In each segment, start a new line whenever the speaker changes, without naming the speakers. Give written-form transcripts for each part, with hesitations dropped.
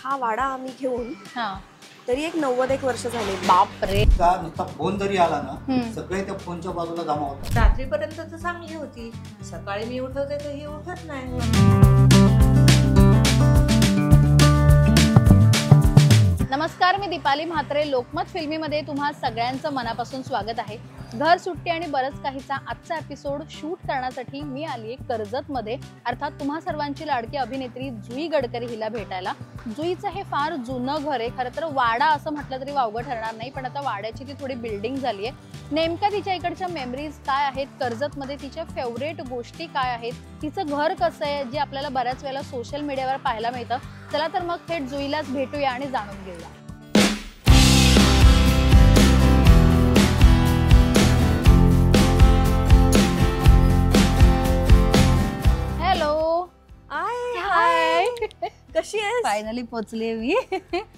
हा वाडा आम्ही घेऊन
हा
तरी एक 90 वर्ष झाले.
बापरे.
का नुसता फोन जरी आला ना सगळे त्या फोनच्या बाजूला जमा होतात.
रात्रीपर्यंत तर चांगली होती, सकाळी मी उठवते तर ही उठत नाही.
नमस्कार, मी दीपाली म्हात्रे. लोकमत फिल्मीमध्ये तुम्हा सगळ्यांचं मनापासून स्वागत आहे. घर सुट्टी आणि बरंच काहीचा आजचा एपिसोड शूट करण्यासाठी मी आली आहे कर्जतमध्ये, अर्थात तुम्हा सर्वांची लाडकी अभिनेत्री जुई गडकरी हिला भेटायला. जुईचं हे फार जुनं घर आहे. खरं तर वाडा असं म्हटलं तरी वावगं ठरणार नाही, पण आता वाड्याची ती थोडी बिल्डिंग झाली आहे. नेमक्या तिच्या इकडच्या मेमरीज काय आहेत, कर्जतमध्ये तिच्या फेवरेट गोष्टी काय आहेत, तिचं घर कसं आहे, जे आपल्याला बऱ्याच वेळेला सोशल मीडियावर पाहायला मिळतं. चला तर मग थेट जुईलाच भेटूया आणि जाणून घेऊया.
हाय, कशी आहेस?
फायनली पोहोचले मी.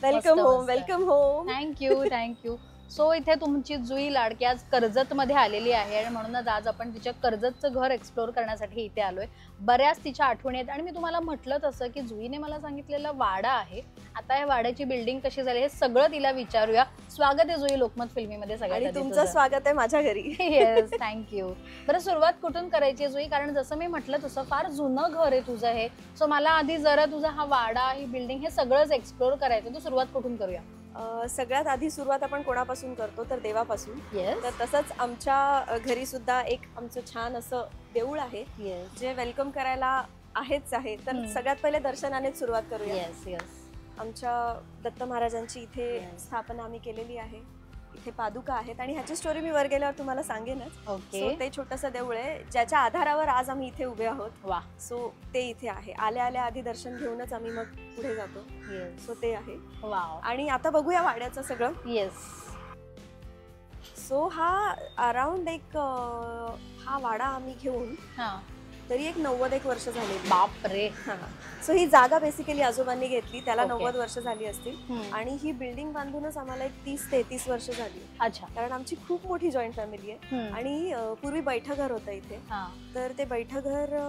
Welcome home. Welcome home.
Thank you. So इथे तुमची जुई लाडकी आज कर्जतमध्ये आलेली आहे आणि म्हणूनच आज आपण तिच्या कर्जतचं घर एक्सप्लोर करण्यासाठी इथे आलोय. बऱ्याच तिच्या आठवणी आहेत आणि मी तुम्हाला म्हटलं तसं की जुईने मला सांगितलेला वाडा आहे. आता या वाड्याची बिल्डिंग कशी झाली हे सगळं तिला विचारूया. स्वागत आहे जुई लोकमत फिल्मीमध्ये. सगळ्यात
तुमचं स्वागत आहे माझ्या घरी.
Yes, thank you. बरं, सुरुवात कुठून करायची जुई? कारण जसं मी म्हटलं तसं फार जुनं घर आहे तुझं हे. सो मला आधी जरा तुझा हा वाडा, ही बिल्डिंग, हे सगळंच एक्सप्लोर करायचं. तू सुरुवात कुठून करूया?
सगळ्यात आधी सुरुवात आपण कोणापासून करतो तर देवापासून.
Yes.
तर तसंच आमच्या घरी सुद्धा एक आमचं छान असं देऊळ आहे जे वेलकम करायला आहेच आहे. तर सगळ्यात पहिले दर्शनानेच सुरुवात करूया.
येस.
आमच्या दत्त महाराजांची इथे स्थापना आम्ही केलेली आहे. इथे पादुका आहेत आणि ह्याची स्टोरी मी वर गेल्यावर तुम्हाला सांगेनच.
ओके.
ते छोटंसं देऊळ आहे ज्याच्या आधारावर आज आम्ही इथे उभे आहोत.
वा.
सो ते इथे आहे. आल्या आधी दर्शन घेऊनच आम्ही मग पुढे जातो. सो ते आहे.
वाव.
आणि आता बघूया वाड्याचं सगळं.
येस.
सो हा अराउंड एक हा वाडा आम्ही घेऊन तरी एक 90 वर्ष झाले.
बापरे.
सो ही जागा बेसिकली आजोबांनी घेतली, त्याला
Okay.
90 वर्ष झाली असतील. आणि ही बिल्डिंग बांधूनच आम्हाला एक 30-33 वर्ष झाली.
अच्छा.
कारण आमची खूप मोठी जॉईंट फॅमिली आहे. आणि पूर्वी बैठं घर होतं इथे. तर ते बैठं घर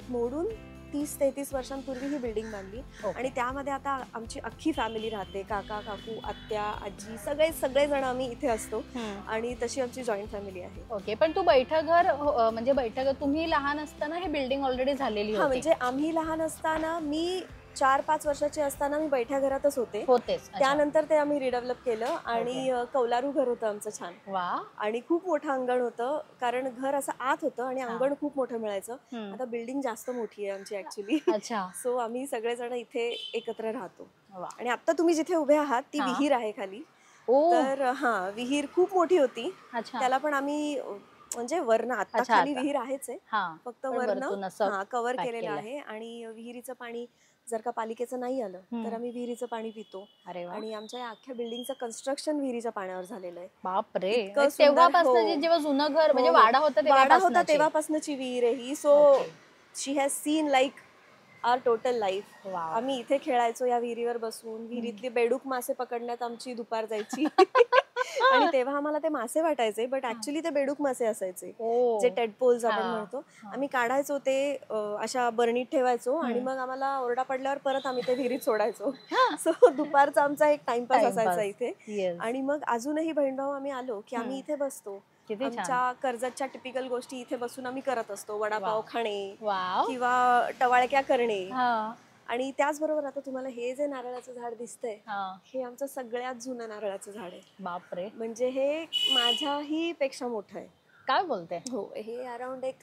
मोडून 30-33 वर्षांपूर्वी ही बिल्डिंग बांधली. आणि त्यामध्ये आता आमची अख्खी फॅमिली राहते. काका, काकू, आत्या, आजी, सगळेजण आम्ही इथे असतो. आणि तशी आमची जॉईंट फॅमिली आहे.
ओके. पण तू बैठक घर म्हणजे बैठक तुम्ही लहान असताना हे बिल्डिंग ऑलरेडी झालेली होती?
म्हणजे आम्ही लहान असताना, मी 4-5 वर्षाची असताना मी बैठ्या घरातच होते. त्यानंतर ते आम्ही रिडेव्हलप केलं आणि कौलारू घर होतं आमचं छान.
वा.
आणि खूप मोठं अंगण होतं कारण घर असं आत होतं आणि अंगण खूप मोठं मिळायचं. आता बिल्डिंग जास्त मोठी आहे आमची ऍक्च्युली.
अच्छा.
सो आम्ही सगळेजण इथे एकत्र राहतो. आणि आता तुम्ही जिथे उभे आहात ती विहीर आहे खाली. तर विहीर खूप मोठी होती. त्याला पण आम्ही म्हणजे वरण, आता खाली विहीर आहेच आहे, फक्त वरण कव्हर केलेलं आहे. आणि विहिरीचं पाणी जर का पालिकेचं नाही आलं तर आम्ही विहिरीचं पाणी पितो. आणि आमच्या या अख्ख्या बिल्डिंगचं कन्स्ट्रक्शन विहिरीच्या पाण्यावर झालेलं आहे.
बापरे. तेव्हापासून जेव्हा जुनं घर म्हणजे वाडा होता
तेव्हापासूनची विहीर आहे ही. So she has seen like our total life. आम्ही इथे खेळायचो या विहिरीवर बसून. विहिरीतली बेडूक मासे पकडण्यात आमची दुपार जायची. आणि तेव्हा आम्हाला ते मासे वाटायचे, बट ऍक्च्युली ते बेडूक मासे असायचे जे टेडपोल्स आपण म्हणतो. आम्ही काढायचो ते अशा बरणीत ठेवायचो आणि मग आम्हाला ओरडा पडल्यावर परत आम्ही ते विहिरीत सोडायचो. सो दुपारचा आमचा एक टाइमपास असायचा इथे. आणि मग अजूनही बहीण भाऊ आम्ही आलो की आम्ही इथे बसतो. आमच्या कर्जतच्या टिपिकल गोष्टी इथे बसून आम्ही करत असतो. वडापाव खाणे किंवा टवाळक्या करणे. आणि त्याचबरोबर आता तुम्हाला हे जे नारळाचं झाड दिसतंय हे आमचं सगळ्यात जुनं नारळाचं झाड आहे. बापरे. म्हणजे हे माझ्याही पेक्षा मोठं आहे.
काय बोलते?
हो, हे अराउंड एक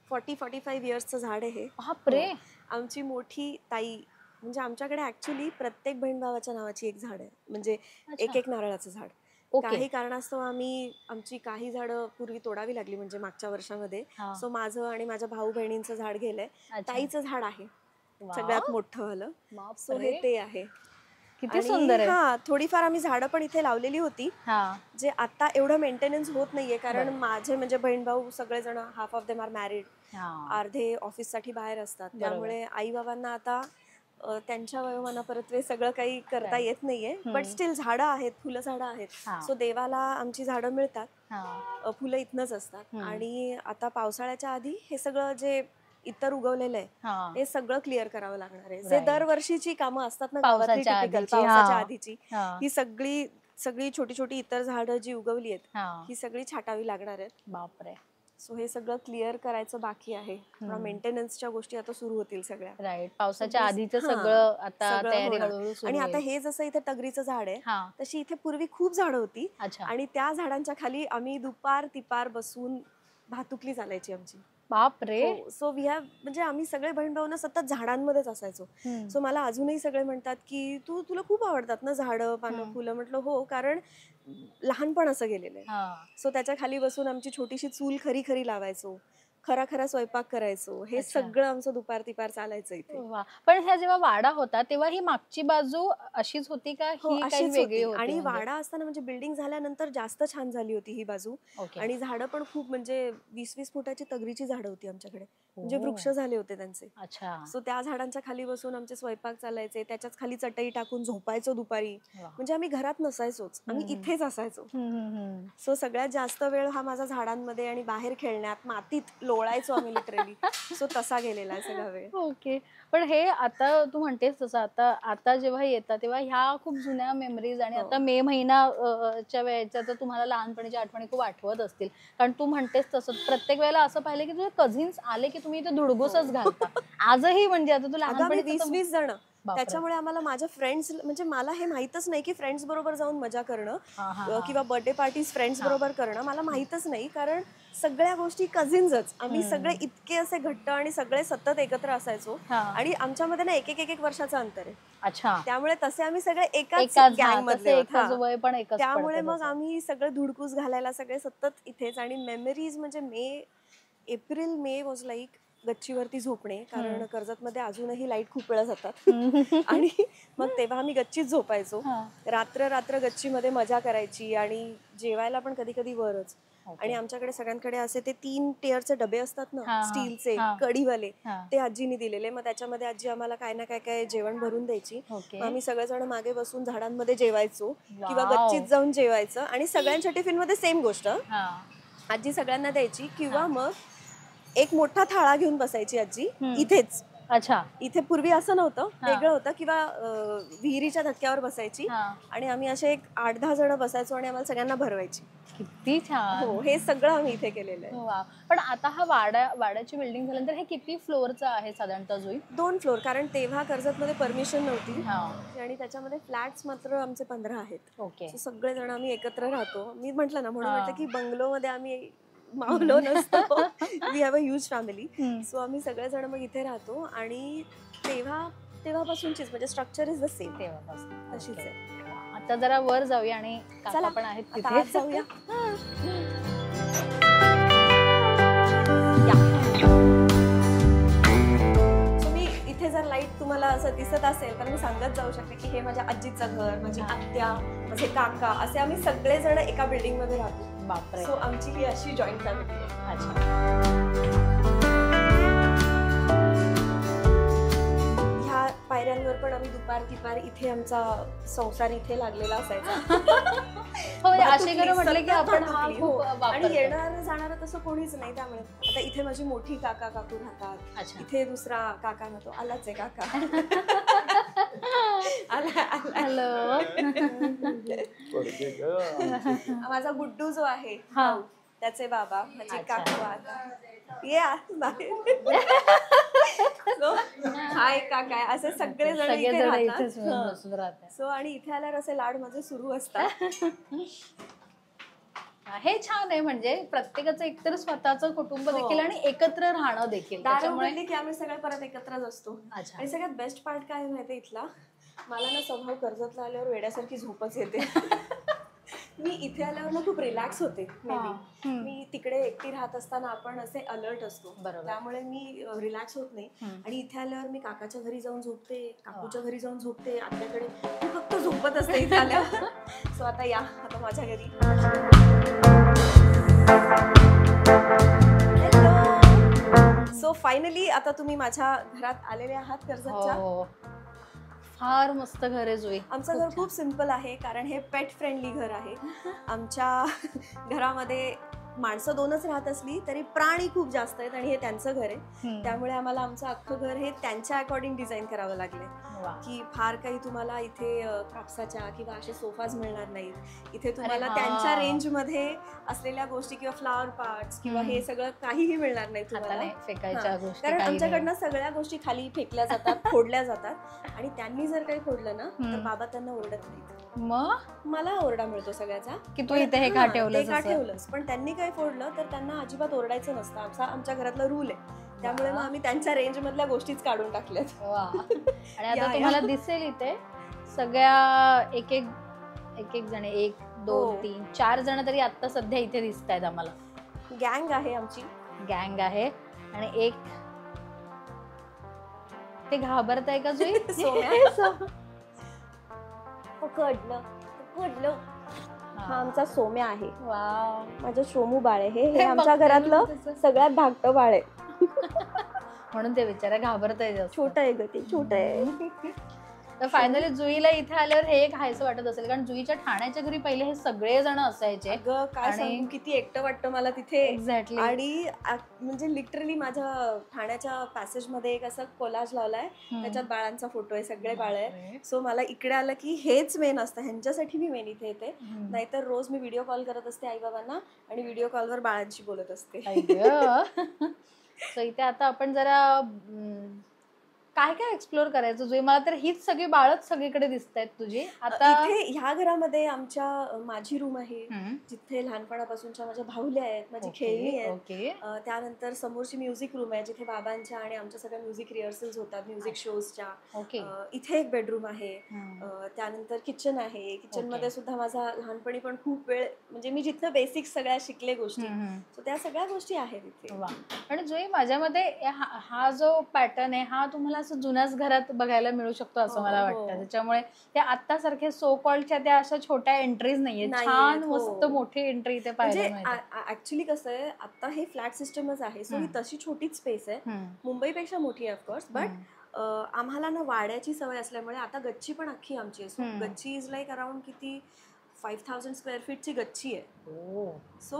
40-45 इयर्सचं झाड आहे.
बापरे.
आमची मोठी ताई, म्हणजे आमच्याकडे ऍक्च्युली प्रत्येक बहीण भावाच्या नावाची एक झाड आहे, म्हणजे एक नारळाचं झाड. काही कारणास्तव आमची काही झाडं पूर्वी तोडावी लागली, म्हणजे मागच्या वर्षामध्ये. सो माझं आणि माझ्या भाऊ बहिणींचं झाड गेलंय. ताईचं झाड आहे सगळ्यात मोठं झालं. सो हे ते आहे.
किती सुंदर आहे.
थोडीफार आम्ही झाडं पण इथे लावलेली होती जे आता एवढं मेंटेनन्स होत नाहीये. कारण माझे म्हणजे बहीण भाऊ सगळेजण, half of them are married, अर्धे ऑफिस साठी बाहेर असतात. त्यामुळे आई बाबांना आता त्यांच्या वयोमानापरत्वे सगळं काही करता येत नाहीये. बट स्टील झाडं आहेत, फुलं झाडं आहेत. सो देवाला आमची झाडं मिळतात, फुलं इथनच असतात. आणि आता पावसाळ्याच्या आधी हे सगळं जे इतर उगवलेलं आहे
हा.
हे सगळं क्लिअर करावं लागणार आहे. जे
Right.
दरवर्षीची कामं असतात ना गावातली
पावसाच्या
typical,
आधीची,
पावसाच्या
हा.
आधीची
हा.
ही सगळी छोटी छोटी इतर झाडं जी उगवली आहेत
हा.
ही सगळी छाटावी लागणार आहेत.
बापरे.
सो हे सगळं क्लिअर करायचं बाकी आहे. मेंटेनन्सच्या गोष्टी आता सुरू होतील सगळ्या.
राईट. पावसाच्या
सगळं-
आधीचं
हा,
सगळं आता
सगळं
तयारी
होणार.
हळूहळू सुरू
आणि आता
होईल.
हे जसं इथे टगरीचं झाड आहे
हा.
तशी इथे पूर्वी खूप झाडं होती
अच्छा.
आणि त्या झाडांच्या खाली आम्ही दुपार तिपार बसून भातुकली चालायची आमची.
बापरे.
सो वी हॅव म्हणजे आम्ही सगळे बहीण भाऊ सतत झाडांमध्येच असायचो.
हम्म.
सो मला अजूनही सगळे म्हणतात की तुला खूप आवडतात ना झाडं पानं फुलं. म्हटलं हो, कारण लहानपण असं गेलेलं आहे.
हा.
सो त्याच्या खाली बसून आमची छोटीशी चूल खरी खरी लावायचो, खरा स्वयंपाक करायचो. हे
अच्छा.
सगळं आमचं दुपार तिपार चालायचं इथे.
वा. पण ह्या जेव्हा वाडा होता तेव्हा ही मागची बाजू अशीच होती का
हो,
ही काही
अशीच
वेगळी
होती.
होती?
आणि
म्हणजे?
वाडा असताना म्हणजे बिल्डिंग झाल्यानंतर जास्त छान झाली होती ही बाजू.
ओके.
आणि झाडं पण खूप म्हणजे 20-20 फुटाची तगरीची झाडं होती आमच्याकडे. म्हणजे
ओ.
वृक्ष झाले होते त्यांचे.
अच्छा.
सो त्या झाडांच्या खाली बसून आमचे स्वयंपाक चालायचे, त्याच्याच खाली चटई टाकून झोपायचो दुपारी.
वा.
म्हणजे आम्ही घरात नसायचोच, आम्ही इथेच असायचो. सो सगळ्यात जास्त वेळ हा माझा झाडांमध्ये आणि बाहेर खेळण्यात, मातीत लोळायचो आम्ही लिटरली. सो तसा गेलेला आहे सगळा वेळ.
ओके. पण हे आता तू म्हणतेस तसं आता जेव्हा येतात तेव्हा ह्या खूप जुन्या मेमरीज आणि आता मे महिन्याच्या वेळेच्या तर तुम्हाला लहानपणीच्या आठवणी खूप आठवत असतील. कारण तू म्हणतेस तसं प्रत्येक वेळेला असं पाहिलं की तुझे कझिन्स आले की तुम्ही इथे धुडगुसच घालता. आजही म्हणजे आता तू लहानपणी
20-20 जण.
बापरे.
त्याच्यामुळे आम्हाला माझ्या फ्रेंड्स म्हणजे मला हे माहितच नाही की फ्रेंड्स बरोबर जाऊन मजा करणं किंवा बर्थडे पार्टीज फ्रेंड्स बरोबर करणं मला माहितच नाही. कारण सगळ्या गोष्टी कझिन्सच. आम्ही सगळे इतके असे घट्ट आणि सगळे सतत एकत्र असायचो. आणि आमच्यामध्ये ना एक वर्षाचं अंतर आहे.
अच्छा.
त्यामुळे तसे आम्ही सगळे एकाच
एकाच
गँग मधले आहोत.
एकच वय पण एकच
त्यामुळे
पडतं
मग
तसं.
आम्ही सगळे धुडकूस घालायला सगळे सतत इथेच. आणि मेमरीज म्हणजे एप्रिल मे वॉज लाईक गच्चीवरती झोपणे. कारण कर्जतमध्ये अजूनही लाईट खूप वेळा जातात. आणि मग तेव्हा आम्ही गच्चीत झोपायचो. रात्र गच्चीमध्ये मजा करायची आणि जेवायला पण कधी कधी वरच. आणि आमच्याकडे सगळ्यांकडे असे ते 3 टिअरचे डबे असतात ना स्टीलचे कढीवाले, ते आजीनी दिलेले. मग त्याच्यामध्ये आजी आम्हाला काय ना काय जेवण भरून द्यायची. आम्ही सगळेजण मागे बसून झाडांमध्ये जेवायचो किंवा गच्चीत जाऊन जेवायचं. आणि सगळ्यांच्या टिफिन मध्ये सेम गोष्ट आजी सगळ्यांना द्यायची. किंवा मग एक मोठा थाळा घेऊन बसायची आजी इथेच.
अच्छा.
इथे पूर्वी असं नव्हतं, वेगळं होतं. किंवा विहिरीच्या धक्क्यावर बसायची आणि आम्ही असे एक 8-10 जण बसायचो आणि आम्हाला सगळ्यांना भरवायची.
किती छान.
हो, हे सगळं आम्ही इथे केलेलं आहे.
वा. पण आता हा वाड्याची बिल्डिंग झाल्यानंतर हे किती फ्लोअरचं आहे साधारणतः जुई?
2 फ्लोअर. कारण तेव्हा कर्जतमध्ये परमिशन नव्हती आणि त्याच्यामध्ये फ्लॅट्स मात्र आमचे 15 आहेत.
ओके.
सगळे जण आम्ही एकत्र राहतो. मी म्हटलं ना, म्हणून म्हटलं की बंगलोमध्ये आम्ही मावलो नसतो. We have a huge family. So आम्ही सगळेजण मग इथे राहतो. आणि तेव्हापासूनचीच म्हणजे स्ट्रक्चर इज द सेम.
तेव्हापासून
तशीच आहे.
आता जरा वर जाऊया आणि काका पण आहेत तिथे.
जाऊया. मी इथे जर लाईट तुम्हाला असं दिसत असेल तर मी सांगत जाऊ शकते की हे माझ्या आजीचं घर, माझी आत्या, माझे काका, असे आम्ही सगळेजण एका बिल्डिंग मध्ये राहतो.
बापरे.
सो आमची ही अशी जॉईंट फॅमिली आहे.
अच्छा.
ह्या पायऱ्यांवर पण आम्ही दुपार तिपार इथे आमचा संसार इथे लागलेला असायचा.
हो, असे घर म्हटलं की आपण हा खूप
आणि
वापरतो.
येणार जाणार तसं कोणीच नाही. त्यामुळे आता इथे माझी मोठी काकू राहतात.
अच्छा.
इथे दुसरा काका राहतो. आलाच आहे काका.
हॅलो.
माझा गुड्डू जो आहे भाऊ, त्याचे बाबा, माझी काकू ये बाहेर. हाय काका, असे सगळे जण इथे राहतात. सो आणि इथे आल्यावर असे लाड माझे सुरू असतात.
हे छान आहे. म्हणजे प्रत्येकाचं एकतर स्वतःचं कुटुंब देखील आणि एकत्र राहणं देखील.
त्याच्यामुळे की आम्ही सगळे परत एकत्रच असतो.
अच्छा.
आणि सगळ्यात बेस्ट पार्ट काय माहितीये इथला, मला ना स्वभाव कर्जतला आल्यावर वेड्यासारखी झोपच येते. मी इथे आल्यावर ना खूप रिलॅक्स होते. मी तिकडे एकटी राहत असताना आपण असे अलर्ट असतो, त्यामुळे मी रिलॅक्स होत नाही. आणि इथे आल्यावर मी काकाच्या घरी जाऊन झोपते, काकूच्या घरी जाऊन झोपते, आत्याकडे मी फक्त झोपत असते इथे आल्यावर. सो आता या आता माझ्या घरी. हॅलो. सो फायनली आता तुम्ही माझ्या घरात आलेले आहात कर्जतच्या.
फार मस्त घर आहे जुई.
आमचं घर खूप सिंपल आहे कारण हे पेट फ्रेंडली घर आहे. आमच्या घरामध्ये माणसं 2च राहत असली तरी प्राणी खूप जास्त आहेत आणि हे त्यांचं घर आहे. त्यामुळे आम्हाला आमचं अख्खं घर हे त्यांच्या अकॉर्डिंग डिझाईन करावं लागले की फार काही तुम्हाला इथे कापसाच्या किंवा असे सोफाज मिळणार नाहीत. इथे तुम्हाला त्यांच्या रेंज मध्ये असलेल्या गोष्टी किंवा फ्लावर पार्ट्स किंवा हे सगळं काहीही मिळणार नाही तुम्हाला, कारण आमच्याकडनं सगळ्या गोष्टी खाली फेकल्या जातात, फोडल्या जातात. आणि त्यांनी जर काही फोडलं ना तर बाबा त्यांना ओरडत नाहीत.
मग
मला ओरडा मिळतो सगळ्याचा
की तू इथे हे का
ठेवलंस, पण त्यांनी काय फोडलं तर त्यांना अजिबात ओरडायचं नसतं. आमच्या घरातला रूल आहे. त्यामुळे मग आम्ही त्यांच्या रेंज मधल्या गोष्टीच काढून टाकल्यात.
आणि आता तुम्हाला दिसेल इथे सगळ्या एक एक जण 1 2 3 4 जण तरी आता सध्या इथे दिसत आहेत आम्हाला.
गँग आहे आमची,
गँग आहे. आणि एक ते घाबरताय का जुई?
पकडलं. हा आमचा सोम्या आहे.
वाव,
माझं शोमू बाळ आहे. हे आमच्या घरातलं सगळ्यात धाकटं बाळ आहे.
म्हणून ते बिचारा घाबरताय.
छोट आहे ग ते, छोट आहे.
तर फायनली जुईला इथे आल्यावर हे एक हायचं वाटत असेल, कारण जुईच्या ठाण्याच्या घरी पहिले हे सगळे जण असायचे.
काय सांगू, किती एकटं वाटतं मला तिथे.
एक्झॅक्टली.
आणि म्हणजे लिटरली माझ्या ठाण्याच्या पॅसेज मध्ये एक असं कोलाज लावलाय, त्याच्यात बाळांचा फोटो आहे, सगळे बाळ आहे. सो मला इकडे आलं की हेच मेन असतं, ह्यांच्यासाठी मी मेन इथे येते. नाहीतर रोज मी व्हिडिओ कॉल करत असते आई बाबांना आणि व्हिडिओ कॉलवर बाळांशी बोलत असते.
सो इथे आता आपण जरा काय काय एक्सप्लोर करायचं जुई? मला तर हीच सगळी बाळच सगळीकडे दिसत आहेत तुझी. आता
इथे ह्या घरामध्ये आमच्या माझी रूम आहे, जिथे लहानपणापासूनच्या माझ्या भावल्या आहेत, माझी खेळणी आहेत. त्यानंतर समोरची म्युझिक रूम आहे, जिथे बाबांच्या आणि आमच्या सगळ्या म्युझिक रिहर्सल्स होतात, म्युझिक शोजच्या. इथे एक बेडरूम आहे. त्यानंतर किचन आहे. किचन मध्ये सुद्धा माझा लहानपणी पण खूप वेळ, म्हणजे मी जिथं बेसिक्स सगळ्या शिकले गोष्टी, सो त्या सगळ्या गोष्टी आहेत इथे.
आणि जुई माझ्या मते हा जो पॅटर्न आहे हा तुम्हाला असं जुन्याच घरात बघायला मिळू शकतो असं मला वाटतं. त्याच्यामुळे त्या आता सारख्या सो कॉल्डच्या त्या अशा छोट्या एंट्रीज नाहीये, छान मस्त मोठी एंट्री इथे पाहायला मिळते.
ऍक्च्युली कसं आहे, आता हे फ्लॅट सिस्टमच आहे, सो ही तशी छोटीच स्पेस आहे, मुंबईपेक्षा मोठी आहे ऑफकोर्स. बट आम्हाला ना वाड्याची सवय असल्यामुळे आता गच्ची पण अख्खी आमची आहे. सो गच्ची इज लाईक अराउंड किती 5000 स्क्वेअर फीटची गच्ची आहे. सो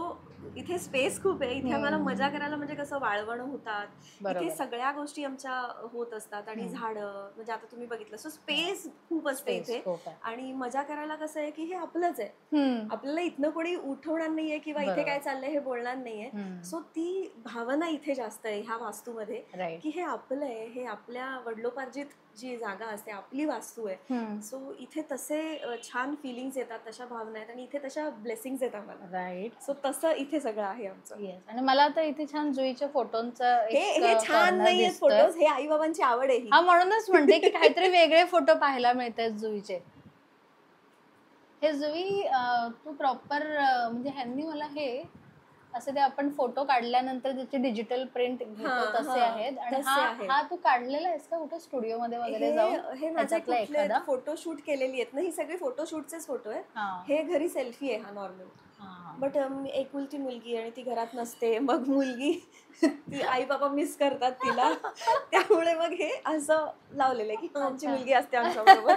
इथे स्पेस खूप आहे. इथे आम्हाला मजा करायला, म्हणजे कसं वाळवण होतात, इथे सगळ्या गोष्टी आमच्या होत असतात. आणि झाडं, म्हणजे आता तुम्ही बघितलं, सो स्पेस खूप असते इथे. आणि मजा करायला कसं आहे की हे आपलंच आहे, आपल्याला इथनं कोणी उठवणार नाहीये किंवा इथे काय चाललंय हे बोलणार नाहीये. सो ती भावना इथे जास्त आहे ह्या वास्तूमध्ये, की हे आपलं आहे, हे आपल्या वडिलोपार्जित जी जागा असते, आपली वास्तू आहे. सो इथे तसे छान फिलिंग्स येतात, तशा भावना आहेत आणि इथे तशा ब्लेसिंग्स आहेत आम्हाला.
राईट.
सो तसं इथे सगळं आहे आमचं.
आणि मला आता इथे छान जुईच्या फोटोंचा
हे छान नाहीये फोटोज, हे आई बाबांची आवड आहे.
हा, म्हणूनच म्हणते की काहीतरी वेगळे फोटो पाहायला मिळतात जुईचे. हे जुई तू प्रॉपर, म्हणजे ह्यांनी मला हे असे ते आपण फोटो काढल्यानंतर त्याची डिजिटल प्रिंट घेतो तसे आहेत. आणि हा तू काढलेला आहेस का कुठे स्टुडिओ मध्ये वगैरे जाऊन?
हे माझ्यातला एखादा फोटो शूट केलेली आहेत ना, ही सगळी फोटो शूटचेच फोटो आहेत. हे घरी सेल्फी आहे हा नॉर्मल. बट एकुलती मुलगी आणि ती घरात नसते, मग मुलगी ती आई बाबा मिस करतात तिला, त्यामुळे मग हे असं लावलेलं आहे की आमची मुलगी असते आमच्याबरोबर.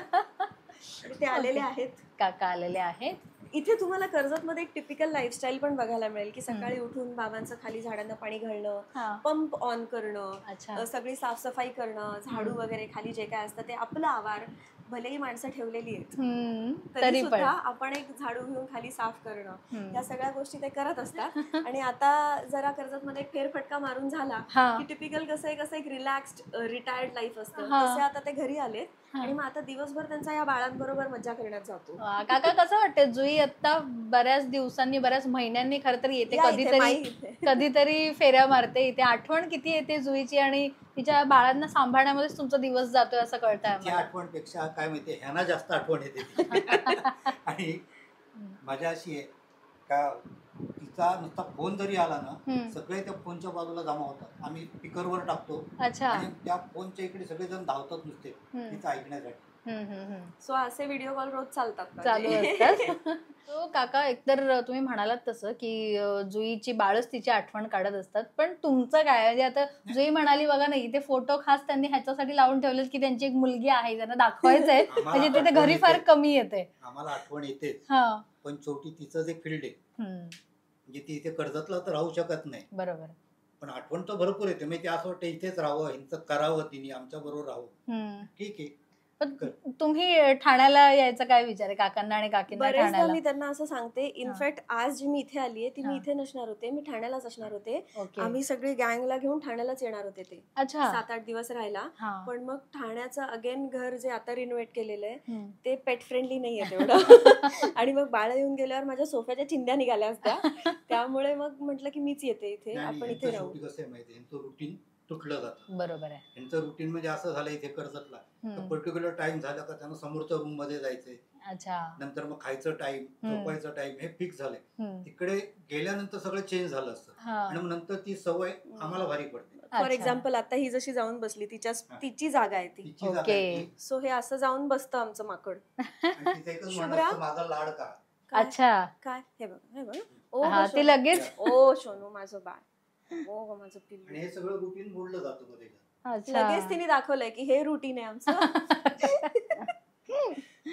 ते आलेले आहेत,
काका आलेले आहेत.
इथे तुम्हाला कर्जतमध्ये एक टिपिकल लाईफस्टाईल पण बघायला मिळेल की सकाळी उठून बाबांचं खाली झाडांना पाणी घालणं, पंप ऑन करणं, सगळी साफसफाई करणं, झाडू वगैरे खाली जे काय असतं ते आपलं आवार, भलेही माणसं ठेवलेली आहेत तरी सुद्धा आपण एक झाडू घेऊन खाली साफ करणं, या सगळ्या गोष्टी ते करत असतात. आणि आता जरा कर्जतमध्ये एक फेरफटका मारून झाला की टिपिकल कसं एक रिलॅक्स्ड रिटायर्ड लाईफ असतं, तसे आता ते घरी आलेत आणि मग आता दिवसभर त्यांचा या बाळांबरोबर मजा करण्यात जातो.
काका कसं वाटतं जुई आता बऱ्याच दिवसांनी, बऱ्याच महिन्यांनी खरं तर येते, कधीतरी फेऱ्या मारते इथे. आठवण किती येते जुईची आणि तिच्या बाळांना सांभाळण्यामध्येच तुमचा दिवस जातोय असं कळतंय.
आठवणपेक्षा काय माहितीये, ह्यांना जास्त आठवण येते. आणि मजा अशी आहे का तिचा नुसता फोन जरी आला ना, सगळे त्या फोनच्या बाजूला जमा होतात. आम्ही स्पीकरवर टाकतो आणि त्या फोनच्या इकडे सगळेजण धावतात नुसते तिचं ऐकण्यासाठी.
सो असे व्हिडिओ कॉल रोज चालू
असतात. तो काका, एकतर तुम्ही म्हणालात तसं की जुईची बाळच तिची आठवण काढत असतात, पण तुमचं काय? म्हणजे आता जुई म्हणाली बघा ना, इथे फोटो खास त्यांनी ह्याच्यासाठी लावून ठेवले की त्यांची एक मुलगी आहे, त्यांना दाखवायचंय, म्हणजे तिथे घरी फार कमी येते.
आम्हाला आठवण येते, पण शेवटी तिचंच एक फील्ड आहे. म्हणजे ती इथे कर्जतला तर राहू शकत नाही,
बरोबर.
पण आठवण तर भरपूर येते. म्हणजे ते असं वाटतं इथेच राहावं, ह्यांचं करावं, तिने आमच्या बरोबर राहावं.
हम्म.
ठीक आहे.
पण तुम्ही ठाण्याला यायचा काय विचार आहे काकांना आणि काकींना
बरेचदा
ठाण्याला?
मी त्यांना असं सांगते. इनफॅक्ट आज जी मी इथे आली आहे ती मी
हा.
इथे नसणार होते, मी ठाण्यालाच असणार होते.
ओके.
आम्ही सगळे गँगला घेऊन ठाण्यालाच येणार होते ते
अच्छा.
7-8 दिवस राहायला.
हा.
पण मग ठाण्याचं अगेन घर जे आता रिनोव्हेट केलेलं आहे
हम्म.
ते पेट फ्रेंडली नाहीये तेवढं. आणि मग बाळ येऊन गेल्यावर माझ्या सोफ्याच्या चिंध्या निघाल्या असत्या. त्यामुळे मग म्हटलं की मीच येते इथे,
नाही,
आपण
यांचं
इथे राहू.
शेवटी कसं आहे माहिती आहे, यांचं रुटीन तुटलं जातं.
बरोबर आहे.
यांचं रुटीन म्हणजे असं झालं इथे कर्जतला
हम्म.
पर्टिक्युलर टाइम झाला का त्यांना समोरच्या रूम मध्ये जायचंय,
अच्छा.
नंतर मग खायचं टाइम, झोपायचं टाइम हे फिक्स झालंय.
हम्म.
तिकडे गेल्यानंतर सगळं चेंज झालं असतं
हा.
आणि मग नंतर ती सवय आम्हाला भारी पडते.
फॉर
अच्छा.
एक्झाम्पल आता ही जशी जाऊन बसली तिची जागा आहे ती.
तिची जागा
ओके.
आहे ती.
सो हे असं जाऊन बसतं आमचं माकड.
आणि तिचं एकच म्हणणं
शुभ्रा?
असतं, माझा लाड का.
काय?
अच्छा.
काय हे बघ, हे बघ. ओ
हा,
हो,
ती
सोनू.
लगेच.
ओ सोनू माझं बाळ, ओ गं माझं
आणि
पिल्लू.
हे सगळं रुटीन मोडलं जातं मध्ये.
अच्छा.
लगेच तिने दाखवलंय की हे रुटीन आहे आमचं.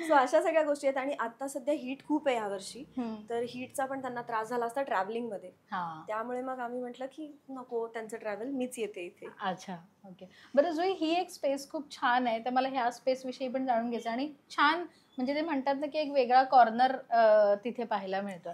सो अशा सगळ्या गोष्टी आहेत. आणि आता सध्या हीट खूप आहे यावर्षी,
हम्म.
तर हीटचा पण त्यांना त्रास झाला असता ट्रॅव्हलिंग मध्ये.
हा.
त्यामुळे मग आम्ही म्हटलं की नको त्यांचं ट्रॅव्हल, मीच येते इथे.
अच्छा. ओके. बरं जुई, ही एक स्पेस खूप छान आहे, तर मला ह्या स्पेस विषयी पण जाणून घ्यायचं. आणि छान म्हणजे ते म्हणतात ना की एक वेगळा कॉर्नर तिथे पाहायला मिळतो.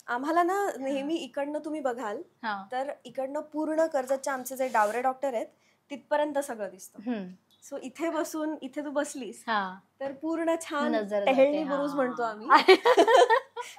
आम्हाला ना नेहमी इकडनं तुम्ही बघाल
हा.
तर इकडनं पूर्ण कर्जतच्या आमचे जे डावरे डॉक्टर आहेत तिथपर्यंत सगळं दिसतं.
हम्म.
सो इथे बसून, इथे तू बसलीस
हा.
तर पूर्ण छान
नजर
टहेळणी
जाते.
बुरुज
हा.
म्हणतो आम्ही.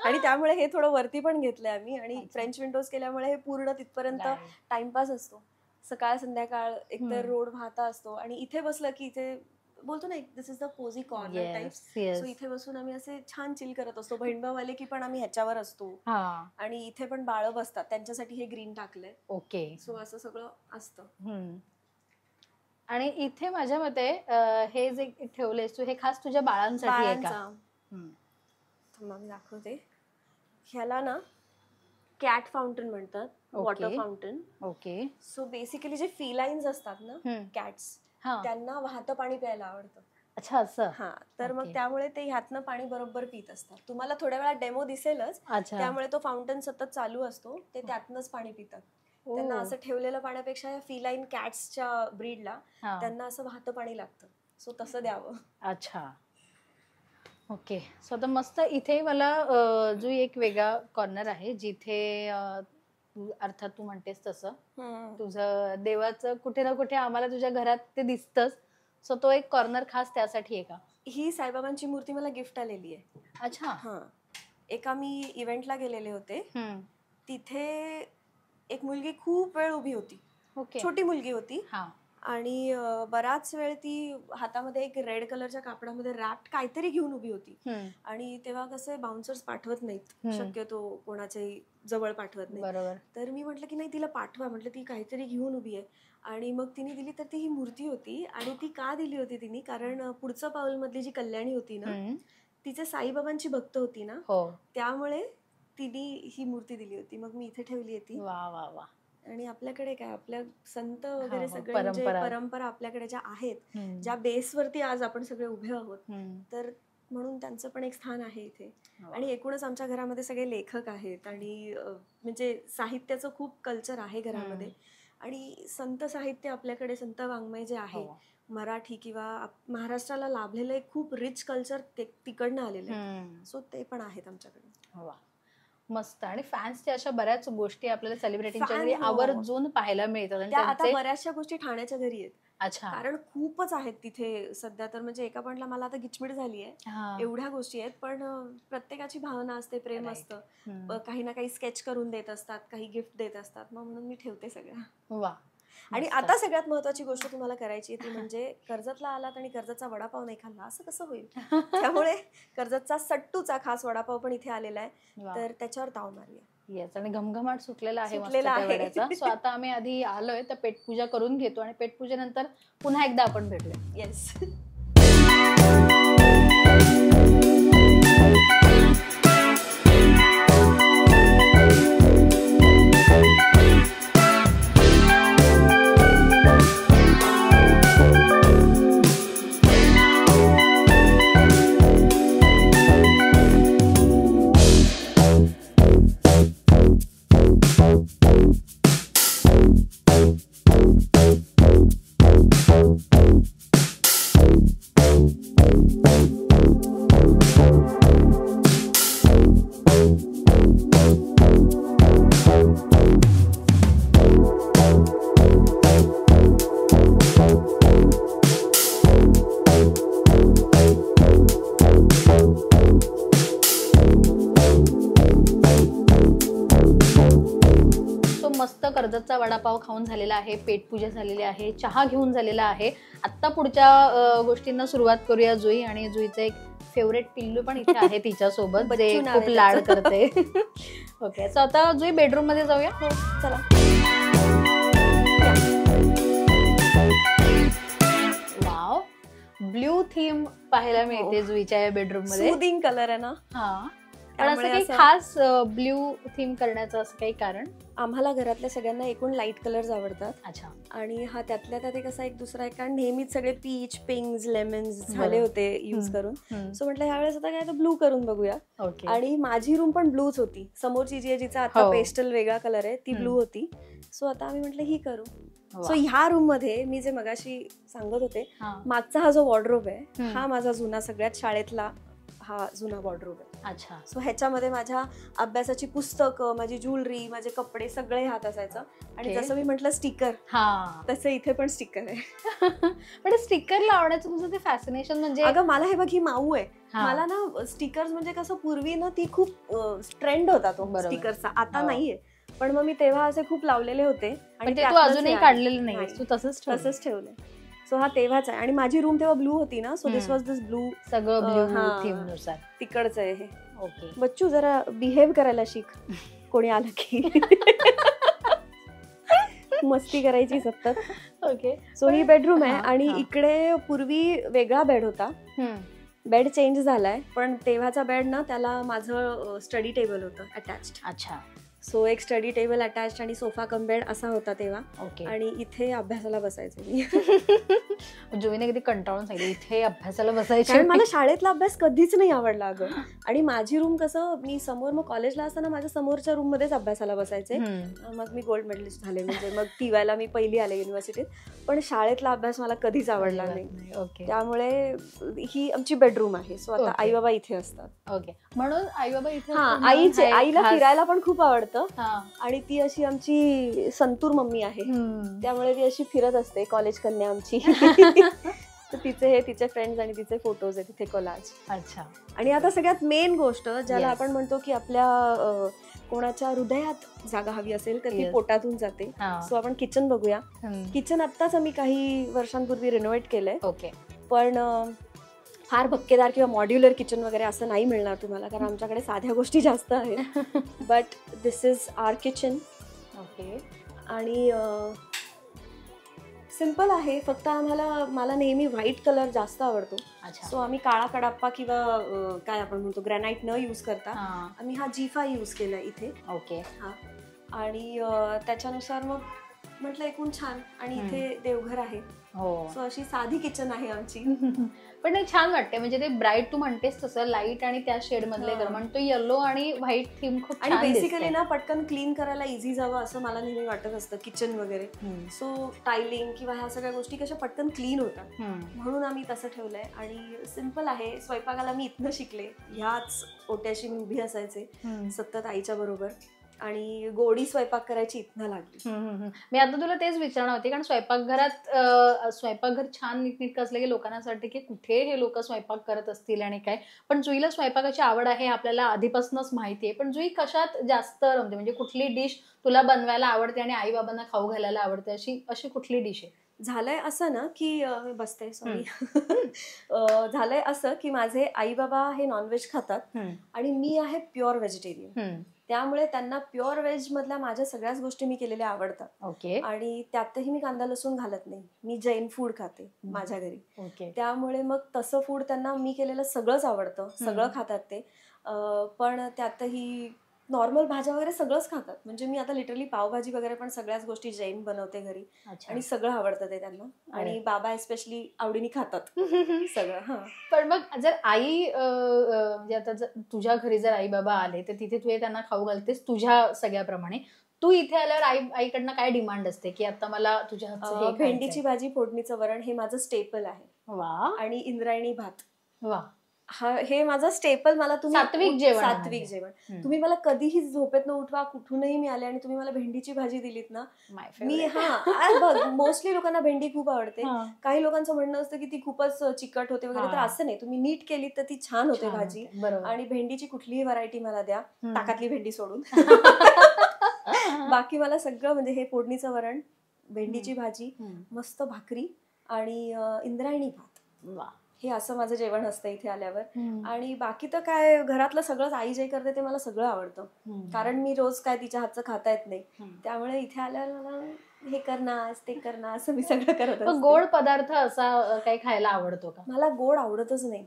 आणि त्यामुळे हे थोडं वरती पण घेतलंय आम्ही. आणि
अच्छा.
फ्रेंच विंडोज केल्यामुळे हे पूर्ण तिथपर्यंत
Direct.
टाइमपास असतो. सकाळ संध्याकाळ एकतर
हम्म.
रोड वाहता असतो. आणि इथे बसलं की इथे बोलतो ना, this is the cozy corner type.
Yes, yes.
So इथे बसून आम्ही असे छान चिल करत असतो. बहीणभाऊ आले की पण आम्ही ह्याच्यावर असतो.
हा.
आणि इथे पण बाळ बसतात, त्यांच्यासाठी हे ग्रीन टाकलंय.
ओके.
सो असं सगळं असतं.
हम्म. आणि इथे माझ्या मते हे जे ठेवलेस तू, हे खास तुझ्या बाळांसाठी आहे का?
बाळांचा
हम्म.
थांबा मी दाखवते. ह्याला ना कॅट फाउंटन म्हणतात, water
Okay.
Fountain.
Okay.
So basically जे फिलाईन्स असतात ना
हम्म.
कॅट्स,
हा.
त्यांना वाहतं पाणी प्यायला आवडतं.
अच्छा, असं.
हा, तर मग
Okay.
त्यामुळे ते ह्यातनं पाणी बरोबर पित असतात. तुम्हाला थोड्या वेळा डेमो दिसेलच.
अच्छा.
त्यामुळे तो फाउंटन सतत चालू असतो, ते त्यातनंच पाणी पितात.
ओ.
त्यांना असं ठेवलेलं पाण्यापेक्षा या फिलाईन कॅट्सच्या ब्रीडला
हा.
त्यांना असं वाहतं पाणी लागतं. सो तसं द्यावं.
अच्छा. ओके. सो आता मस्त इथे मला जो एक वेगळा कॉर्नर आहे जिथे अर्थात तू म्हणतेस तसं तुझं देवाचं कुठे ना कुठे आम्हाला तुझ्या घरात ते दिसतंच. सो तो एक कॉर्नर खास त्यासाठी आहे का?
ही साईबाबांची मूर्ती मला गिफ्ट आलेली आहे.
अच्छा.
हा, एका मी इव्हेंटला गेलेले होते.
हम्म.
तिथे एक मुलगी खूप वेळ उभी होती.
ओके.
छोटी मुलगी होती.
हा.
आणि बराच वेळ ती हातामध्ये एक रेड कलरच्या कापडामध्ये रॅप्ड काहीतरी घेऊन उभी होती.
हम्म.
आणि तेव्हा कसे बाउन्सर्स पाठवत नाहीत,
हम्म.
शक्यतो कोणाच्याही जवळ पाठवत नाही.
बरोबर.
तर मी म्हटलं की नाही तिला पाठवा, म्हटलं ती काहीतरी घेऊन उभी आहे. आणि मग तिने दिली, तर ती ही मूर्ती होती. आणि ती का दिली होती तिने, कारण पुढचं पाऊल मधली जी कल्याणी होती ना,
हम्म.
तिचे साईबाबांची भक्त होती ना,
हो.
त्यामुळे तिने ही मूर्ती दिली होती. मग मी इथे ठेवली होती.
वा वा वा.
आणि आपल्याकडे काय, आपल्या संत वगैरे
हो,
सगळे
परंपरा.
परंपरा आपल्याकडे ज्या आहेत,
हम्म.
ज्या बेसवरती आज आपण सगळे उभे आहोत,
हम्म.
तर म्हणून त्यांचं पण एक स्थान आहे इथे.
वा.
आणि एकूणच आमच्या घरामध्ये सगळे लेखक आहेत. आणि म्हणजे साहित्याचं खूप कल्चर आहे घरामध्ये. आणि संत साहित्य आपल्याकडे, संत वाङ्मय जे आहे
हो.
मराठी किंवा महाराष्ट्राला लाभलेलं एक खूप रिच कल्चर तिकडनं आलेलं आहे.
हम्म.
सो ते पण आहेत आमच्याकडे.
वा. मस्त. आणि फॅन्सच्या अशा बऱ्याच गोष्टी आपल्याला सेलिब्रिटींच्या घरी
Fan, हो.
आवर्जून पाहायला मिळतात. आणि
त्या आता
त्यांचे
बऱ्याचशा गोष्टी ठाण्याच्या घरी आहेत.
अच्छा.
कारण खूपच आहेत तिथे सध्या. तर म्हणजे एका पॉइंटला मला आता गिचमिड झाली आहे,
हा.
एवढ्या गोष्टी आहेत. पण प्रत्येकाची भावना असते, प्रेम
Right.
असतं.
हम्म.
काही ना काही स्केच करून देत असतात, काही गिफ्ट देत असतात. मग म्हणून मी ठेवते सगळ्या.
वा.
आणि
मस्त.
आता सगळ्यात महत्वाची गोष्ट तुम्हाला करायची आहे ती म्हणजे कर्जतला आलात आणि कर्जतचा वडापाव नाही खाल्ला असं कसं होईल. त्यामुळे कर्जतचा सट्टूचा खास वडापाव पण इथे आलेला आहे.
वा.
तर त्याच्यावर ताव मारूया.
येस. आणि घमघमाट सुटलेला आहे मस्त
सुटलेला
त्या
आहे.
वड्याचा. सो आता आम्ही आधी आलोय तर पेटपूजा करून घेतो आणि पेटपूजेनंतर पुन्हा एकदा आपण भेटूया.
येस.
आवडीचा वडापाव खाऊन झालेला आहे, पेटपूजा झालेली आहे, चहा घेऊन झालेला आहे. आत्ता पुढच्या गोष्टींना सुरुवात करूया. जुई आणि जुईचं एक फेवरेट पिल्लू पण इथे आहे तिच्यासोबत जे
बच्चू नाव
खूप
आहे
लाड
त्याचं.
करते. ओके, सो आता जुई बेडरूम मध्ये जाऊया.
हो चला.
वाव, ब्ल्यू थीम पाहायला मिळते जुईच्या या बेडरूम मध्ये.
सूदिंग कलर आहे ना.
हा, पण असं
त्यामुळे
काही
असं-
खास ब्ल्यू थीम करण्याचं असं काही कारण?
आम्हाला घरातल्या सगळ्यांना एकूण लाईट कलर्स आवडतात.
अच्छा.
आणि हा त्यातल्या त्यात एक असा एक दुसरा एक, कारण नेहमीच सगळे पीच, पिंक्स, लेमन्स झाले
बरोबर.
होते युज करून. सो म्हटलं ह्यावेळेस आता काय ब्लू करून बघूया.
ओके.
आणि माझी रूम पण ब्लूच होती. समोरची जी आहे जिचा आता
हो.
पेस्टल वेगळा कलर आहे ती
हम्म.
ब्लू होती. सो आता आम्ही म्हटलं ही करू.
वा.
सो ह्या रूम मध्ये मी जे मगाशी सांगत होते,
हा.
मागचा हा जो वॉर्डरोब आहे
हम्म.
हा माझा जुना सगळ्यात शाळेतला हा जुना वॉर्डरोब आहे.
अच्छा.
सो ह्याच्यामध्ये माझ्या अभ्यासाची पुस्तकं, माझी ज्वेलरी, माझे कपडे सगळे ह्यात असायचं. आणि
Okay.
जसं मी म्हटलं स्टिकर,
हा.
तसं इथे पण स्टिकर आहे.
पण स्टिकर लावण्याचं तुझं ते फॅसिनेशन म्हणजे
अगं मला हे बघ ही माऊ आहे.
हा.
मला ना स्टिकर्स म्हणजे कसं पूर्वी ना ती खूप ट्रेंड होता तो
बरोबर.
स्टिकरचा. आता
हो.
नाहीये, पण मग मी तेव्हा असे खूप लावलेले होते.
पण ते तू
त्यातनंच
अजूनही
हे आहे.
काढलेलं नाही,
नाही.
तू तसंच ठेवलंय.
तसंच ठेवलंय. सो हा तेव्हाच आहे. आणि माझी रूम तेव्हा ब्लू होती ना, सो दिस
हम्म.
Was this blue.
सगळं ब्ल्यू
हा.
थीम नुसार.
तिकडचं आहे हे.
ओके.
बच्चू जरा बिहेव करायला शिक कोणी आलं की. मस्ती करायची सतत.
ओके.
सो ही बेडरूम आहे.
हा,
आणि
हा.
इकडे पूर्वी वेगळा बेड होता. बेड चेंज झालाय, पण तेव्हाचा बेड ना त्याला माझं स्टडी टेबल होतं अटॅच्ड.
अच्छा.
सो एक स्टडी टेबल अटॅच्ड आणि सोफा कम बेड असा होता तेव्हा.
ओके.
आणि इथे अभ्यासाला बसायचे मी.
जुईने कधी कंटाळून सांगितलं इथे अभ्यासाला बसायचे.
कारण मला शाळेतला अभ्यास कधीच नाही आवडला अगं. आणि माझी रूम कसं, मी समोर मग कॉलेजला असताना माझ्या समोरच्या रूम मध्येच अभ्यासाला बसायचे. मग मी गोल्ड मेडलिस्ट झाले, म्हणजे मग टीवायला मी पहिली आले युनिव्हर्सिटीत. पण शाळेतला अभ्यास मला कधीच आवडला नाही.
ओके.
त्यामुळे ही आमची बेडरूम आहे. सो आता
Okay.
आई बाबा इथे असतात.
ओके. म्हणून आई बाबा इथे
हा,
असतात म्हणून
आईचे
हा एक
आईला
खास-
फिरायला पण खूप आवडतं.
हा.
आणि ती अशी आमची संतूर मम्मी आहे. त्यामुळे ती अशी फिरत असते, कॉलेज कन्या आमची. तर तिचे हे तिचे फ्रेंड्स आणि तिचे फोटोज आहे तिथे कोलाज.
अच्छा.
आणि आता सगळ्यात मेन गोष्ट ज्याला
Yes.
आपण म्हणतो की आपल्या कोणाच्या हृदयात जागा हवी असेल तर ती
Yes.
पोटातून जाते.
हा.
सो आपण किचन बघूया. किचन आत्ताच आम्ही काही वर्षांपूर्वी रिनोव्हेट केलंय.
ओके.
पण फार भक्केदार किंवा मॉड्युलर किचन वगैरे असं नाही मिळणार तुम्हाला, कारण आमच्याकडे साध्या गोष्टी जास्त आहेत. But this is our kitchen.
Okay.
आणि सिम्पल आहे. फक्त मला नेहमी व्हाईट कलर जास्त आवडतो.
अच्छा.
सो आम्ही काळा कडाप्पा किंवा काय आपण म्हणतो ग्रॅनाइट न यूज करता
हा.
आम्ही हा G5 यूज केला इथे.
ओके.
हा. आणि त्याच्यानुसार मग म्हटलं एकूण छान. आणि इथे देवघर आहे.
हो.
सो अशी साधी किचन आहे आमची.
पण ते छान वाटते, म्हणजे ते ब्राईट तू म्हणतेस तसं लाईट आणि त्या शेड मधले घर, म्हणतो येलो आणि व्हाईट थीम खूप
आणि
छान
बेसिकली
दिसते.
ना पटकन क्लीन करायला इझी जावं असं मला नेहमी वाटत असतं किचन वगैरे. सो टायलिंग किंवा ह्या सगळ्या गोष्टी कशा पटकन क्लीन होतात, म्हणून आम्ही तसं ठेवलंय. आणि सिम्पल आहे. स्वयंपाकाला मी इथनं शिकले. ह्याच ओट्याशी मी उभी असायचे सतत आईच्या बरोबर. आणि गोडी स्वयंपाक करायची इथनं लागली.
मी आता तुला तेच विचारणार होते, कारण स्वयंपाकघर छान नीटनीटकं असलं की लोकांना असं वाटतं की कुठे हे लोक स्वयंपाक करत असतील आणि काय. पण जुईला स्वयंपाकाची आवड आहे आपल्याला आधीपासूनच माहिती आहे. पण जुई कशात जास्त रमते, म्हणजे कुठली डिश तुला बनवायला आवडते आणि आई बाबांना खाऊ घालायला आवडते, अशी कुठली डिश आहे?
झालंय असं ना की मी बसते सॉरी. झालंय असं की माझे आई बाबा हे नॉनव्हेज खातात आणि मी आहे प्युअर व्हेजिटेरियन. त्यामुळे त्यांना प्युअर व्हेज मधल्या माझ्या सगळ्याच गोष्टी मी केलेल्या आवडतात.
ओके.
आणि त्यातही मी कांदा लसूण घालत नाही. मी जैन फूड खाते माझ्या घरी.
ओके.
त्यामुळे मग तसं फूड त्यांना मी केलेलं सगळंच आवडतं. सगळं खातात ते. पण त्यातही नॉर्मल भाज्या वगैरे सगळंच खातात. म्हणजे मी आता लिटरली पावभाजी वगैरे पण सगळ्याच गोष्टी जैन बनवते घरी. आणि सगळं आवडतं ते त्यांना. आणि बाबा एस्पेशली आवडीने खातात सगळं. हा.
पण मग जर आई म्हणजे आता तुझ्या घरी जर आई बाबा आले तर तिथे तू त्यांना खाऊ घालतेस तुझ्या सगळ्याप्रमाणे. तू इथे आल्यावर आईकडनं काय डिमांड असते की आता मला तुझ्या हातचं हे
भेंडीची भाजी, फोडणीचं वरण हे माझं स्टेपल आहे.
वा.
आणि इंद्रायणी भात.
वा.
हे माझं स्टेपल. मला तुम्ही
सात्विक जेवण.
तुम्ही मला कधीही झोपेतनं उठवा, कुठूनही मी आले आणि तुम्ही मला भेंडीची भाजी दिलीत ना, मी बघ मोस्टली लोकांना भेंडी खूप आवडते. काही लोकांचं म्हणणं असतं की ती खूपच चिकट होते वगैरे, तर असं नाही. तुम्ही नीट केली तर ती छान होते भाजी. आणि भेंडीची कुठलीही व्हरायटी मला द्या, ताकातली भेंडी सोडून. बाकी मला सगळं म्हणजे हे फोडणीचं वरण, भेंडीची भाजी, मस्त भाकरी आणि इंद्रायणी भात,
वा.
हे असं माझं जेवण असतं इथे आल्यावर. आणि बाकी तर काय घरातलं सगळंच आई जे करते ते मला सगळं आवडतं, कारण मी रोज काय तिच्या हातचं खाता येत नाही. त्यामुळे इथे आल्यावर मला हे कर ना, ते कर ना, असं मी सगळं करत असते.
गोड पदार्थ असा काही खायला आवडतो का?
मला गोड आवडतच नाही,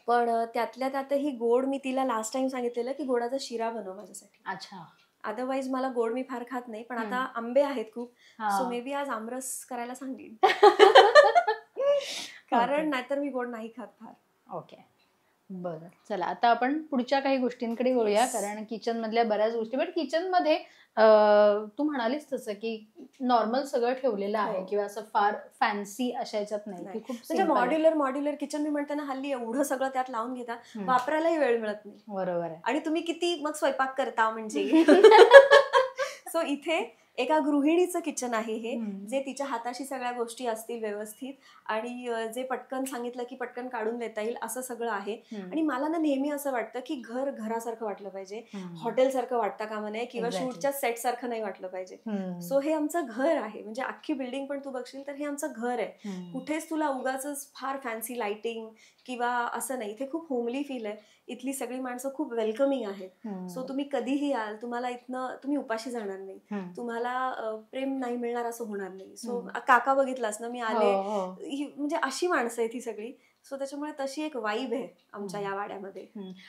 पण त्यातल्या त्यातही गोड मी तिला लास्ट टाइम सांगितलेलं की गोडाचा शिरा बनव माझ्यासाठी.
अच्छा.
अदरवाईज मला गोड मी फार खात नाही, पण आता आंबे आहेत खूप, सो मे बी आज आमरस करायला सांगेन. कारण नाहीतर मी गोड नाही खात फार.
ओके, बरं. चला आता आपण पुढच्या काही गोष्टींकडे वळूया, कारण किचन मधल्या बऱ्याच गोष्टी. बट किचन मध्ये तू म्हणालीस तसं की नॉर्मल सगळं ठेवलेलं आहे, किंवा असं फार फॅन्सी अशा याच्यात नाही, की खूप
म्हणजे मॉड्युलर किचन मी म्हणते ना, हल्ली एवढं सगळं त्यात लावून घेता, वापरायलाही वेळ मिळत नाही.
बरोबर आहे.
आणि तुम्ही किती मग स्वयंपाक करता म्हणजे. सो इथे एका गृहिणीचं किचन आहे हे, जे तिच्या हाताशी सगळ्या गोष्टी असतील व्यवस्थित, आणि जे पटकन सांगितलं की पटकन काढून देता येईल असं सगळं आहे. आणि मला ना नेहमी असं वाटतं की घर घरासारखं वाटलं पाहिजे, हॉटेलसारखं वाटता कामा नये, किंवा शूटच्या सेट सारखं नाही वाटलं पाहिजे. सो हे आमचं घर आहे, म्हणजे अख्खी बिल्डिंग पण तू बघशील तर हे आमचं घर आहे. कुठेच तुला उगाच फार फॅन्सी लाइटिंग किंवा असं नाही, इथे खूप होमली फील आहे. इथली सगळी माणसं खूप वेलकमिंग आहेत. सो तुम्ही कधीही याल, तुम्हाला इथनं तुम्ही उपाशी जाणार नाही, तुम्हाला प्रेम नाही मिळणार असं होणार नाही. सो काका बघितलास ना, मी आले, म्हणजे अशी माणसं आहे ती सगळी. सो त्याच्यामुळे तशी एक वाईब आहे आमच्या या वाड्यामध्ये.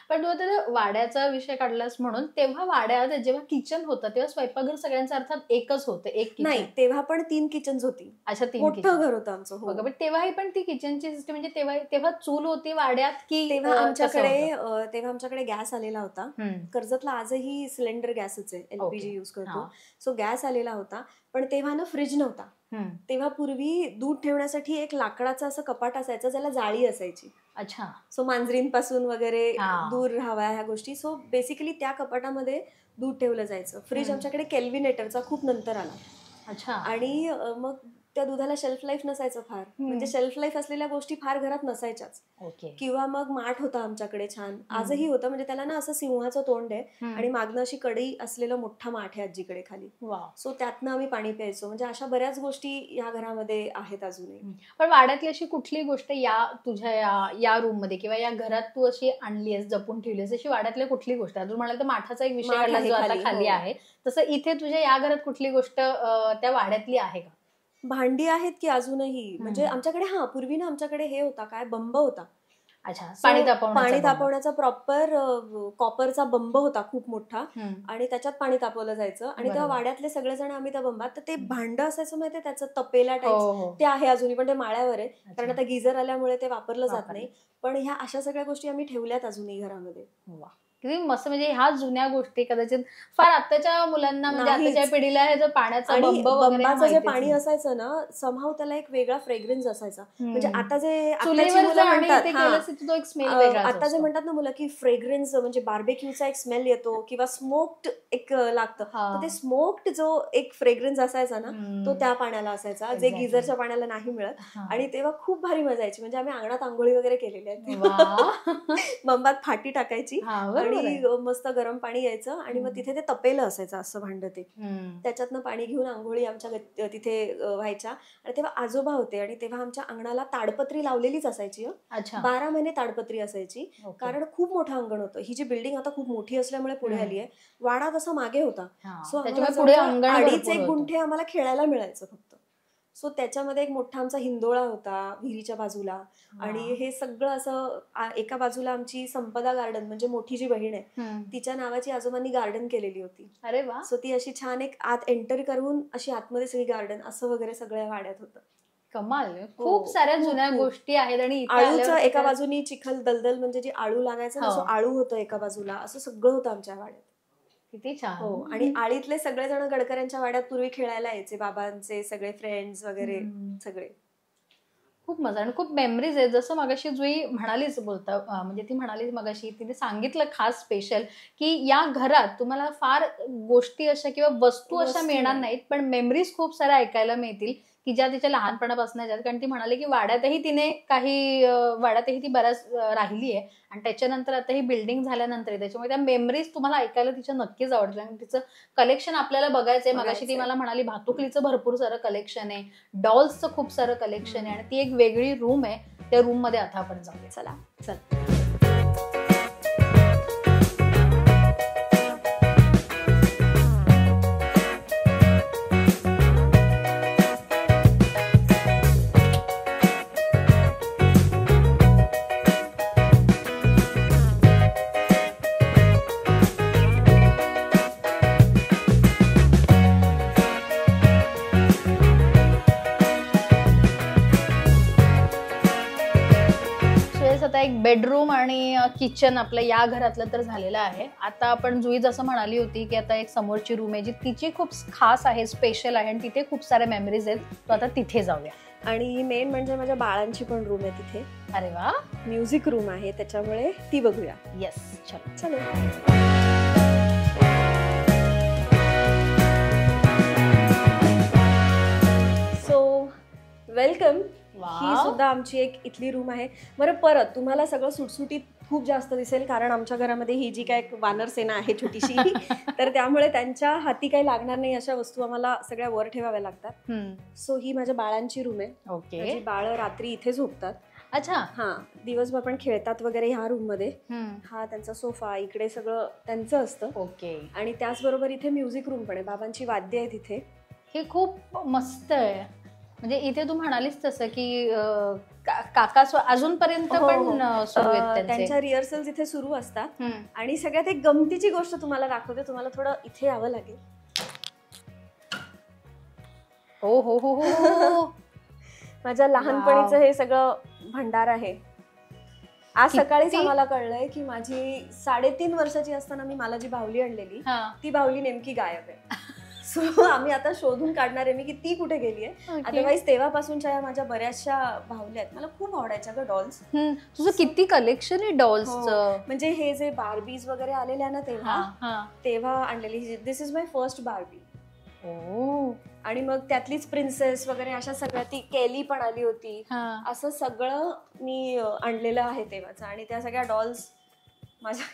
पण तू आता वाड्याचा विषय काढलास म्हणून, तेव्हा वाड्यात जेव्हा किचन होतं तेव्हा स्वयंपाकघर सगळ्यांचं अर्थात एकच होतं, एक
नाही, तेव्हा पण 3 किचन्स होती.
अच्छा, 3
मोठं घर होतं आमचं. हो,
पण तेव्हाही पण ती किचनची सिस्टम म्हणजे तेव्हा चूल होती वाड्यात की?
तेव्हा आमच्याकडे गॅस आलेला होता. कर्जतला आजही सिलेंडर गॅसच आहे, LPG यूज करतो. सो गॅस आलेला होता, पण तेव्हा ना फ्रीज नव्हता. तेव्हा पूर्वी दूध ठेवण्यासाठी एक लाकडाचं असं कपाट असायचं, ज्याला जाळी असायची.
अच्छा.
सो मांजरींपासून वगैरे दूर राहाव्या ह्या गोष्टी. सो बेसिकली त्या कपाटामध्ये दूध ठेवलं जायचं. फ्रीज आमच्याकडे केल्विनेटरचा खूप नंतर आला.
अच्छा.
आणि मग त्या दुधाला शेल्फ लाईफ नसायचं फार, म्हणजे शेल्फ लाईफ असलेल्या गोष्टी फार घरात नसायच्याच. किंवा मग माठ होता आमच्याकडे छान, आजही होतं, म्हणजे त्याला ना असं सिंहाचं तोंड आहे आणि मागणं अशी कढई असलेलं मोठा माठ आहे आजीकडे खाली. सो त्यातनं आम्ही पाणी प्यायचो. म्हणजे अशा बऱ्याच गोष्टी या घरामध्ये आहेत अजूनही.
पण वाड्यातली अशी कुठली गोष्ट तुझ्या या रूम मध्ये किंवा या घरात तू अशी आणलीस, जपून ठेवलीस, अशी वाड्यातली कुठली गोष्ट? अजून म्हणाल तर माठाचा एक विषय काढला जो आता खाली आहे, तसं इथे तुझ्या या घरात कुठली गोष्ट त्या वाड्यातली आहे का?
भांडी आहेत की अजूनही, म्हणजे आमच्याकडे पूर्वी ना आमच्याकडे हे होता, काय बंब होता.
अच्छा.
पाणी तापवण्याचा प्रॉपर कॉपरचा बंब होता खूप मोठा, आणि त्याच्यात पाणी तापवलं जायचं. आणि तेव्हा वाड्यातले सगळेजण आम्ही त्या बंबात, तर ते भांड असायचं माहितीये त्याचं तपेला टाईप, ते आहे अजूनही, पण ते माळ्यावर आहे, कारण आता गिझर आल्यामुळे ते वापरलं जात नाही. पण ह्या अशा सगळ्या गोष्टी आम्ही ठेवल्यात अजूनही घरामध्ये.
किती मस्त. म्हणजे ह्या जुन्या गोष्टी कदाचित फार आताच्या मुलांना, म्हणजे आताच्या पिढीला हे पाण्याचा
बंबाचं जे पाणी असायचं ना, समहाव त्याला एक वेगळा फ्रेग्रन्स असायचा. म्हणजे आता जे आता जे म्हणतात ना मुलं की फ्रेग्रन्स म्हणजे बार्बेक्यूचा एक स्मेल येतो किंवा स्मोक्ड एक लागतं, तर ते स्मोक्ड जो एक फ्रेग्रन्स असायचा ना, तो त्या पाण्याला असायचा, जे गिझरच्या पाण्याला नाही मिळत. आणि तेव्हा खूप भारी मजा यायची. म्हणजे आम्ही अंगणात आंघोळी वगैरे केलेल्या आहेत. बंबात फाटी टाकायची आणि मस्त गरम पाणी यायचं, आणि मग तिथे ते तपेलं असायचं असं भांड, ते त्याच्यातनं पाणी घेऊन आंघोळी आमच्या तिथे व्हायच्या. आणि तेव्हा आजोबा होते, आणि तेव्हा आमच्या अंगणाला ताडपत्री लावलेलीच असायची. 12 महिने ताडपत्री असायची, कारण खूप मोठं अंगण होतं. ही जी बिल्डिंग आता खूप मोठी असल्यामुळे पुढे आली आहे, वाडा तसा मागे होता. सो 2.5 गुंठे आम्हाला खेळायला मिळायचं फक्त. सो त्याच्यामध्ये एक मोठा आमचा हिंदोळा होता विहिरीच्या बाजूला. आणि हे सगळं असं एका बाजूला आमची संपदा गार्डन, म्हणजे मोठी जी बहीण आहे तिच्या नावाची आजोबांनी गार्डन केलेली होती.
अरे वा.
सो ती अशी छान एक आत एंटर करून अशी आतमध्ये सगळी गार्डन असं वगैरे सगळ्या वाड्यात होतं.
कमाल. खूप साऱ्या जुन्या गोष्टी आहेत. आणि
आळूचं एका बाजूनी चिखल दलदल, म्हणजे जे आळू लागायचं ना, आळू होतं एका बाजूला, असं सगळं होतं आमच्या वाड्यात.
किती छान.
हो. आणि आळीतले सगळेजण गडकऱ्यांच्या वाड्यात पूर्वी खेळायला यायचे, बाबांचे सगळे फ्रेंड्स वगैरे सगळे.
खूप मजा आणि खूप मेमरीज आहेत. जसं मगाशी जुई म्हणालीच म्हणजे ती म्हणाली मगाशी, तिने सांगितलं खास स्पेशल की या घरात तुम्हाला फार गोष्टी अशा किंवा वस्तू अशा मिळणार नाहीत, पण मेमरीज खूप साऱ्या ऐकायला मिळतील की ज्या तिच्या लहानपणापासून आहेत, कारण ती म्हणाली की वाड्यातही तिने काही वाड्यातही ती बऱ्याच राहिली आहे आणि त्याच्यानंतर आता ही बिल्डिंग झाल्यानंतर त्याच्यामुळे त्या मेमरीज तुम्हाला ऐकायला तिच्या नक्कीच आवडतील आणि तिचं कलेक्शन आपल्याला बघायचंय. मगाशी ती मला म्हणाली भातुकलीचं भरपूर सारं कलेक्शन आहे, डॉल्सचं खूप सारं कलेक्शन आहे आणि ती एक वेगळी रूम आहे. त्या रूम मध्ये आता आपण जाऊया.
चला.
आता एक बेडरूम आणि किचन आपलं या घरातलं तर झालेलं आहे. आता आपण जुई जसं म्हणाली होती की आता एक समोरची रूम आहे जी तिची खूप खास आहे, स्पेशल आहे आणि तिथे खूप साऱ्या मेमरीज आहेत. तो आता तिथे जाऊया.
आणि मेन म्हणजे माझ्या बाळांची पण रूम आहे तिथे.
अरे वा,
म्युझिक रूम आहे त्याच्यामुळे ती बघूया.
येस, चलो
चलो. So welcome. ही सुद्धा आमची एक इथली रूम आहे. बरं, परत तुम्हाला सगळं सुटसुटीत खूप जास्त दिसेल कारण आमच्या घरामध्ये ही जी काय वानर सेना आहे छोटीशी तर त्यामुळे त्यांच्या हाती काही लागणार नाही अशा वस्तू आम्हाला सगळ्या वर ठेवाव्या लागतात. सो ही माझ्या बाळांची रूम आहे.
ओके.
बाळ रात्री इथे झोपतात.
अच्छा.
हा, दिवसभर पण खेळतात वगैरे ह्या रूम मध्ये. हा त्यांचा सोफा, इकडे सगळं त्यांचं असतं.
ओके.
आणि त्याचबरोबर इथे म्युझिक रूम पण आहे. बाबांची वाद्य आहेत इथे.
हे खूप मस्त आहे. म्हणजे इथे तू म्हणालीस तसं की काका अजूनपर्यंत पण सुरू आहेत
त्यांच्या रिहर्सल्स इथे सुरू असतात. आणि सगळ्यात एक गमतीची गोष्ट तुम्हाला दाखवते. तुम्हाला थोडं इथे यावं लागेल.
हो हो हो हो.
माझ्या लहानपणीचं हे सगळं भंडार आहे. आज सकाळीच आम्हाला कळलंय की माझी 3.5 वर्षाची असताना मी मला जी बाहुली आणलेली ती बाहुली नेमकी गायब आहे. सो आम्ही आता शोधून काढणार आहे मी की ती कुठे गेली आहे. अदरवाईज तेव्हापासूनच्या माझ्या बऱ्याचशा बाहुल्या आहेत. मला खूप आवडायच्या ग डॉल्स.
तुझं किती कलेक्शन आहे डॉल्सचं.
म्हणजे हे जे बार्बीज वगैरे आलेल्या ना तेव्हा आणलेली. दिस इज माय फर्स्ट बार्बी. आणि मग त्यातलीच प्रिन्सेस वगैरे अशा सगळ्या, ती केली पण आली होती. असं सगळं मी आणलेलं आहे तेव्हाचं. आणि त्या सगळ्या डॉल्स माझ्या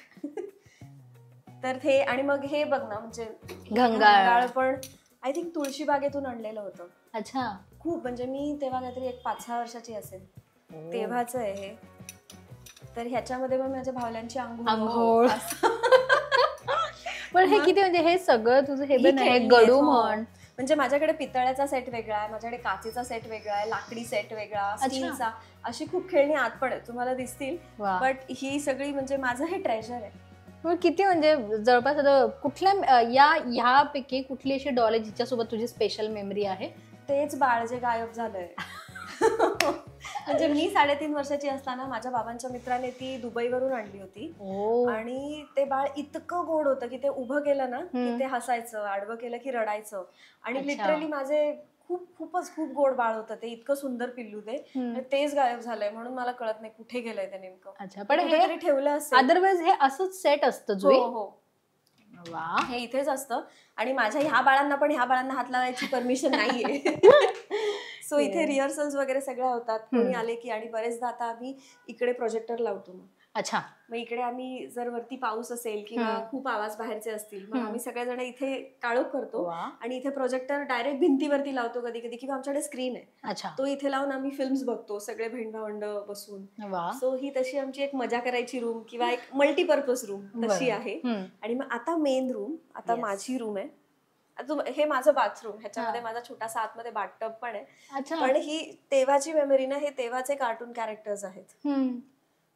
तर ते. आणि मग हे बघ ना, म्हणजे घंगाळ पण आय थिंक तुळशी बागेतून आणलेलं होतं.
अच्छा.
खूप, म्हणजे मी तेव्हा काहीतरी एक 5-6 वर्षाची असेल तेव्हाच आहे हे. तर ह्याच्यामध्ये मग माझ्या भावल्यांची आंघोळ.
पण हे किती, म्हणजे हे सगळं तुझं हे गडू म्हण.
म्हणजे माझ्याकडे पितळ्याचा सेट वेगळा आहे, माझ्याकडे काचेचा सेट वेगळा आहे, लाकडी सेट वेगळा, स्टीलचा. अशी खूप खेळणी आत पण आहेत, तुम्हाला दिसतील. बट ही सगळी म्हणजे माझं हे ट्रेजर आहे.
किती, म्हणजे जवळपास कुठल्या ह्यापैकी कुठली अशी डॉल आहे जिच्यासोबत तुझी स्पेशल मेमरी आहे?
तेच बाळ जे गायब झालंय. म्हणजे मी 3.5 वर्षाची असताना माझ्या बाबांच्या मित्राने ती दुबईवरून आणली होती. आणि ते बाळ इतकं गोड होतं की ते उभं केलं ना की ते हसायचं, आडवं केलं की रडायचं. आणि लिटरली माझे खूपच खूप गोड बाळ होतं ते. इतकं सुंदर पिल्लू ते. तेच गायब झालंय, म्हणून मला कळत नाही कुठे गेलंय ते नेमकं.
अच्छा, पण
हे ठेवलं असेल.
अदरवाइज हे असंच सेट असतं.
हो, हे इथेच असतं. आणि माझ्या ह्या बाळांना हात लावायची परमिशन नाहीये. सो इथे रिहर्सल्स वगैरे सगळ्या होतात. कोणी आले की. आणि बरेचदा आता आम्ही इकडे प्रोजेक्टर लावतो.
अच्छा.
मग इकडे आम्ही जर वरती पाऊस असेल किंवा खूप आवाज बाहेरचे असतील, मग आम्ही सगळेजण इथे काळोख करतो आणि इथे प्रोजेक्टर डायरेक्ट भिंतीवरती लावतो कधी कधी. किंवा आमच्याकडे स्क्रीन आहे, तो इथे लावून आम्ही फिल्म्स बघतो सगळे बहीण भावंड बसून. सो ही तशी आमची एक मजा करायची रूम किंवा एक मल्टीपर्पज रूम तशी आहे. आणि मग आता मेन रूम, आता माझी रूम आहे. हे माझं बाथरूम. ह्याच्यामध्ये माझा छोटासा आतमध्ये बाथटब पण आहे. पण ही तेव्हाची मेमरी ना, हे तेव्हाचे कार्टून कॅरेक्टर्स आहेत.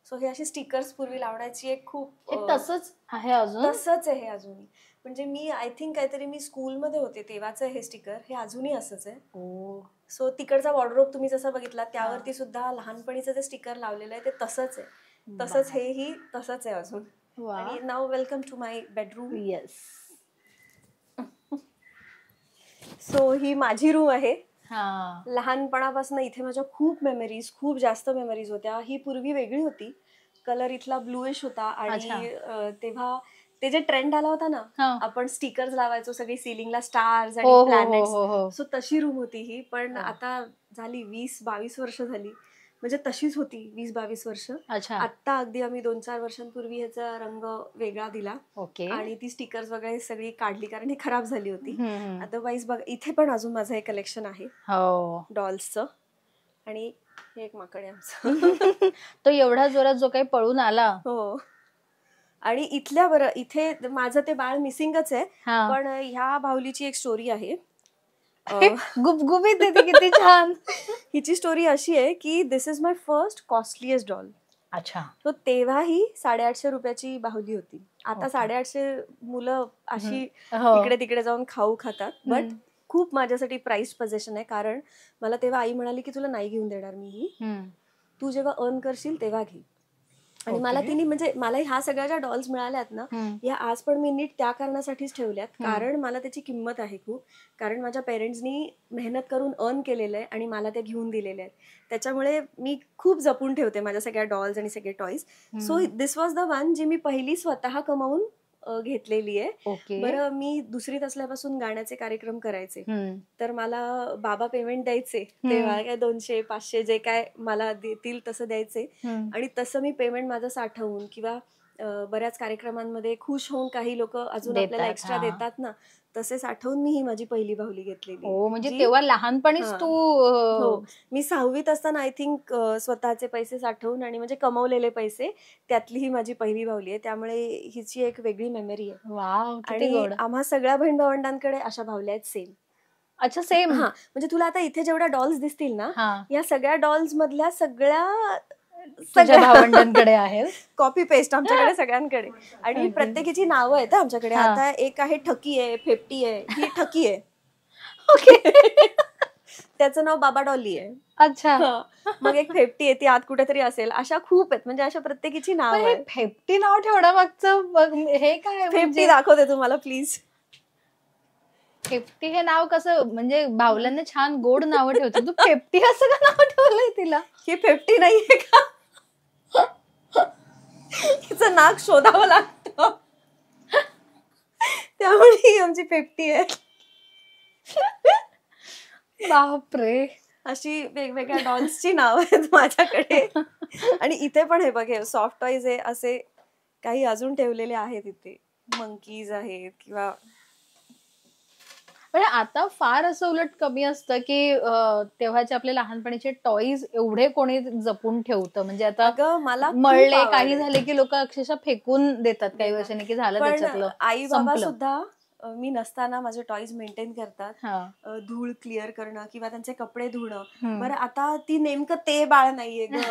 सो हे अशी स्टिकर्स पूर्वी लावण्याची एक खूप
तसंच आहे अजून.
तसंच आहे हे अजूनही. म्हणजे मी आय थिंक काहीतरी मी स्कूलमध्ये होते तेव्हाच हे स्टिकर, हे अजूनही असंच आहे. सो तिकडचा वॉर्डरोब तुम्ही जसा बघितला त्यावरती सुद्धा लहानपणीचं जे स्टिकर लावलेलं आहे ते तसंच आहे. तसंच हेही तसंच आहे अजून. आणि नाव welcome to my bedroom.
Yes.
So ही माझी रूम आहे. लहानपणापासून इथे माझ्या खूप जास्त मेमरीज होत्या. ही पूर्वी वेगळी होती. कलर इथला ब्लूइश होता. आणि तेव्हा ते जे ट्रेंड आला होता ना,
हा.
आपण स्टिकर्स लावायचो सगळी सिलिंगला, स्टार्स
हो,
आणि
हो,
प्लॅनेट्स.
हो, हो.
सो तशी रूम होती ही. पण
हा.
आता झाली 20-22 वर्ष झाली, म्हणजे तशीच होती 20-22 वर्ष.
अच्छा.
आत्ता अगदी आम्ही 2-4 वर्षांपूर्वी ह्याचा रंग वेगळा दिला
ओके.
आणि ती स्टिकर्स वगैरे सगळी काढली, कारण ही खराब झाली होती.
हम्म.
अदरवाईज बघ, इथे पण अजून माझं हे कलेक्शन आहे
हो.
डॉल्सचं. आणि हे एक माकड आहे आमचं.
तो एवढा जोरात जो काही पळून आला.
हो. आणि इथल्या बरं, इथे माझं ते बाळ मिसिंगच आहे.
हा.
पण ह्या बाहुलीची एक स्टोरी आहे.
गुबगुबीत येते, किती छान.
हिची स्टोरी अशी आहे की दिस इज माय फर्स्ट कॉस्टलीएस्ट डॉल.
अच्छा.
तो तेव्हा ही 850 रुपयाची बाहुली होती. आता
Okay.
850 मुलं अशी
हो.
इकडे तिकडे जाऊन खाऊ खातात. बट खूप माझ्यासाठी प्राइस्ड पोझिशन आहे, कारण मला तेव्हा आई म्हणाली की तुला नाही घेऊन देणार मी ही, तू जेव्हा अर्न करशील तेव्हा घे. आणि मला
Okay.
तिने, म्हणजे मला ह्या सगळ्या ज्या डॉल्स मिळाल्यात ना, या आज पण मी नीट त्या कारणासाठीच ठेवल्यात, कारण मला त्याची किंमत आहे खूप. कारण माझ्या पेरेंट्सनी मेहनत करून अर्न केलेलं आहे आणि मला ते घेऊन दिलेले आहेत. त्याच्यामुळे मी खूप जपून ठेवते माझ्या सगळ्या डॉल्स आणि सगळे toys. So this was the one जी मी पहिली स्वतः कमावून घेतलेली आहे.
ओके.
बरं, मी दुसरीत असल्यापासून गाण्याचे कार्यक्रम करायचे, तर मला बाबा पेमेंट द्यायचे. तेव्हा काय 200-500 जे काय मला देतील तसं द्यायचे. आणि तसं मी पेमेंट माझं साठवून, किंवा बऱ्याच कार्यक्रमांमध्ये खुश होऊन काही लोक अजून आपल्याला एक्स्ट्रा देतात ना, तसे साठवून मी ही माझी पहिली बाहुली घेतलेली.
म्हणजे तेव्हा लहानपणीच तू.
हो, मी 6वीत असताना आय थिंक स्वतःचे पैसे साठवून, आणि म्हणजे कमवलेले पैसे, त्यातली ही माझी पहिली बाहुली आहे. त्यामुळे हिची एक वेगळी मेमरी आहे.
वाव, किती
आणि
गोड.
आम्हा सगळ्या बहीण भावंडांकडे अशा बाहुल्या आहेत सेम.
अच्छा, सेम.
हा, म्हणजे तुला आता इथे जेवढ्या डॉल्स दिसतील ना, या सगळ्या डॉल्स मधल्या सगळ्या
भावंडांकडे आहे.
कॉपी पेस्ट आमच्याकडे सगळ्यांकडे. आणि प्रत्येकीची नावं आहेत आमच्याकडे. आता एक आहे ठकी आहे, फेपटी आहे. ही ठकी आहे. ओके. त्याचं नाव बाबा डॉली आहे.
अच्छा.
मग एक फेपटी आहे, ती आत कुठेतरी असेल. अशा खूप आहेत, म्हणजे अशा प्रत्येकीची नाव आहेत.
फेपटी नाव ठेवणं मागचं हे काय?
फेपटी दाखवते तुम्हाला प्लीज.
फेपटी हे नाव कसं, म्हणजे बाहुल्यांना छान गोड नावं ठेवते, तू फेपटी असं का नाव ठेवलंय तिला?
ही फेपटी नाहीये का? तिचं नाक शोधावं लागतं, त्यामुळे ही आमची फेपटी आहे.
बापरे.
अशी वेगवेगळ्या डॉल्सची नाव आहेत माझ्याकडे. आणि इथे पण हे बघे सॉफ्ट टॉईज आहे, असे काही अजून ठेवलेले आहेत इथे. मंकीज आहेत, किंवा
म्हणजे आता फार असं उलट कमी असतं की तेव्हाचे आपले लहानपणीचे टॉईज एवढे कोणी जपून ठेवतं. म्हणजे आता
मला
मळले काही झाले की लोक अक्षरशः फेकून देतात काही वर्षांनी, की झालं त्याच्यातलं.
आई बाबा सुद्धा मी नसताना माझे टॉईज मेंटेन करतात. धूळ क्लिअर करणं किंवा त्यांचे कपडे धुणं. बरं, आता ती नेमकं ते बाळ नाहीये ग,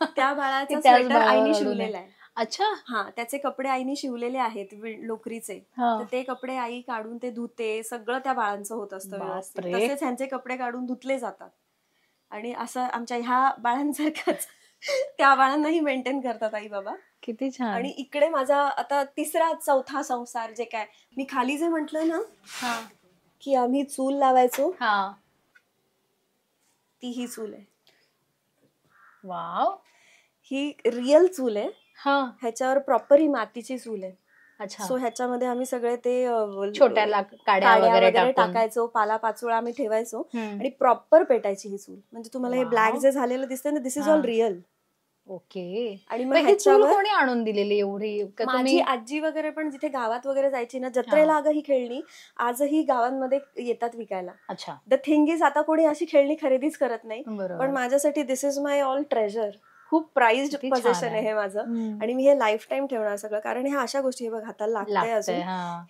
त्या बाळाचा स्वेटर आईने शिवलेला आहे.
अच्छा.
हा, त्याचे कपडे आईने शिवलेले आहेत लोकरीचे. तर ते कपडे आई काढून ते धुते, सगळं त्या बाळांचं होत असतं व्यवस्थित. तसेच ह्यांचे कपडे काढून धुतले जातात. आणि असं आमच्या ह्या बाळांसारखंच त्या बाळांनाही मेंटेन करतात आई बाबा.
किती छान.
आणि इकडे माझा आता 3रा-4था संसार, जे काय मी खाली जे म्हटलं ना की आम्ही चूल लावायचो, ती ही चूल आहे.
वाव.
ही रिअल चूल आहे. ह्याच्यावर प्रॉपर ही मातीची चूल आहे.
अच्छा.
सो ह्याच्यामध्ये आम्ही सगळे ते
छोट्या काड्या वगैरे
टाकायचो, पाला पाचोळा आम्ही ठेवायचो आणि प्रॉपर पेटायची ही चूल. म्हणजे तुम्हाला हे ब्लॅक जे झालेलं दिसतंय ना, this is all real.
Okay.
आणि मग ह्याच्यावर
कोणी आणून दिलेली एवढी?
माझी आजी वगैरे पण जिथे गावात वगैरे जायची ना, जत्रेला अगं ही खेळणी आजही गावांमध्ये येतात विकायला.
अच्छा.
द थिंग इज, आता कोणी अशी खेळणी खरेदीच करत नाही, पण माझ्यासाठी दिस इज माय ऑल ट्रेजर. खूप प्राइज्ड पोझिशन आहे हे माझं. आणि मी हे लाईफ टाइम ठेवणार सगळं, कारण ह्या अशा गोष्टी बघ हाताला लागतंय अजून.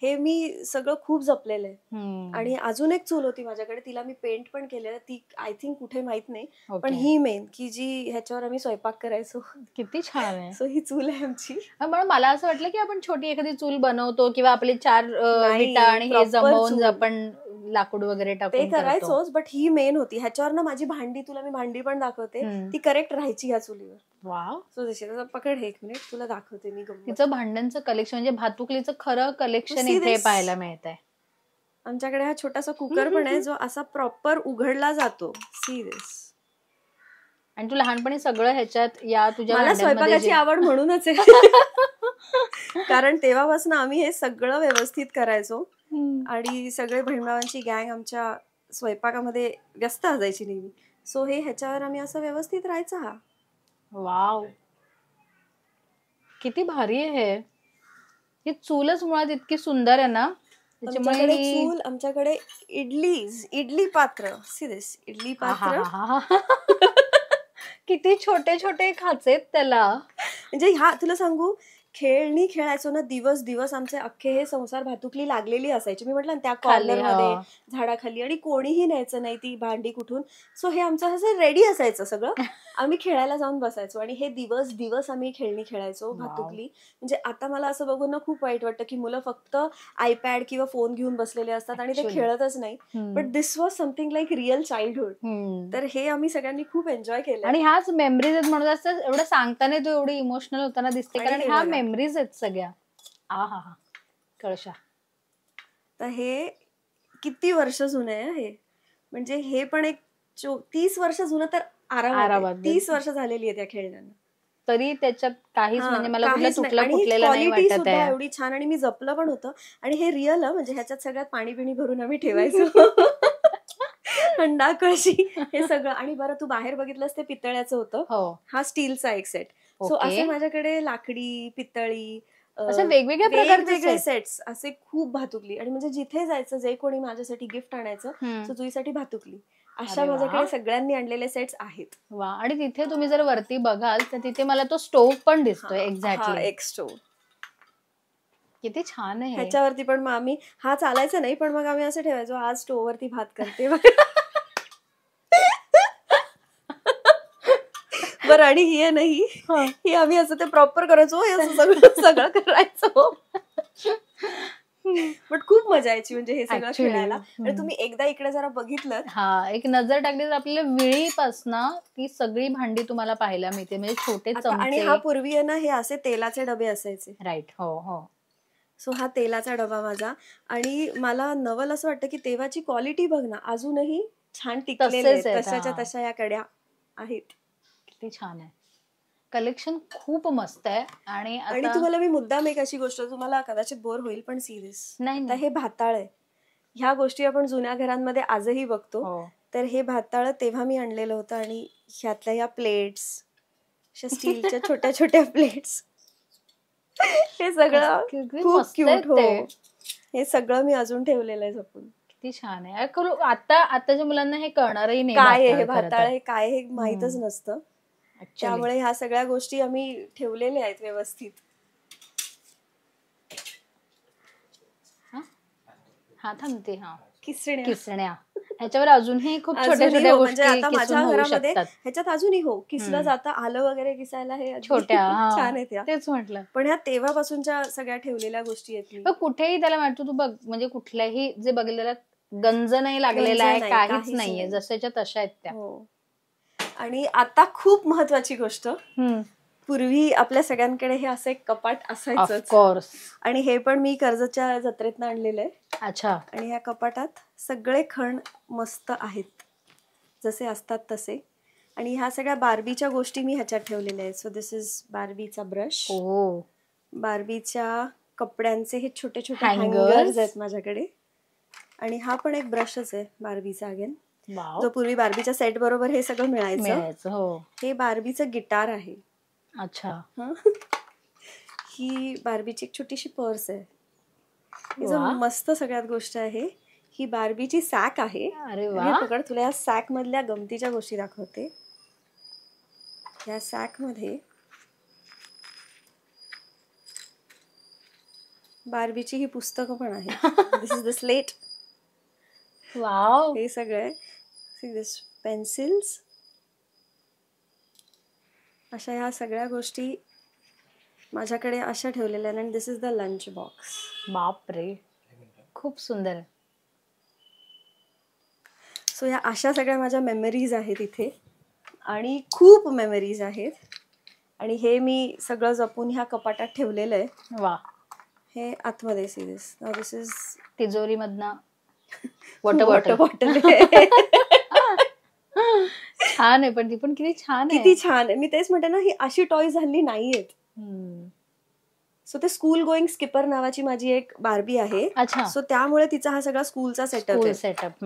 हे मी सगळं खूप जपलेलं आहे. आणि अजून एक चूल होती माझ्याकडे, तिला मी पेंट पण केलेलं, ती आय थिंक कुठे माहित नाही, पण ही मेन की जी ह्याच्यावर आम्ही स्वयंपाक करायचो.
किती छान आहे.
सो ही चूल आहे आमची.
म्हणून मला असं वाटलं की आपण छोटी एखादी चूल बनवतो किंवा आपले 4 विटा आणि हे जमवून आपण लाकूड वगैरे टाकून
ते करायचोच, बट ही मेन होती. ह्याच्यावर ना माझी भांडी, तुला मी भांडी पण दाखवते, ती करेक्ट राहायची ह्या चुलीवर.
वाव.
सो जशी पकड हे, एक मिनिट तुला दाखवते मी.
तिचं भांड्यांचं कलेक्शन, म्हणजे भातुकलीचं खरं कलेक्शन इथे पाहायला मिळत आहे.
आमच्याकडे हा छोटासा कुकर पण आहे, जो असा प्रॉपर उघडला जातो. See this.
आणि तू लहानपणी सगळं ह्याच्यात या तुझ्या
मला स्वयंपाकाची आवड म्हणूनच आहे. कारण तेव्हापासून आम्ही हे सगळं व्यवस्थित करायचो आणि सगळे बहिणभावांची गँग आमच्या स्वयंपाकामध्ये व्यस्त असायची नेहमी. सो हे ह्याच्यावर आम्ही असं व्यवस्थित राहायचं. हा
वाव, किती भारी आहे हे. ही चूलच मुळात इतकी सुंदर आहे ना, त्याच्यामुळे
आमच्याकडे चूल, आमच्याकडे इडली पात्र, सिरियस इडली पात्र.
किती छोटे छोटे खाचे आहेत त्याला.
म्हणजे ह्या तुला सांगू, खेळणी खेळायचो ना दिवस दिवस आमचे अख्खे हे संसार भातुकली लागलेली असायची. मी म्हटलं ना त्या कॉर्नर मध्ये झाडाखाली, आणि कोणीही न्यायचं नाही ती भांडी कुठून. सो हे आमचं असं रेडी असायचं सगळं. आम्ही खेळायला जाऊन बसायचो आणि हे दिवस दिवस आम्ही खेळणी खेळायचो भातुकली. म्हणजे आता मला असं बघून ना खूप वाईट वाटतं की मुलं फक्त आयपॅड किंवा फोन घेऊन बसलेले असतात आणि ते खेळतच नाही. But this was something like real childhood. तर हे आम्ही सगळ्यांनी खूप एन्जॉय केलं.
आणि ह्याच मेमरीज आहेत म्हणून असं एवढं सांगताना तू एवढी इमोशनल होताना दिसते, कारण ह्या मेमरीज आहेत सगळ्या. हा कळशा.
तर हे किती वर्ष जुनं आहे हे. म्हणजे हे पण एक 30 वर्ष जुनं तर आरामात 30 वर्ष झालेली आहे त्या खेळण्यांना.
तरी त्याच्यात काहीच म्हणजे मला फुटलेलं नाही वाटत आहे.
एवढी छान, आणि मी जपलं पण होतं. आणि हे रिअल, म्हणजे ह्याच्यात सगळ्यात पाणी पिणी भरून आम्ही ठेवायचो. अंडा कळशी हे सगळं. आणि बरं तू बाहेर बघितलंस ते पितळ्याचं होतं, हा स्टीलचा एक सेट. सो असे माझ्याकडे लाकडी, पितळी,
असं वेगवेगळे
सेट्स असे खूप भातुकली. आणि म्हणजे जिथे जायचं, जे कोणी माझ्यासाठी गिफ्ट आणायचं, सो तुझ्यासाठी भातुकली, अशा माझ्याकडे सगळ्यांनी आणलेले सेट्स आहेत.
वा. आणि तिथे तुम्ही जर वरती बघाल तर तिथे मला तो स्टोव्ह पण दिसतोय. एक्झॅक्टली
एक स्टोव्ह.
किती छान आहे.
ह्याच्यावरती पण मग आम्ही, हा चालायचं नाही पण मग आम्ही असं ठेवायचो, आज स्टोव्ह वरती भात करते. बरं. आणि ही नाही, ही आम्ही असं ते प्रॉपर करायचो, सगळं करायचो. बट खूप मजा यायची म्हणजे हे सगळं खेळायला. आणि तुम्ही एकदा इकडे जरा बघितलं,
एक नजर टाकली तर आपल्याला विळीपासून ती सगळी भांडी तुम्हाला पाहायला मिळते. म्हणजे छोटे चमचे.
आणि हा पूर्वी आहे ना हे असे तेलाचे डबे असायचे.
राईट. हो.
सो हा तेलाचा डबा माझा. आणि मला नवल असं वाटतं की तेव्हाची क्वालिटी बघ ना, अजूनही छान टिकलेले, तशाच्या तशा या कड्या आहेत.
किती छान आहे. कलेक्शन खूप मस्त आहे. आणि
तुम्हाला मी मुद्दाम एक अशी गोष्ट, तुम्हाला कदाचित बोर होईल पण सिरियस नाही, हे भाताळ आहे. ह्या गोष्टी आपण जुन्या घरांमध्ये आजही बघतो. तर हे भाताळ तेव्हा मी आणलेलं होतं. आणि ह्यातल्या या प्लेट्स, स्टीलच्या छोट्या छोट्या प्लेट्स, हे सगळं खूप क्यूट. हो, हे सगळं मी अजून ठेवलेलं आहे जपून.
किती छान आहे. आताच्या मुलांना हे कळणारही नाही
काय हे भाताळ, हे काय हे माहीतच नसतं. त्यामुळे ह्या सगळ्या गोष्टी आम्ही ठेवलेल्या आहेत व्यवस्थित.
थांबते.
किसण्या
ह्याच्यावर अजूनही खूप छोट्या छोट्या गोष्टी.
आता माझ्या घरामध्ये ह्याच्यात अजूनही किसलं जातं. आलं वगैरे किसायला हे छोट्या छान आहेत.
तेच म्हटलं.
पण ह्या तेव्हापासूनच्या सगळ्या ठेवलेल्या गोष्टी आहेत.
कुठेही त्याला वाटतं, तू बघ म्हणजे कुठल्याही जे बघितलेलं गंज नाही लागलेला आहे, काहीच नाहीये, जशाच्या तशा आहेत त्या.
आणि आता खूप महत्वाची गोष्ट, पूर्वी आपल्या सगळ्यांकडे हे असं एक कपाट असायचं. आणि हे पण मी कर्जतच्या जत्रेतनं आणलेलं आहे.
अच्छा.
आणि या कपाटात सगळे खण मस्त आहेत, जसे असतात तसे. आणि ह्या सगळ्या बार्बीच्या गोष्टी मी ह्याच्यात ठेवलेल्या आहेत. सो दिस इज बार्बीचा ब्रश. बार्बीच्या कपड्यांचे हे छोटे छोटे हँगर्स आहेत माझ्याकडे. आणि हा पण एक ब्रशच आहे बार्बीचा, अगेन, जो पूर्वी बार्बीच्या सेट बरोबर हे सगळं मिळायचं. हे बार्बीचं गिटार आहे.
अच्छा.
ही बार्बीची एक छोटीशी पर्स आहे. ही जो मस्त सगळ्यात गोष्ट आहे, ही बार्बीची सॅक आहे. पकड, तुला या सॅक मधल्या गमतीच्या गोष्टी दाखवते. या सॅक मध्ये बार्बीची ही पुस्तकं पण आहे. दिस इज द स्लेट.
वाव.
हे सगळे पेन्सिल्स, अशा ह्या सगळ्या गोष्टी माझ्याकडे अशा ठेवलेल्या आहेत. आणि दिस इज द लंच बॉक्स.
बापरे, खूप सुंदर.
सो ह्या अशा सगळ्या माझ्या मेमरीज आहेत इथे, आणि खूप मेमरीज आहेत. आणि हे मी सगळं जपून ह्या कपाटात ठेवलेलं आहे.
वा.
हे आतमध्ये सिरियस. दिस इज
तिजोरी मधनं वॉटर बॉटल. छान आहे. पण ती पण किती छान आहे.
किती छान आहे. मी तेच म्हणते ना, ही अशी टॉयज हल्ली नाहीयेत. सो ते स्कूल गोईंग स्किपर नावाची माझी एक बार्बी आहे.
अच्छा.
सो त्यामुळे तिचा हा सगळा स्कूलचा सेटअप
स्कूल
आहे.
सेटअप.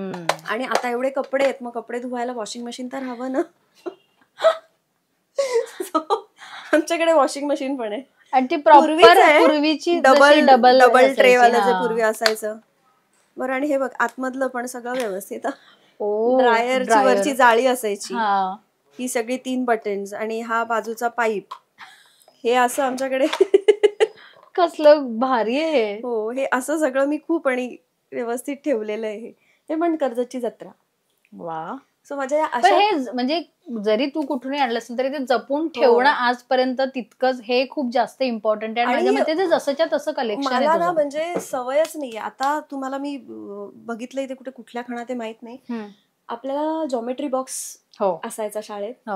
आणि आता एवढे कपडे आहेत, मग कपडे धुवायला वॉशिंग मशीन तर हवं ना. So, आमच्याकडे वॉशिंग मशीन पण आहे.
आणि ती प्रॉपर पूर्वीची
डबल ट्रे वाला जे पूर्वी असायचं. बरं, आणि हे बघ आतमधलं पण सगळं व्यवस्थित. ड्रायरची वरची जाळी असायची, ही सगळी 3 बटन्स आणि हा बाजूचा पाईप, हे असं आमच्याकडे.
कसलं भारी आहे.
हो, हे असं सगळं मी खूप आणि व्यवस्थित ठेवलेलं आहे. हे पण कर्जतची जत्रा.
वा.
सो माझ्या
हे म्हणजे जरी तू कुठून आणलं असेल तरी ते जपून ठेवणं आजपर्यंत तितकंच हे खूप जास्त इम्पॉर्टंट आहे. माझ्या मते ते जसंच्या तसं कलेक्शन आहे.
मला ना म्हणजे सवयच नाहीये. आता तुम्हाला मी बघितलं इथे कुठल्या खणा ते माहित नाही. आपल्याला जॉमेट्री बॉक्स असायचा शाळेत,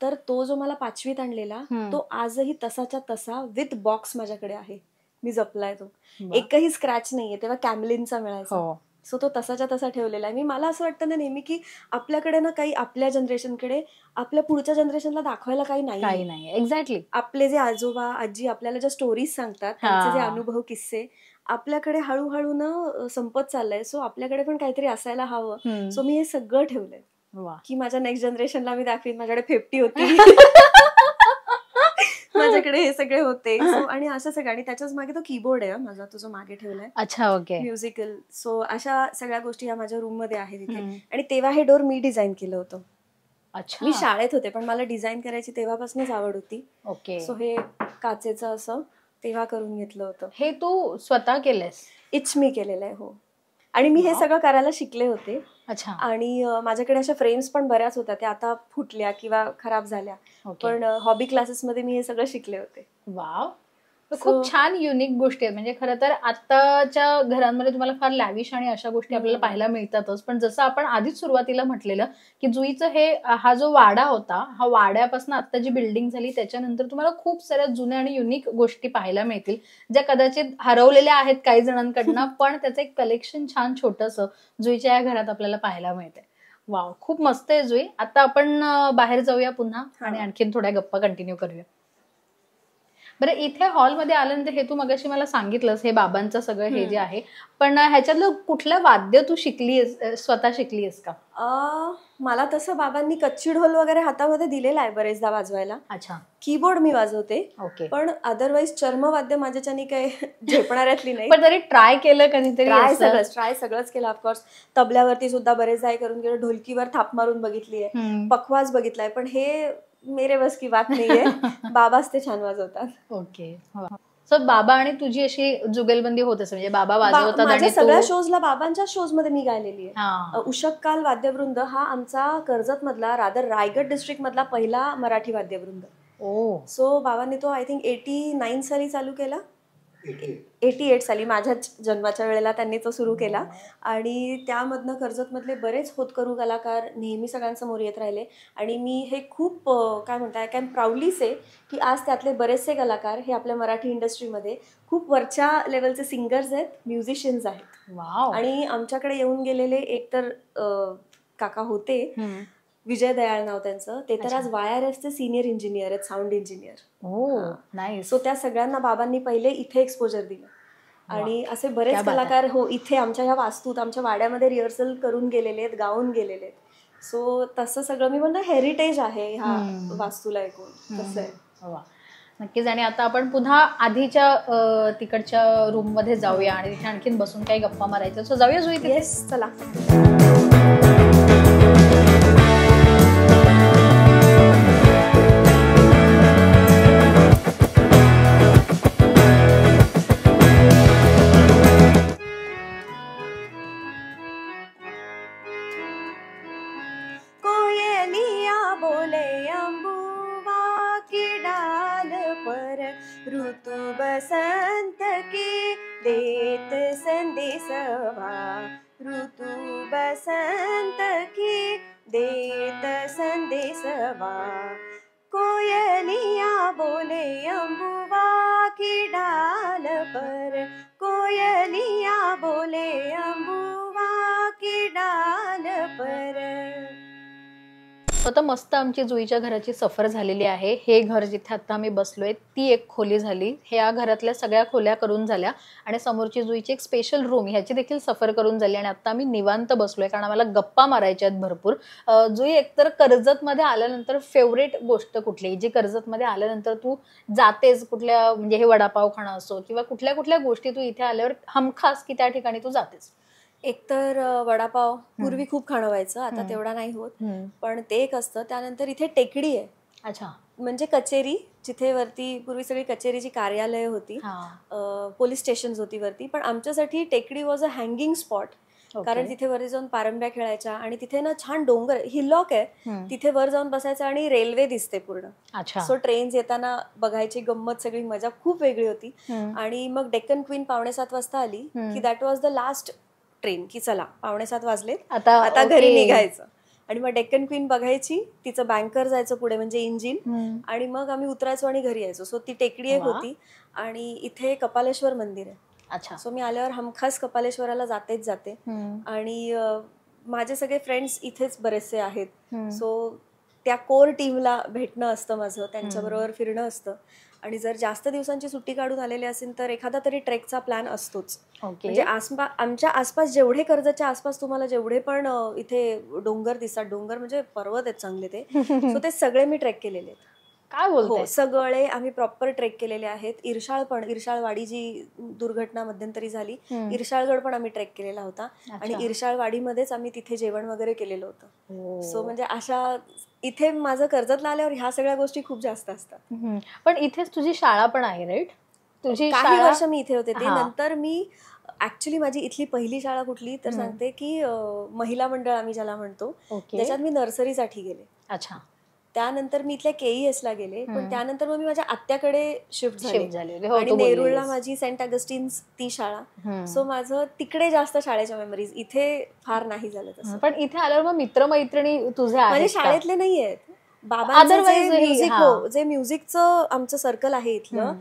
तर तो जो मला 5वीत आणलेला तो आजही तसाच्या तसा विथ बॉक्स माझ्याकडे आहे. मी जपलाय तो, एकही स्क्रॅच नाहीये. तेव्हा कॅमलिनचा मिळायचा. सो तो तसाच्या तसा ठेवलेला आहे. मला असं वाटतं ना नेहमी की आपल्याकडे ना काही आपल्या जनरेशनकडे आपल्या पुढच्या जनरेशनला दाखवायला काही नाही.
एक्झॅक्टली.
आपले जे आजोबा आजी आपल्याला ज्या स्टोरीज सांगतात, त्यांचे जे अनुभव किस्से आपल्याकडे हळूहळू न संपत चाललंय. सो आपल्याकडे पण काहीतरी असायला हवं. सो मी हे सगळं ठेवलंय की माझ्या नेक्स्ट जनरेशनला मी दाखवीन माझ्याकडे 50 होती. माझ्याकडे हे सगळे होते. आणि असं सगळं, आणि त्याच्याच मागे तो कीबोर्ड आहे माझा, तो जो मागे ठेवलाय.
अच्छा, ओके.
म्युझिकल. सो अशा सगळ्या गोष्टी या माझ्या रूम मध्ये आहेत इथे. आणि तेव्हा हे डोर मी डिझाईन केलं होतं.
अच्छा.
मी शाळेत होते पण मला डिझाईन करायची तेव्हापासूनच आवड होती.
ओके.
सो हे काचेचं असं तेव्हा करून घेतलं होतं.
हे तू स्वतः केलंस?
इट्स मी केलेलं आहे. हो. आणि मी हे सगळं करायला शिकले होते.
अच्छा.
आणि माझ्याकडे अशा फ्रेम्स पण बऱ्याच होत्या, त्या आता फुटल्या किंवा खराब झाल्या. पण हॉबी क्लासेस मध्ये मी हे सगळं शिकले होते.
वाव. खूप छान युनिक गोष्टी आहेत. म्हणजे खरं तर आताच्या घरांमध्ये तुम्हाला फार लॅविश आणि अशा गोष्टी आपल्याला पाहायला मिळतातच. पण जसं आपण आधीच सुरुवातीला म्हटलेलं की जुईचं हा जो वाडा होता, हा वाड्यापासून आता जी बिल्डिंग झाली त्याच्यानंतर तुम्हाला खूप साऱ्या जुन्या आणि युनिक गोष्टी पाहायला मिळतील, ज्या कदाचित हरवलेल्या आहेत काही जणांकडनं, पण त्याचं एक कलेक्शन छान छोटंसं जुईच्या या घरात आपल्याला पाहायला मिळतंय. वाव, खूप मस्त आहे जुई. आता आपण बाहेर जाऊया पुन्हा आणि आणखीन थोड्या गप्पा कंटिन्यू करूया. बरं, इथे हॉलमध्ये आल्यानंतर हे तू मगाशी मला सांगितलंस हे बाबांचं सगळं हे जे आहे, पण ह्याच्यातलं कुठलं वाद्य तू स्वतः शिकलीयस का?
मला तसं बाबांनी कच्ची ढोल वगैरे हातामध्ये दिलेला आहे बरेचदा वाजवायला.
अच्छा.
कीबोर्ड मी वाजवते.
ओके.
पण अदरवाईज चर्मवाद्य माझ्याच्यानी काही झेपणाऱ्यातली नाही.
पण तरी ट्राय केलं कधीतरी?
ट्राय सगळंच केलं ऑफकोर्स. तबल्यावरती सुद्धा बरेचदा हे करून गेलं, ढोलकीवर थाप मारून बघितलीये, पखवाज बघितलाय, पण हे मेरे बस की बात नाहीये. बाबाच ते छान वाजवतात.
ओके. सो बाबा आणि तुझी अशी जुगलबंदी होत असेल, म्हणजे बाबा वाजवतात आणि
सगळ्या शोजला, बाबांच्या शोज मध्ये मी गायलेली आहे. उषक्काल वाद्यवृंद हा आमचा कर्जत मधला, रायगड डिस्ट्रिक्ट मधला पहिला मराठी वाद्यवृंद. सो बाबांनी तो आय थिंक 89 साली चालू केला. 88 साली माझ्या जन्माच्या वेळेला त्यांनी तो सुरू केला. आणि त्यामधनं कर्जतमधले बरेच होतकरू कलाकार नेहमी सगळ्यांसमोर येत राहिले. आणि मी हे खूप काय म्हणताय, कॅन प्राऊडली से की आज त्यातले बरेचसे कलाकार हे आपल्या मराठी इंडस्ट्रीमध्ये खूप वरच्या लेवलचे सिंगर्स आहेत, म्युझिशियन्स आहेत. आणि आमच्याकडे येऊन गेलेले एकतर काका होते, विजय दयाळ नाव त्यांचं, ते तर आज YRS चे सिनियर इंजिनियर आहेत, साऊंड इंजिनियर. सो त्या सगळ्यांना बाबांनी पहिले इथे एक्सपोजर दिलं. आणि असे बरेच कलाकार इथे आमच्या ह्या वास्तूत, आमच्या वाड्यामध्ये रिहर्सल करून गेलेले आहेत, गाऊन गेलेले आहेत. सो तसं सगळं मी म्हणतो हेरिटेज आहे ह्या वास्तूला ऐकून. तसं आहे.
नक्कीच. आणि आता आपण पुन्हा आधीच्या तिकडच्या रूम मध्ये जाऊया आणि तिथे आणखीन बसून काही गप्पा मारायचं. सो जाऊया जुई?
येस, चला. ऋतु बसंत की देत संदेशवा, ऋतु बसंत की देत संदेशवा, कोयलिया बोले अम्बुवा की डाल पर, कोयलिया बोले अम्बुवा की डाल पर.
आता मस्त आमची जुईच्या घराची सफर झालेली आहे. हे घर जिथे आता आम्ही बसलोय ती एक खोली झाली, ह्या घरातल्या सगळ्या खोल्या करून झाल्या आणि समोरची जुईची एक स्पेशल रूम ह्याची देखील सफर करून झाली आणि आता आम्ही निवांत बसलोय कारण आम्हाला गप्पा मारायच्या आहेत भरपूर. जुई, एकतर कर्जतमध्ये आल्यानंतर फेवरेट गोष्ट कुठली जी कर्जतमध्ये आल्यानंतर तू जातेस, कुठल्या म्हणजे हे वडापाव खाणं असो किंवा कुठल्या कुठल्या गोष्टी तू इथे आल्यावर हमखास की त्या ठिकाणी तू जातेस?
एकतर वडापाव पूर्वी खूप खाणं व्हायचं, आता तेवढा नाही होत, पण ते एक असतं. त्यानंतर इथे टेकडी आहे.
अच्छा.
म्हणजे कचेरी, जिथे वरती पूर्वी सगळी कचेरीची कार्यालय होती, पोलीस स्टेशन होती वरती, पण आमच्यासाठी टेकडी वॉज अ हँगिंग स्पॉट. कारण तिथे वरती जाऊन पारंब्या खेळायच्या आणि तिथे ना छान डोंगर, हिलॉक आहे, तिथे वर जाऊन बसायचं आणि रेल्वे दिसते पूर्ण. सो ट्रेन्स येताना बघायची गंमत, सगळी मजा खूप वेगळी होती. आणि मग डेक्कन क्वीन 6:45 वाजता आली की that was the last train, की चला 6:45 वाजलेत, आता घरी निघायचं. आणि मग डेक्कन क्वीन बघायची, तिचं बँकर जायचं पुढे म्हणजे इंजिन, आणि मग आम्ही उतरायचो आणि घरी यायचो. सो ती टेकडी एक होती. आणि इथे कपालेश्वर मंदिर आहे.
अच्छा.
सो मी आल्यावर हमखास कपालेश्वराला जातेच जाते. आणि माझे सगळे फ्रेंड्स इथेच बरेचसे आहेत. सो त्या कोर टीमला भेटणं असतं माझं, त्यांच्याबरोबर फिरणं असतं. आणि जर जास्त दिवसांची सुट्टी काढून आलेली असेल तर एखादा तरी ट्रेकचा प्लॅन असतोच. म्हणजे आमच्या आसपास जेवढे, कर्जतच्या आसपास तुम्हाला जेवढे पण इथे डोंगर दिसतात, डोंगर म्हणजे पर्वत आहेत चांगले ते, सो ते सगळे मी ट्रेक केलेले आहेत.
काय बोलतो?
सगळे आम्ही प्रॉपर ट्रेक केलेले आहेत. इरशाळवाडी जी दुर्घटना मध्यंतरी झाली, इरशाळगड पण आम्ही ट्रेक केलेला होता. आणि इरशाळवाडीमध्येच आम्ही तिथे जेवण वगैरे केलेलं होतं. सो म्हणजे अशा इथे माझं कर्जतला आल्यावर ह्या सगळ्या गोष्टी खूप जास्त असतात.
पण इथेच तुझी शाळा पण आहे, राईट? तुझी
काही वर्ष मी इथे होते. ते नंतर मी ऍक्च्युली माझी इथली पहिली शाळा कुठली तर सांगते की महिला मंडळ आम्ही ज्याला म्हणतो, त्याच्यात मी नर्सरीसाठी गेले.
अच्छा.
त्यानंतर मी इथल्या KES ला गेले, पण त्यानंतर मग मी माझ्या आत्याकडे शिफ्ट झाले. आणि नेरुळला माझी सेंट अगस्टिन्स ती शाळा. सो माझं तिकडे जास्त शाळेच्या मेमरीज, इथे फार नाही झालं तसं.
पण इथे आल्यावर मग मित्रमैत्रिणी तुझे
माझे शाळेतले नाही आहेत. बाबांचं जे म्युझिकचं आमचं सर्कल आहे इथलं,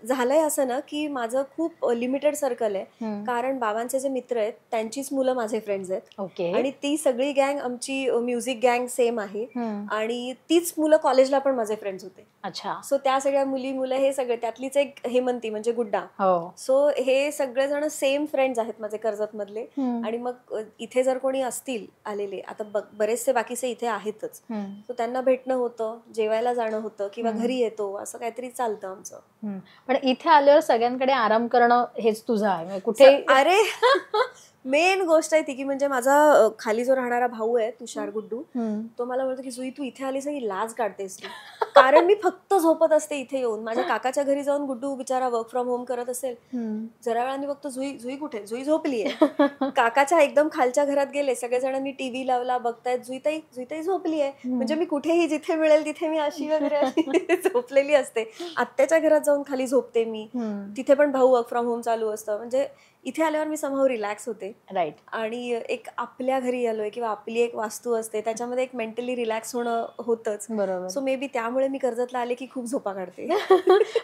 झालंय असं ना की माझं खूप लिमिटेड सर्कल आहे. कारण बाबांचे जे मित्र आहेत त्यांचीच मुलं माझे फ्रेंड्स आहेत. आणि ती सगळी गँग आमची म्युझिक गँग सेम आहे. आणि तीच मुलं कॉलेजला पण माझे फ्रेंड्स होते.
अच्छा.
सो त्या सगळ्या मुलं हे सगळे, त्यातलीच एक हेमंती म्हणजे गुड्डा. सो हे सगळेजण सेम फ्रेंड्स आहेत माझे कर्जत मधले. आणि मग इथे जर कोणी असतील आलेले, आता बरेचसे बाकीचे इथे आहेतच, सो त्यांना भेटणं होतं, जेवायला जाणं होतं किंवा घरी येतो, असं काहीतरी चालतं आमचं.
पण इथे आल्यावर सगळ्यांकडे आराम करणं हेच तुझं आहे कुठे?
अरे मेन गोष्ट आहे ती की म्हणजे माझा खाली जो राहणारा भाऊ आहे तुषार गुड्डू, तो मला म्हणतो की जुई तू इथे आलीस की लाज काढतेस तू. कारण मी फक्त झोपत असते इथे येऊन. माझ्या काकाच्या घरी जाऊन गुड्डू बिचारा वर्क फ्रॉम होम करत असेल, जरा वेळाने बघतो जुई कुठे, जुई झोपलीये. काकाच्या एकदम खालच्या घरात गेले, सगळेजणांनी टीव्ही लावला, बघतायत जुईताई झोपलीये. म्हणजे मी कुठेही जिथे मिळेल तिथे मी अशी वगैरे झोपलेली असते. आत्याच्या घरात जाऊन खाली झोपते मी, तिथे पण भाऊ वर्क फ्रॉम होम चालू असतं. म्हणजे इथे आल्यावर मी समहाऊ रिलॅक्स होते.
राईट. आणि
एक आपल्या घरी आलोय किंवा आपली एक वास्तू असते, त्याच्यामध्ये एक मेंटली रिलॅक्स होणं होतच.
बरोबर.
सो मे बी त्यामुळे मी कर्जतला आले की खूप झोपा काढते.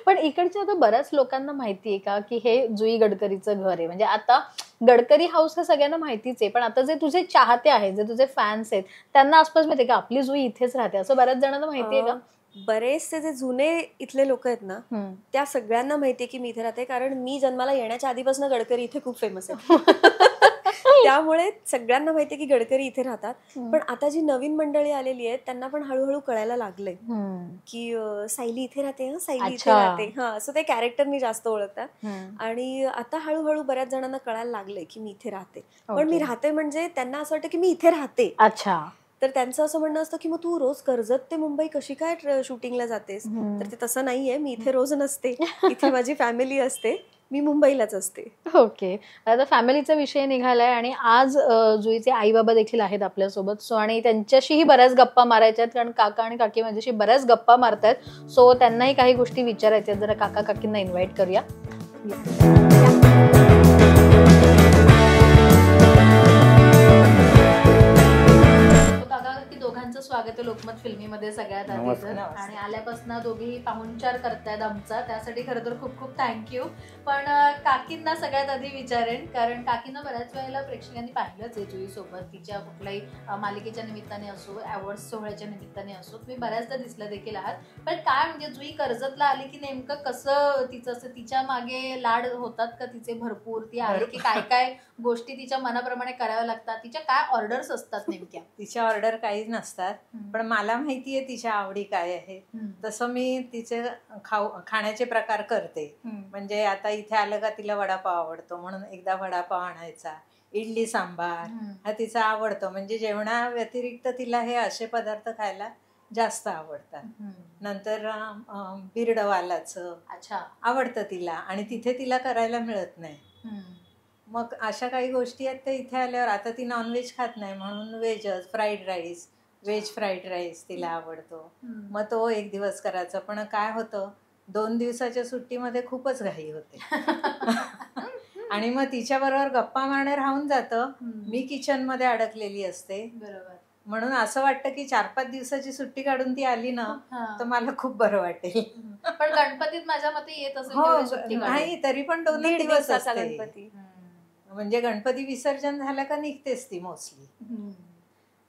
पण इकडच्या आता बऱ्याच लोकांना माहितीये का की हे जुई गडकरीचं घर आहे? म्हणजे आता गडकरी हाऊस हे सगळ्यांना माहितीच आहे, पण आता जे तुझे चाहते आहेत, जे तुझे फॅन्स आहेत, त्यांना आसपास माहितीये का आपली जुई इथेच राहते, असं बऱ्याच जणांना माहितीये का?
बरेचसे जे जुने इथले लोक आहेत ना, त्या सगळ्यांना माहितीये की मी इथे राहते. कारण मी जन्माला येण्याच्या आधीपासून गडकरी इथे खूप फेमस आहे. त्यामुळे सगळ्यांना माहितीये की गडकरी इथे राहतात. पण आता जी नवीन मंडळी आलेली आहेत त्यांना पण हळूहळू कळायला लागलंय की सायली इथे राहते, सायली इथे राहते. सो ते कॅरेक्टरनी जास्त ओळखतात. आणि आता हळूहळू बऱ्याच जणांना कळायला लागलंय की मी इथे राहते. पण मी राहते म्हणजे त्यांना असं वाटतं की मी इथे राहते.
अच्छा.
तर त्यांचं असं म्हणणं असतं की मग तू रोज कर्जत ते मुंबई कशी काय शूटिंगला जातेस? तर ते तसं नाहीये, मी इथे रोज नसते. इथे माझी फॅमिली असते, मी मुंबईलाच असते.
ओके. आता फॅमिलीचा विषय निघालाय आणि आज जुईचे आई बाबा देखील आहेत आपल्यासोबत. सो आणि त्यांच्याशीही बऱ्याच गप्पा मारायच्या आहेत, कारण काका आणि काकी माझ्याशी बऱ्याच गप्पा मारतायत. सो त्यांनाही काही गोष्टी विचारायच्या आहेत. जरा काका काकींना इन्व्हाइट करूया. दोघांचं स्वागत स्वागत आहे लोकमत फिल्मीमध्ये सगळ्यात आधी
नमस्कार.
तर. आणि आल्यापासून दोघेही पाहुणचार करतायत आमचा, त्यासाठी खरं तर खूप खूप थँक्यू. पण काकींना सगळ्यात आधी विचारेन, कारण काकींना बऱ्याच वेळेला प्रेक्षकांनी पाहिलंच आहे जुई सोबत, तिच्या कुठल्याही मालिकेच्या निमित्ताने असो, अवॉर्ड सोहळ्याच्या निमित्ताने असो, तुम्ही बऱ्याचदा दिसलं देखील आहात. पण काय म्हणजे जुई कर्जतला आली की नेमकं कसं तिचं असं, तिच्या मागे लाड होतात का तिचे भरपूर, ती आली की काय काय गोष्टी तिच्या मनाप्रमाणे कराव्या लागतात, तिच्या काय ऑर्डर्स असतात नेमक्या?
तिच्या ऑर्डर काही नसतात, पण मला माहितीये तिच्या आवडी काय आहे, तसं मी तिचे खाण्याचे प्रकार करते. म्हणजे आता इथे आलं का तिला वडापाव आवडतो म्हणून एकदा वडापाव आणायचा, इडली सांबार हा तिचा आवडतो. म्हणजे जेवणा व्यतिरिक्त तिला हे असे पदार्थ खायला जास्त आवडतात. नंतर बिरडवालाचं
अच्छा,
आवडतं तिला, आणि तिथे तिला करायला मिळत नाही. मग अशा काही गोष्टी आहेत त्या इथे आल्यावर, आता ती नॉनव्हेज खात नाही म्हणून व्हेजच, fried rice, veg fried rice तिला आवडतो. मग तो एक दिवस करायचा. पण काय होतं, 2 दिवसाच्या सुट्टीमध्ये खूपच घाई होते आणि मग तिच्याबरोबर गप्पा मारणे राहून जातं. मी किचनमध्ये अडकलेली असते.
बरोबर.
म्हणून असं वाटतं की 4-5 दिवसाची सुट्टी काढून ती आली ना तर मला खूप बरं वाटेल.
पण गणपतीत माझ्या मते येत असेल
हो,
तेवढी सुट्टी काढून.
नाही तरी पण 2
दीड
दिवस
दिवसाचा
असते.
गणपती.
म्हणजे गणपती विसर्जन झालं का निघतेच ती मोस्टली.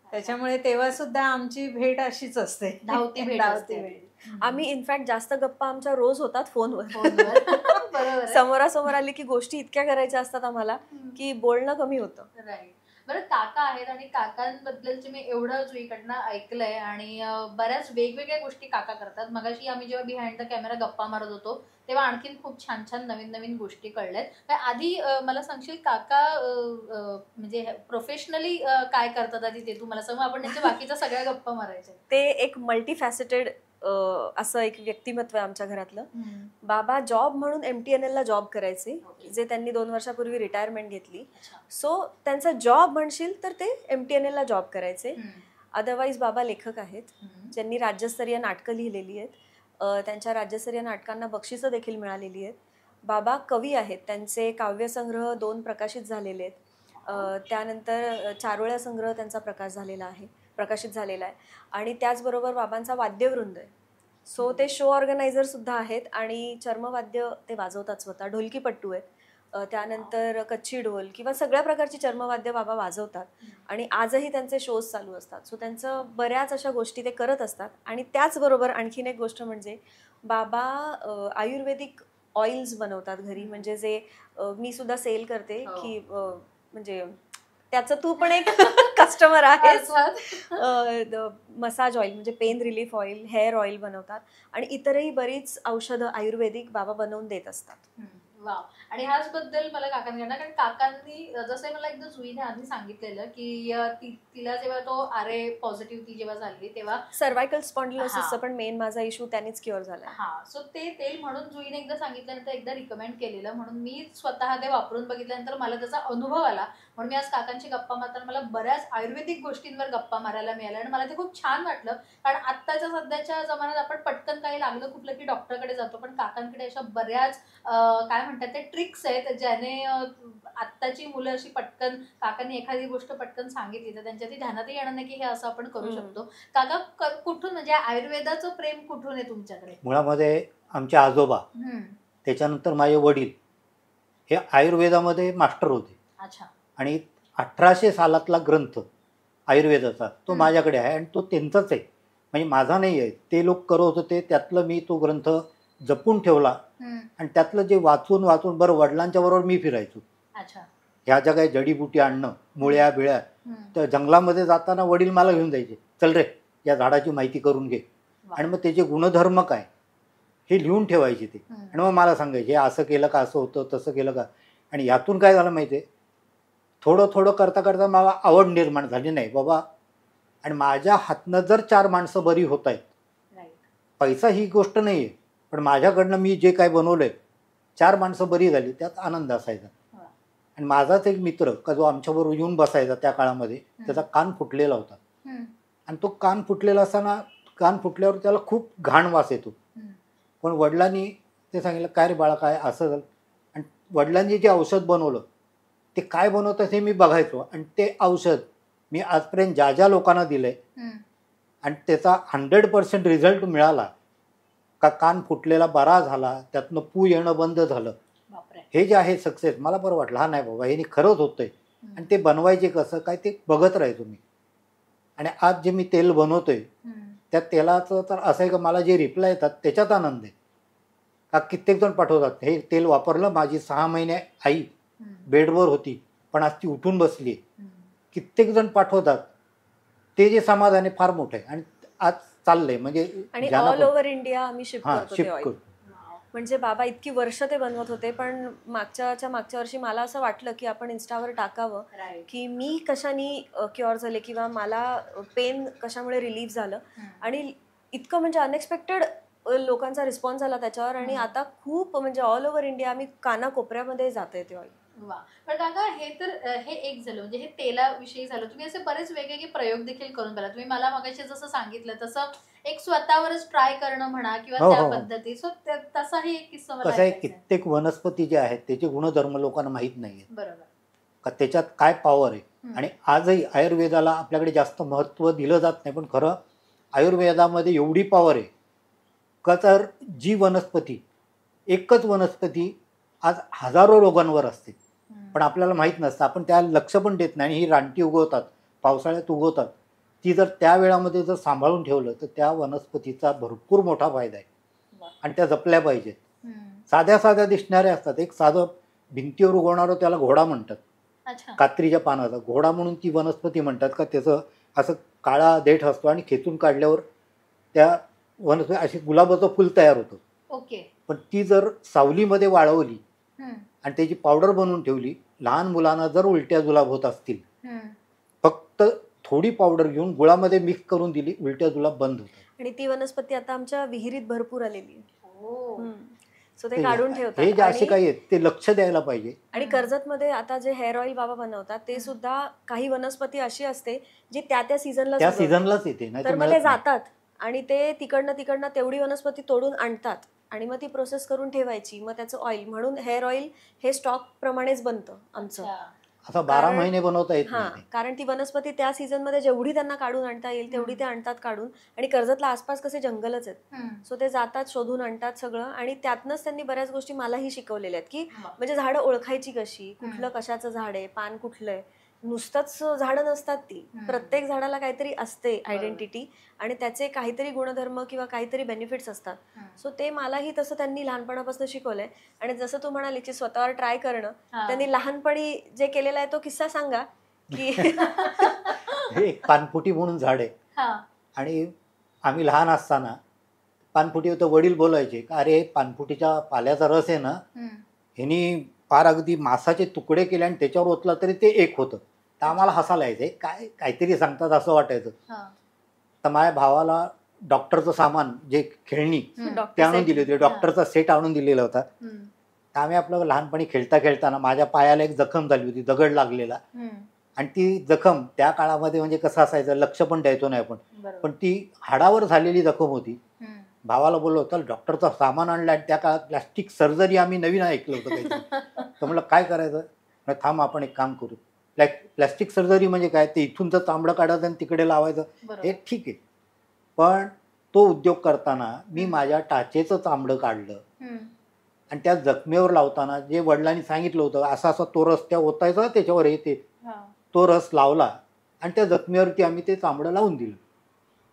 त्याच्यामुळे तेव्हा सुद्धा आमची भेट अशीच असते,
धावती भेट
धावती
असते.
भेट.
आम्ही इनफॅक्ट जास्त गप्पा आमच्या रोज होतात फोनवर.
फोनवर. बरोबर आहे.
समोरासमोर आली की गोष्टी इतक्या करायच्या असतात आम्हाला की बोलणं कमी होतं.
राईट. बरं, काका आहेत आणि काकांबद्दलचे मी एवढं जुईकडनं ऐकलंय आणि बऱ्याच वेगवेगळ्या गोष्टी काका करतात. मगाशी आम्ही जेव्हा बिहाइंड द कॅमेरा गप्पा मारत होतो तेव्हा आणखीन खूप छान छान नवीन नवीन गोष्टी कळल्यात. तर आधी मला सांगशील काका म्हणजे प्रोफेशनली काय करतात आधी ते तू मला सांग, आपण त्यांच्या बाकीच्या सगळ्या गप्पा मारायच्या.
ते एक मल्टीफॅसेटेड असं एक व्यक्तिमत्व आहे आमच्या घरातलं. बाबा जॉब म्हणून MTNL ला जॉब करायचे, जे त्यांनी 2 वर्षापूर्वी रिटायरमेंट घेतली. सो त्यांचा जॉब म्हणशील तर ते MTNL ला जॉब करायचे. अदरवाईज बाबा लेखक आहेत, ज्यांनी राज्यस्तरीय नाटकं लिहिलेली आहेत. त्यांच्या राज्यस्तरीय नाटकांना बक्षिसं देखील मिळालेली आहेत. बाबा कवी आहेत, त्यांचे काव्यसंग्रह 2 प्रकाशित झालेले आहेत. त्यानंतर चारोळ्या संग्रह त्यांचा प्रकाशित झालेला आहे. आणि त्याचबरोबर बाबांचा वाद्यवृंद आहे. सो ते शो ऑर्गनायझर सुद्धा आहेत आणि चर्मवाद्य ते वाजवतात स्वतः, ढोलकीपट्टू आहेत. त्यानंतर कच्ची ढोल किंवा सगळ्या प्रकारची चर्मवाद्य बाबा वाजवतात आणि आजही त्यांचे शोज चालू असतात. सो त्यांचं बऱ्याच अशा गोष्टी ते करत असतात. आणि त्याचबरोबर आणखीन एक गोष्ट म्हणजे बाबा आयुर्वेदिक ऑइल्स बनवतात घरी, म्हणजे जे मी सुद्धा सेल करते की म्हणजे त्याचं तू पण एक कस्टमर आहेस. मसाज ऑइल म्हणजे pain relief oil, hair oil बनवतात आणि इतरही बरीच औषधं आयुर्वेदिक बाबा बनवून देत असतात.
वा. आणि ह्याचबद्दल मला काकांकडनं, कारण काकांनी जसं मला एकदा जुईने आधी सांगितलेलं की तिला जेव्हा तो RA पॉझिटिव्ह ती जेव्हा झाली तेव्हा
सर्वायकल स्पॉन्डिलोसिसचा पण मेन माझा इश्यू त्यांनीच क्युअर झाला.
सो ते तेल म्हणून जुईने एकदा सांगितल्यानंतर एकदा रिकमेंड केलेलं, म्हणून मी स्वतः ते वापरून बघितल्यानंतर मला त्याचा अनुभव आला. म्हणून मी आज काकांची गप्पा मारताना मला बऱ्याच आयुर्वेदिक गोष्टींवर गप्पा मारायला मिळाल्या आणि मला ते खूप छान वाटलं. कारण आत्ताच्या सध्याच्या जमान्यात आपण पटकन काही लागलं कुठलं की डॉक्टरकडे जातो, पण काकांकडे अशा बऱ्याच काय म्हणतात ते ट्रिक्स आहेत ज्याने आत्ताची मुलं अशी पटकन, काकांनी एखादी गोष्ट पटकन सांगितली तर त्यांच्या ती ध्यानातही येणार नाही की हे असं आपण करू शकतो. काका कुठून, म्हणजे आयुर्वेदाचं प्रेम कुठून आहे तुमच्याकडे?
मुळामध्ये आमचे आजोबा, त्याच्यानंतर माझे वडील हे आयुर्वेदामध्ये मास्टर होते.
अच्छा.
आणि 1800 सालातला ग्रंथ आयुर्वेदाचा तो माझ्याकडे आहे आणि तो त्यांचाच आहे, म्हणजे माझा नाही आहे. ते लोक करत होते, त्यातलं मी तो ग्रंथ जपून ठेवला आणि त्यातलं जे वाचून बरं वडिलांच्या बरोबर मी फिरायचो.
अच्छा.
ह्या ज्या काही जडीबुटी आणणं, मुळ्या बिळ्या, तर जंगलामध्ये जाताना वडील मला घेऊन जायचे, चल रे या झाडाची माहिती करून घे, आणि मग त्याचे गुणधर्म काय हे लिहून ठेवायचे ते, आणि मग मला सांगायचे हे असं केलं का, असं होतं, तसं केलं का. आणि यातून काय झालं माहिती आहे, थोडं थोडं करता करता मला आवड निर्माण झाली. नाही बाबा, आणि माझ्या हातनं जर 4 माणसं बरी होत आहेत, पैसा ही गोष्ट नाही आहे, पण माझ्याकडनं मी जे काय बनवलंय 4 माणसं बरी झाली त्यात आनंद असायचा. आणि माझाच एक मित्र का जो आमच्याबरोबर येऊन बसायचा त्या काळामध्ये, त्याचा कान फुटलेला होता आणि तो कान फुटलेला असताना कान फुटल्यावर त्याला खूप घाण वास येतो. पण वडिलांनी ते सांगितलं काय रे बाळा काय असं झालं, आणि वडिलांनी जे औषध बनवलं ते काय बनवतात हे मी बघायचो, आणि ते औषध मी आजपर्यंत ज्या ज्या लोकांना दिलंय आणि त्याचा 100% रिझल्ट मिळाला का कान फुटलेला बरा झाला, त्यातनं पू येणं बंद झालं,
बापरे.
हे जे आहे सक्सेस, मला बरं वाटलं हा नाही बाबा हे खरंच होतंय. आणि ते बनवायचे कसं काय ते बघत राहायचो मी. आणि आज जे मी तेल बनवतोय त्या तेलाचं तर असं आहे का मला जे रिप्लाय येतात त्याच्यात आनंद आहे. का कित्येक जण पाठवतात हे तेल वापरलं, माझी 6 महिने आई बेडवर होती पण आज ती उठून बसली आहे. कित्येक जण पाठवतात, ते जे समाधान आहे फार मोठं आहे. आणि आज चाललंय म्हणजे
आणि
ज्यांना
ऑल ओव्हर इंडिया आम्ही शिफ्ट
हां
करतो ते
शिफ्ट
ऑइल.
करू.
म्हणजे बाबा इतकी वर्ष ते बनवत होते, पण मागच्या वर्षी मला असं वाटलं की आपण इन्स्टावर टाकावं की मी कशाने क्युअर झाले किंवा मला पेन कशामुळे रिलीफ झालं. आणि इतकं म्हणजे अनएक्सपेक्टेड लोकांचा रिस्पॉन्स आला त्याच्यावर. आणि आता खूप म्हणजे ऑल ओव्हर इंडिया आम्ही कानाकोपऱ्यामध्ये जाते ते ऑइल.
वा. पण काका हे तर हे एक झालं म्हणजे हे तेलाविषयी झालं. तुम्ही असे बरेच वेगवेगळे प्रयोग देखील करून बघा. तुम्ही मला मगाशी जसं सांगितलं तसं एक स्वतःवरच ट्राय करणं म्हणा किंवा
हो,
त्या
हो.
पद्धती. सो तसाही एक किस्सा मला
कसं आहे,
ऐकायचा आहे.
कित्येक वनस्पती जे आहेत त्याचे गुणधर्म लोकांना माहीत नाही आहेत
बरोबर.
का त्याच्यात काय पॉवर आहे. आणि आजही आयुर्वेदाला आपल्याकडे जास्त महत्त्व दिलं जात नाही, पण खरं आयुर्वेदामध्ये एवढी पॉवर आहे का तर जी वनस्पती, एकच वनस्पती आज हजारो रोगांवर असते पण आपल्याला माहीत नसतं, आपण त्याला लक्ष पण देत नाही. आणि ही रानटी उगवतात, पावसाळ्यात उगवतात, ती जर त्या वेळामध्ये जर सांभाळून ठेवलं तर त्या वनस्पतीचा भरपूर मोठा फायदा आहे. आणि त्या जपल्या पाहिजेत. साध्या साध्या दिसणाऱ्या असतात, एक साधं भिंतीवर उगवणारं त्याला घोडा म्हणतात,
अच्छा.
कात्रीच्या पानाचा घोडा म्हणून ती वनस्पती म्हणतात का त्याचं असं काळा देठ असतो आणि खेचून काढल्यावर त्या वनस्पती अशी गुलाबाचं फुल तयार होतं.
ओके.
पण ती जर सावलीमध्ये वाळवली
हम्म.
आणि त्याची पावडर बनवून ठेवली, लहान मुलांना जर उलट्या जुलाब होत असतील
हम्म.
फक्त थोडी पावडर घेऊन गुळामध्ये मिक्स करून दिली, उलट्या जुलाब बंद होतात.
आणि ती वनस्पती आता आमच्या विहिरीत भरपूर आलेली आहे.
हो.
सो ते काढून ठेवतात.
हे जे असे
आणि-
काही आहेत ते लक्ष द्यायला पाहिजे.
आणि कर्जतमध्ये आता जे हेअर ऑइल बाबा बनवतात ते सुद्धा काही वनस्पती अशी असते जी त्या सीझनला
त्या सीझनलाच येते, नाही
तर मग ते जातात आणि ते तिकडनं तेवढी वनस्पती तोडून आणतात आणि मग ती प्रोसेस करून ठेवायची, मग त्याचं ऑइल म्हणून हेअर ऑइल हे स्टॉक प्रमाणेच बनतं आमचं.
अच्छा.
असं 12
कारण-
महिने बनवता येत
हा,
नाही.
कारण ती वनस्पती त्या सीझन मध्ये जेवढी त्यांना काढून आणता येईल तेवढी ते आणतात काढून. आणि कर्जतला आसपास कसे जंगलच आहेत,
हम्म.
सो ते जातात शोधून आणतात सगळं. आणि त्यातनंच त्यांनी बऱ्याच गोष्टी मलाही शिकवलेल्या आहेत की
वा.
म्हणजे झाडं ओळखायची कशी, कुठलं कशाचं झाड आहे, पान कुठलं आहे. नुसतंच झाडं नसतात ती, प्रत्येक झाडाला काहीतरी असते आयडेंटिटी आणि त्याचे काहीतरी गुणधर्म किंवा काहीतरी बेनिफिट्स असतात. सो ते मलाही तसं त्यांनी लहानपणापासून शिकवलंय. आणि जसं तू म्हणाली की स्वतःवर ट्राय करणं,
हा.
त्यांनी लहानपणी जे केलेलं आहे तो किस्सा सांगा की
हे एक पानफुटी म्हणून झाड आहे.
हा.
आणि आम्ही लहान असताना पानफुटी होतं, वडील बोलायचे का अरे पानफुटीच्या पाल्याचा रस आहे ना,
हम्म.
ह्यांनी फार अगदी मांसाचे तुकडे केले आणि त्याच्यावर ओतला तरी ते एक होतं. तर आम्हाला हसायला यायचं, काय काहीतरी सांगतात असं वाटायचं.
हा.
तर माझ्या भावाला डॉक्टरचं सामान जे खेळणी ते आणून दिली होती, डॉक्टरचा सेट आणून दिलेला होता.
हम्म.
तर आम्ही आपलं लहानपणी खेळताना माझ्या पायाला एक जखम झाली होती, दगड लागलेला.
हम्म.
आणि ती जखम त्या काळामध्ये म्हणजे कसं असायचं, लक्ष पण द्यायचो नाही आपण,
बरोबर.
पण ती हाडावर झालेली जखम होती.
हम्म.
भावाला बोललो तर डॉक्टरचं सामान आणलं आणि त्या काळात प्लॅस्टिक सर्जरी आम्ही नवीन ऐकलं होतं काहीतरी. तर म्हटलं काय करायचं, म्हटलं थांब आपण एक काम करू. प्लॅस्टिक सर्जरी म्हणजे काय, ते इथूनचं चामडं काढायचं आणि तिकडे लावायचं,
बरोबर.
हे ठीक आहे. पण तो उद्योग करताना मी माझ्या टाचेचं चामडं काढलं
हम्म.
आणि त्या जखमेवर लावताना जे वडिलांनी सांगितलं होतं असा असा तो रस त्या ओतायचा त्याच्यावर येते,
हा.
तो रस लावला आणि त्या जखमेवरती आम्ही ते चामडं लावून दिलं.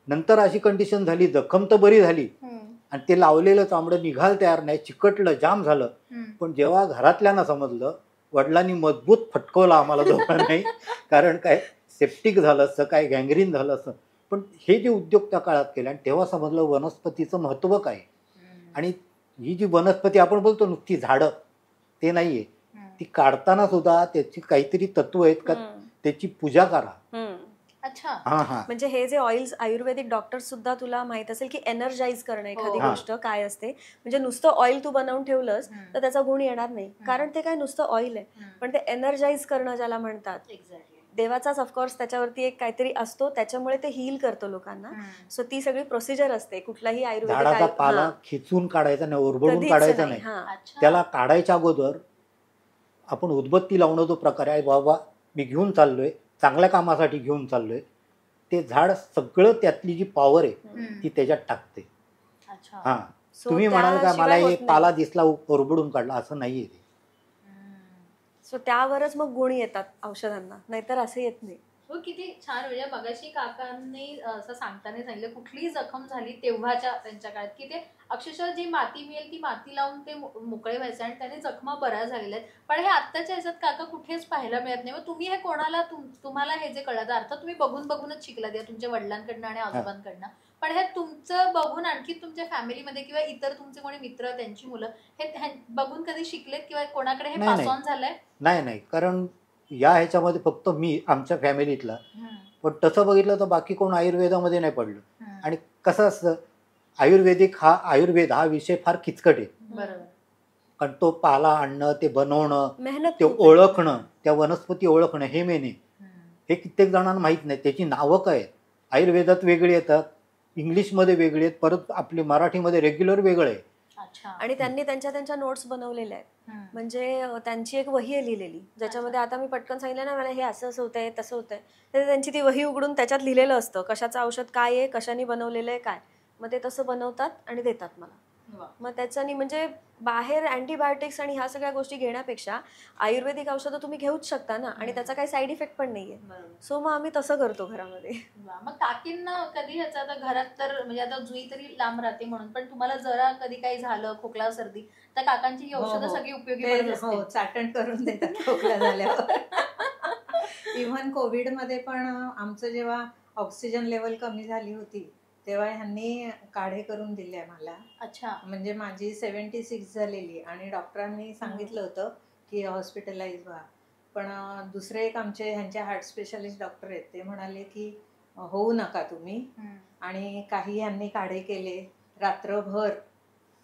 नंतर अशी कंडिशन झाली, जखम तर बरी झाली
हम्म.
आणि ते लावलेलं चामडं निघाल तयार नाही, चिकटलं, जाम झालं.
हम्म.
पण जेव्हा घरातल्यांना समजलं, वडिलांनी मजबूत फटकवलं आम्हाला दोघांनाही, कारण काय सेप्टिक झालं असतं, काय गँग्रीन झालं असतं. पण हे जे उद्योग त्या काळात केले आणि तेव्हा समजलं वनस्पतीचं महत्त्व काय. आणि ही जी वनस्पती आपण बोलतो नुसती झाडं ते नाही आहे, ती काढताना सुद्धा त्याची काहीतरी तत्व आहेत का, त्याची पूजा करा.
अच्छा.
हां हां.
म्हणजे हे जे ऑइल्स आयुर्वेदिक डॉक्टर्स सुद्धा तुला माहित असेल की एनर्जाइज करणं एखादी
हो.
गोष्ट काय असते. म्हणजे नुसतं ऑइल तू बनवून ठेवलंस तर त्याचा गुण येणार नाही, कारण ते काय नुसतं ऑइल आहे. पण ते एनर्जाइज करणं ज्याला म्हणतात,
एक्झॅक्टली.
देवाचाच ऑफकोर्स त्याच्यावरती एक काहीतरी असतो, त्याच्यामुळे ते हील करतो लोकांना. सो ती सगळी प्रोसिजर असते. कुठलाही
झाडाचा
आयुर्वेदिक
पाला खिचून काढायचा नाही, ओरबडून काढायचा नाही.
अच्छा.
त्याला काढायच्या अगोदर आपण उदबत्ती लावणं जो प्रकार आहे, बाबा मी घेऊन चाललोय, चांगल्या कामासाठी घेऊन चाललोय, ते झाड सगळं त्यातली जी पॉवर आहे
हम्म.
ती त्याच्यात टाकते.
अच्छा.
हा
So
तुम्ही म्हणाल का मला
त्याशिवाय
हे
होत नाही.
पाला दिसला ओरबडून काढला, असं नाहीये ते.
सो त्यावरच मग गुण येतात औषधांना, नाहीतर असं येत नाही.
हो, किती छान. म्हणजे मगाशी काकांनी असं सांगताना सांगितलं कुठलीही जखम झाली तेव्हाच्या त्यांच्या काळात की ते अक्षरशः जी माती मिळेल ती माती लावून ते मोकळे व्हायचे आणि त्याने जखमा बऱ्या झालेल्या आहेत. पण हे आत्ताच्या ह्याच्यात काका कुठेच पाहायला मिळत नाही. मग तुम्ही हे कोणाला तुम्हाला हे जे कळलं अर्थात तुम्ही बघून बघूनच शिकलात या तुमच्या वडिलांकडनं आणि आजोबांकडनं, पण हे तुमचं बघून आणखी तुमच्या फॅमिलीमध्ये किंवा इतर तुमचे कोणी मित्र त्यांची मुलं हे बघून कधी शिकलेत किंवा कोणाकडे हे
नाही,
पास
नाही.
ऑन झालंय?
नाही, कारण या ह्याच्यामध्ये फक्त मी आमच्या फॅमिलीतला, पण तसं बघितलं तर बाकी कोण आयुर्वेदामध्ये नाही पडलं. आणि कसं असतं, आयुर्वेद हा विषय फार किचकट आहे.
बरोबर.
कारण तो पाला आणणं, ते बनवणं,
मेहनत
ते
खूप आहे.
ओळखणं, त्या वनस्पती ओळखणं हे मेन आहे. हे कित्येक जणांना माहीत नाही. त्याची नावं काय आहेत, आयुर्वेदात वेगळी येतात, इंग्लिशमध्ये वेगळी आहेत, परत आपली मराठीमध्ये रेग्युलर वेगळं आहे.
अच्छा.
आणि त्यांनी त्यांच्या नोट्स बनवलेल्या आहेत. म्हणजे त्यांची एक वही आहे लिहिलेली, ज्याच्यामध्ये आता मी पटकन सांगितलं ना मला हे असं असं होतंय तसं होतंय, तर त्यांची ती वही उघडून त्याच्यात लिहिलेलं असतं कशाचं औषध काय आहे, कशाने बनवलेलं आहे काय. मग ते तसं बनवतात आणि देतात मला. मग त्याच्यानी म्हणजे बाहेर अँटीबायोटिक्स आणि ह्या सगळ्या गोष्टी घेण्यापेक्षा आयुर्वेदिक औषधं तुम्ही घेऊच शकता ना, आणि त्याचा काही साईड इफेक्ट पण नाहीये. सो मग आम्ही तसं करतो घरामध्ये.
मग काकींना कधी ह्याचा आता घरात तर म्हणजे आता जुई तरी लांब राहते म्हणून, पण तुम्हाला जरा कधी काही झालं खोकला सर्दी तर काकांची ही औषधं सगळी उपयोगी पडत
ते
असतील.
चाटण करून देतात खोकला झाल्यावर. इव्हन कोविडमध्ये पण आमचं जेव्हा ऑक्सिजन लेवल कमी झाली होती तेव्हा ह्यांनी काढे करून दिले मला.
अच्छा.
म्हणजे माझी 76 झालेली आणि डॉक्टरांनी सांगितलं होतं की हॉस्पिटलाइज व्हा. पण दुसरे एक आमचे ह्यांचे हार्ट स्पेशालिस्ट डॉक्टर आहेत, ते म्हणाले की होऊ नका तुम्ही. आणि काही ह्यांनी काढे केले रात्रभर.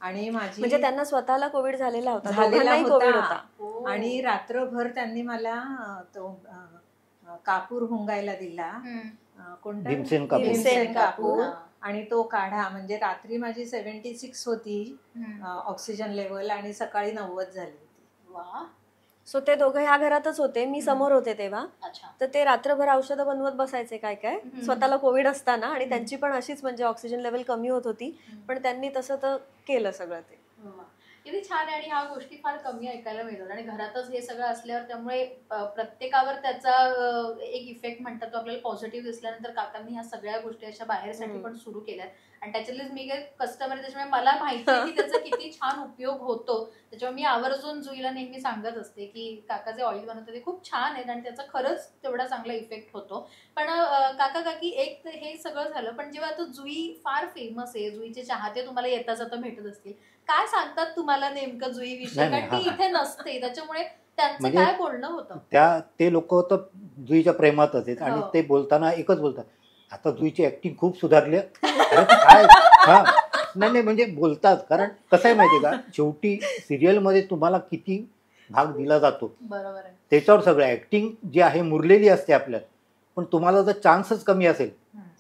आणि माझी
म्हणजे त्यांना स्वतःला कोविड झालेला होता,
झालेला
दोघांनाही कोविड
होता.
होता.
आणि रात्रभर त्यांनी मला तो कापूर हुंगायला दिला. कोणता?
भीमसेन कापूर.
भीमसेन कापूर.
हा.
आणि तो काढा. म्हणजे रात्री माझी 76 होती ऑक्सिजन लेवल आणि सकाळी 90 झाली होती.
वा.
सो ते दोघं ह्या घरातच होते, मी समोर होते तेव्हा.
अच्छा.
तर ते रात्रभर औषधं बनवत बसायचे काय काय स्वतःला कोविड असताना, आणि त्यांची पण अशीच म्हणजे ऑक्सिजन लेवल कमी होत होती, पण त्यांनी तसं तर केलं सगळं ते.
किती छान आहे. आणि ह्या गोष्टी फार कमी ऐकायला मिळतात आणि घरातच हे सगळं असल्यावर त्यामुळे प्रत्येकावर त्याचा एक इफेक्ट म्हणतात तो आपल्याला पॉझिटिव्ह दिसल्यानंतर काकांनी ह्या सगळ्या गोष्टी अशा बाहेरसाठी पण सुरू केल्यात. आणि त्याच्यातलेच मी काही कस्टमर आहे त्याच्यामुळे मला माहिती आहे की त्याचा किती छान उपयोग होतो. त्याच्यामुळे मी आवर्जून जुईला नेहमी सांगत असते की काका जे ऑइल बनवतात ते खूप छान आहेत आणि त्याचा खरंच तेवढा चांगला इफेक्ट होतो. पण काका काकी एक तर हे सगळं झालं, पण जेव्हा आता जुई फार फेमस आहे, जुईचे चाहते तुम्हाला येता जाता भेटत असतील, काय सांगतात तुम्हाला नेमकं जुई विषय? कारण ती इथे नसते, त्याच्यामुळे त्यांचं
म्हणजे
काय बोलणं होतं?
ते लोक तर जुईच्या प्रेमातच आहेत. आणि ते बोलताना एकच बोलतात, आता जुईची ऍक्टिंग खूप सुधारली. अरे काय, हा नाही म्हणजे बोलतात. कारण कसं आहे माहितीये का, शेवटी सिरियल मध्ये तुम्हाला किती भाग दिला जातो,
बरोबर आहे.
त्याच्यावर सगळं ऍक्टिंग जी आहे मुरलेली असते आपल्यात. पण तुम्हाला जर चान्सच कमी असेल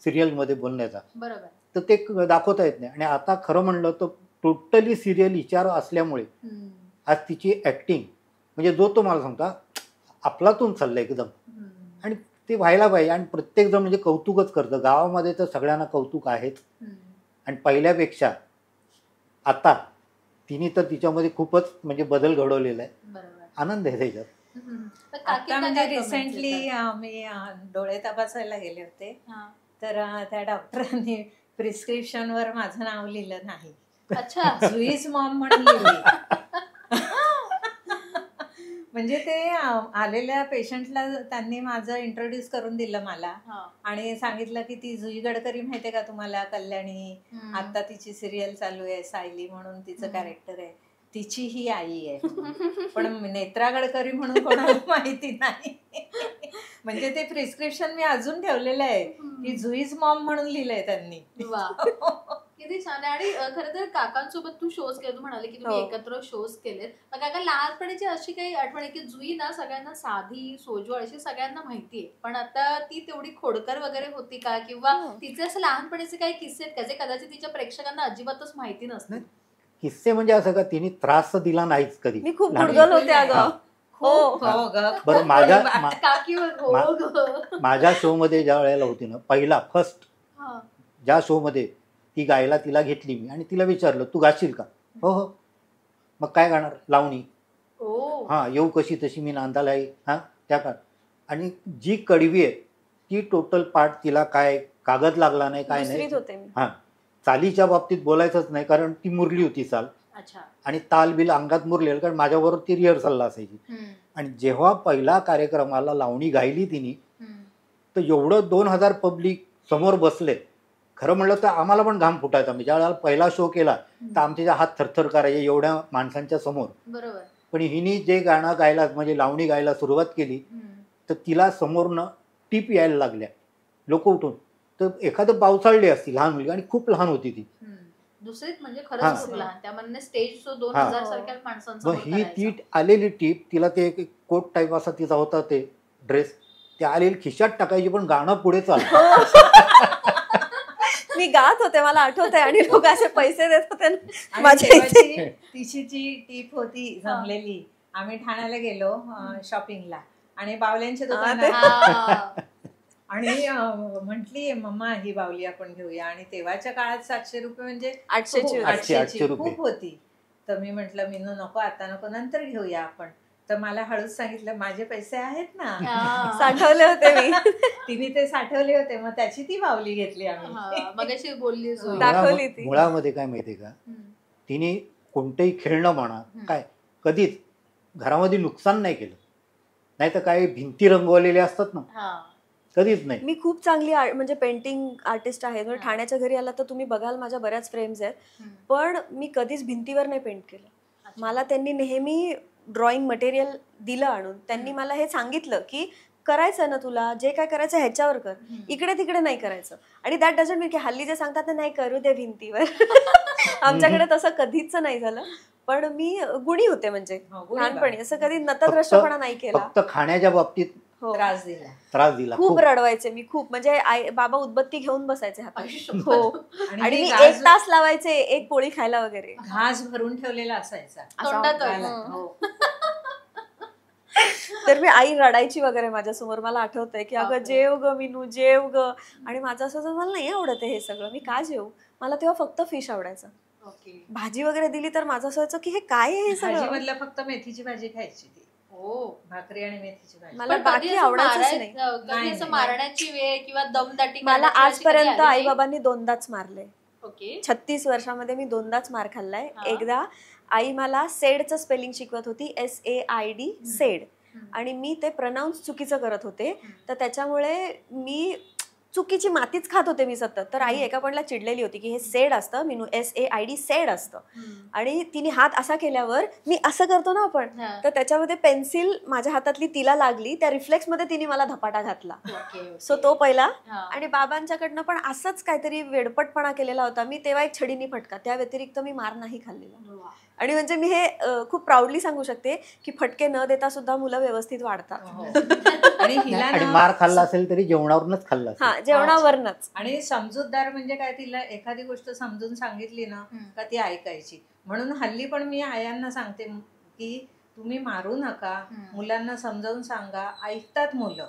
सिरियल मध्ये बोलण्याचा,
बरोबर.
तर ते दाखवता येत नाही. आणि आता खरं म्हणलं तर टोटली सिरियल हिच्यावर असल्यामुळे आज तिची ऍक्टिंग म्हणजे जो तो मला सांगता आपलातून चाललं एकदम. आणि ते व्हायला पाहिजे. आणि प्रत्येक जण म्हणजे कौतुकच करतं. गावामध्ये तर सगळ्यांना कौतुक आहेच. आणि पहिल्यापेक्षा आता तिने तर तिच्यामध्ये खूपच म्हणजे बदल घडवलेला आहे.
बरोबर.
आनंद आहे त्याच्यात.
आता म्हणजे रिसेंटली मी डोळे तपासायला गेले होते, तर त्या डॉक्टरांनी प्रिस्क्रिप्शनवर माझं नाव लिहिलं नाही.
अच्छा.
जुईज मॉम म्हणून लिहिली. म्हणजे ते आलेल्या पेशंटला त्यांनी माझं इंट्रोड्यूस करून दिलं मला आणि सांगितलं की ती जुई गडकरी माहितीये का तुम्हाला, कल्याणी, आता तिची सिरियल चालू आहे सायली म्हणून तिचं कॅरेक्टर आहे, तिची ही आई आहे. पण नेत्रा गडकरी म्हणून कोणाला माहिती नाही. म्हणजे ते प्रिस्क्रिप्शन मी अजून ठेवलेलं आहे की जुईज मॉम म्हणून लिहिलंय त्यांनी.
किती छान आहे. आणि खरं तर काकांसोबत तू शोज केले, तू म्हणाले की तुम्ही एकत्र शोज केलेत. मग काका लहानपणीची अशी काही आठवण आहे की जुई ना सगळ्यांना साधी सोजवळ अशी सगळ्यांना माहितीये, पण आता ती तेवढी खोडकर वगैरे होती का, किंवा तिचे असं लहानपणीचे काही किस्से आहेत का जे कदाचित तिच्या प्रेक्षकांना अजिबातच माहिती नसतात?
किस्से म्हणजे असं का तिने त्रास दिला नाहीच कधी.
मी खूप गुडगल होते अगं. हो
हो ग.
बरं
काकी हो ग.
माझ्या शो मध्ये ज्या वेळेला होती ना, पहिला फर्स्ट
हा.
ज्या शो मध्ये ती गायला तिला घेतली मी आणि तिला विचारलं तू गाशील का? हो हो. मग काय गाणार? लावणी.
ओ.
हा, येऊ कशी तशी मी नांदाला आहे, हा त्या का. आणि जी कडवी आहे ती टोटल पार्ट, तिला काय कागद लागला नाही, काय नाही.
दुसरीच होते मी.
हा, चालीच्या बाबतीत बोलायचंच नाही, कारण ती मुरली होती चाल.
अच्छा.
आणि ताल बिल अंगात मुरलेलं, कारण माझ्याबरोबर ती रिहर्सलला असायची. आणि जेव्हा पहिला कार्यक्रमाला लावणी गायली तिने, तर एवढं 2000 पब्लिक समोर बसले. खरं म्हणलं तर आम्हाला पण घाम फुटायचा. मी ज्या वेळेला पहिला शो केला तर आमचे हात थरथर करायचे एवढ्या माणसांच्या समोर.
बरोबर.
पण हिने जे गाणं गायला, म्हणजे लावणी गायला सुरुवात केली, तर तिला समोरनं टीप यायला लागल्या, लोक उठून. तर एखादं पावसाळली असती लहान मुलगी, आणि खूप लहान होती ती.
दुसरीच म्हणजे खरंच खूप लहान. त्यामध्ये स्टेज शो 2000 सारख्या माणसांसमोर
मग ही ती आलेली टीप, तिला ते एक कोट टाईप असा तिचा होता ते ड्रेस, ते आलेली खिशात टाकायची, पण गाणं पुढे चाललं.
मी गात होते, मला आठवत आहे, आणि लोक असे पैसे देत होते
आणि
माझ्या
तेव्हाची
इथे.
तिची जी टीप होती जमलेली, आम्ही ठाण्याला गेलो शॉपिंगला, आणि बावल्यांचे दुकान, आणि म्हटली मम्मा ही बावली आपण घेऊया. आणि तेव्हाच्या काळात 700 रुपये म्हणजे
800
खूप होती. तर मी म्हटलं मीनू नको, आता नको, नंतर घेऊया आपण. तर मला हळूच सांगितलं माझे पैसे आहेत ना,
साठवले होते मी.
तिने ते साठवले होते, मग त्याची ती बावली घेतली आम्ही.
मगाशी बोलली
दाखवली ती.
मुळामध्ये काय माहितीये का, तिने कोणतंही खेळणं म्हणा काय कधीच घरामध्ये नुकसान नाही केलं. नाही तर काय भिंती रंगवलेल्या असतात ना, कधीच नाही.
मी खूप चांगली म्हणजे पेंटिंग आर्टिस्ट आहे. म्हणजे ठाण्याच्या घरी आला तर तुम्ही बघाल माझ्या बऱ्याच फ्रेम्स आहेत, पण मी कधीच भिंतीवर नाही पेंट केलं. मला त्यांनी नेहमी ड्रॉइंग मटेरियल दिलं आणून. त्यांनी मला हे सांगितलं की करायचं ना तुला, जे काय करायचं ह्याच्यावर कर, इकडे तिकडे नाही करायचं. आणि दॅट डझंट मीन की हल्ली जे सांगतात ना नाही करू दे भिंतीवर, आमच्याकडे तसं कधीच नाही झालं. पण मी गुणी होते, म्हणजे लहानपणी असं कधी नतद्रष्टपणा नाही केला.
फक्त खाण्याच्या बाबतीत
त्रास दिला.
खूप रडवायचे मी, खूप. म्हणजे आई बाबा उदबत्ती घेऊन बसायचे हातात. हो. आणि मी
घास
1 तास लावायचे एक पोळी खायला वगैरे.
घास भरून ठेवलेला असायचा
तोंडात.
तर मी आई रडायची वगैरे माझ्यासमोर. मला आठवतंय की अगं जेव ग मीनू, जेव ग. आणि माझं असं, मला नाही आवडत हे सगळं, मी का जेव. मला तेव्हा फक्त फिश आवडायचं. भाजी वगैरे दिली तर माझं असं व्हायचं की हे काय आहे हे सगळं.
मधलं फक्त मेथीची भाजी खायची ती. भाकरी आणि मेथीची भाजी.
मला बाकी आवडायचंच नाही.
असं मारण्याची वेळ किंवा दमदाटी
मला आजपर्यंत आई बाबांनी 2दाच मारले. 36 वर्षामध्ये मी 2दाच मार खाल्लाय. एकदा आई मला सेडचं स्पेलिंग शिकवत होती, SAID, सेड. आणि मी ते प्रनाऊन्स चुकीचं करत होते, तर त्याच्यामुळे मी चुकीची मातीच खात होते मी सतत. तर आई एका पॉइंटला चिडलेली होती की हे सेड असतं मीनू, SAID सेड असतं. आणि तिने हात असा केल्यावर मी असं करतो ना आपण, तर त्याच्यामध्ये पेन्सिल माझ्या हातातली तिला लागली, त्या रिफ्लेक्स मध्ये तिने मला धपाटा घातला. सो तो पहिला. आणि बाबांच्याकडनं पण असंच काहीतरी वेडपटपणा केलेला होता मी. तेव्हा एक छडीनी फटका, त्या व्यतिरिक्त मी मार नाही खाल्लेला. आणि म्हणजे मी हे खूप प्राऊडली सांगू शकते की फटके न देता सुद्धा मुलं व्यवस्थित वाढतात.
आणि मार खाल्ला असेल तरी जेवणावरूनच खाल्ला असेल.
हा, जेवणावरनच.
आणि समजूतदार म्हणजे काय, तिला एखादी गोष्ट समजून सांगितली ना का ती ऐकायची. म्हणून हल्ली पण मी आयांना सांगते की तुम्ही मारू नका, मुलांना समजावून सांगा, ऐकतात मुलं.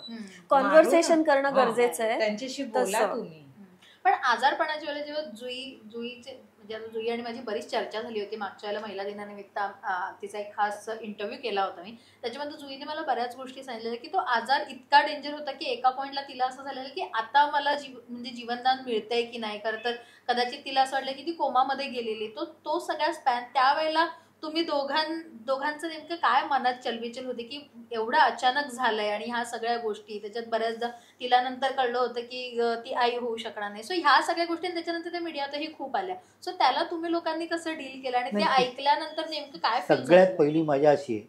कॉन्व्हर्सेशन करणं गरजेचं आहे,
त्यांच्याशी बोला तुम्ही.
पण आजारपणाच्या वेळेला जेव्हा जुईचे म्हणजे जुई आणि माझी बरीच चर्चा झाली होती मागच्या वेळेला महिला दिनानिमित्त, तिचा एक खास इंटरव्ह्यू केला होता मी. त्याच्यामध्ये जुईने मला बऱ्याच गोष्टी सांगितलेल्या की तो आजार इतका डेंजर होता की एका पॉइंटला तिला असं झालेलं की आता मला म्हणजे जीवनदान मिळतंय की नाही. खरं तर कदाचित तिला असं वाटलं की ती कोमामध्ये गेलेली. तो सगळा स्पॅन, त्यावेळेला तुम्ही दोघांचं नेमकं काय मनात चलबिचल होते की एवढं अचानक झालंय आणि ह्या सगळ्या गोष्टी. त्याच्यात बऱ्याचदा तिला नंतर कळलं होतं की ती आई होऊ शकणार नाही. सो ह्या सगळ्या गोष्टी त्याच्यानंतर त्या मीडियातही खूप आल्या. सो त्याला तुम्ही लोकांनी कसं डील केलं आणि ते ऐकल्यानंतर नेमकं काय?
सगळ्यात पहिली मजा अशी आहे,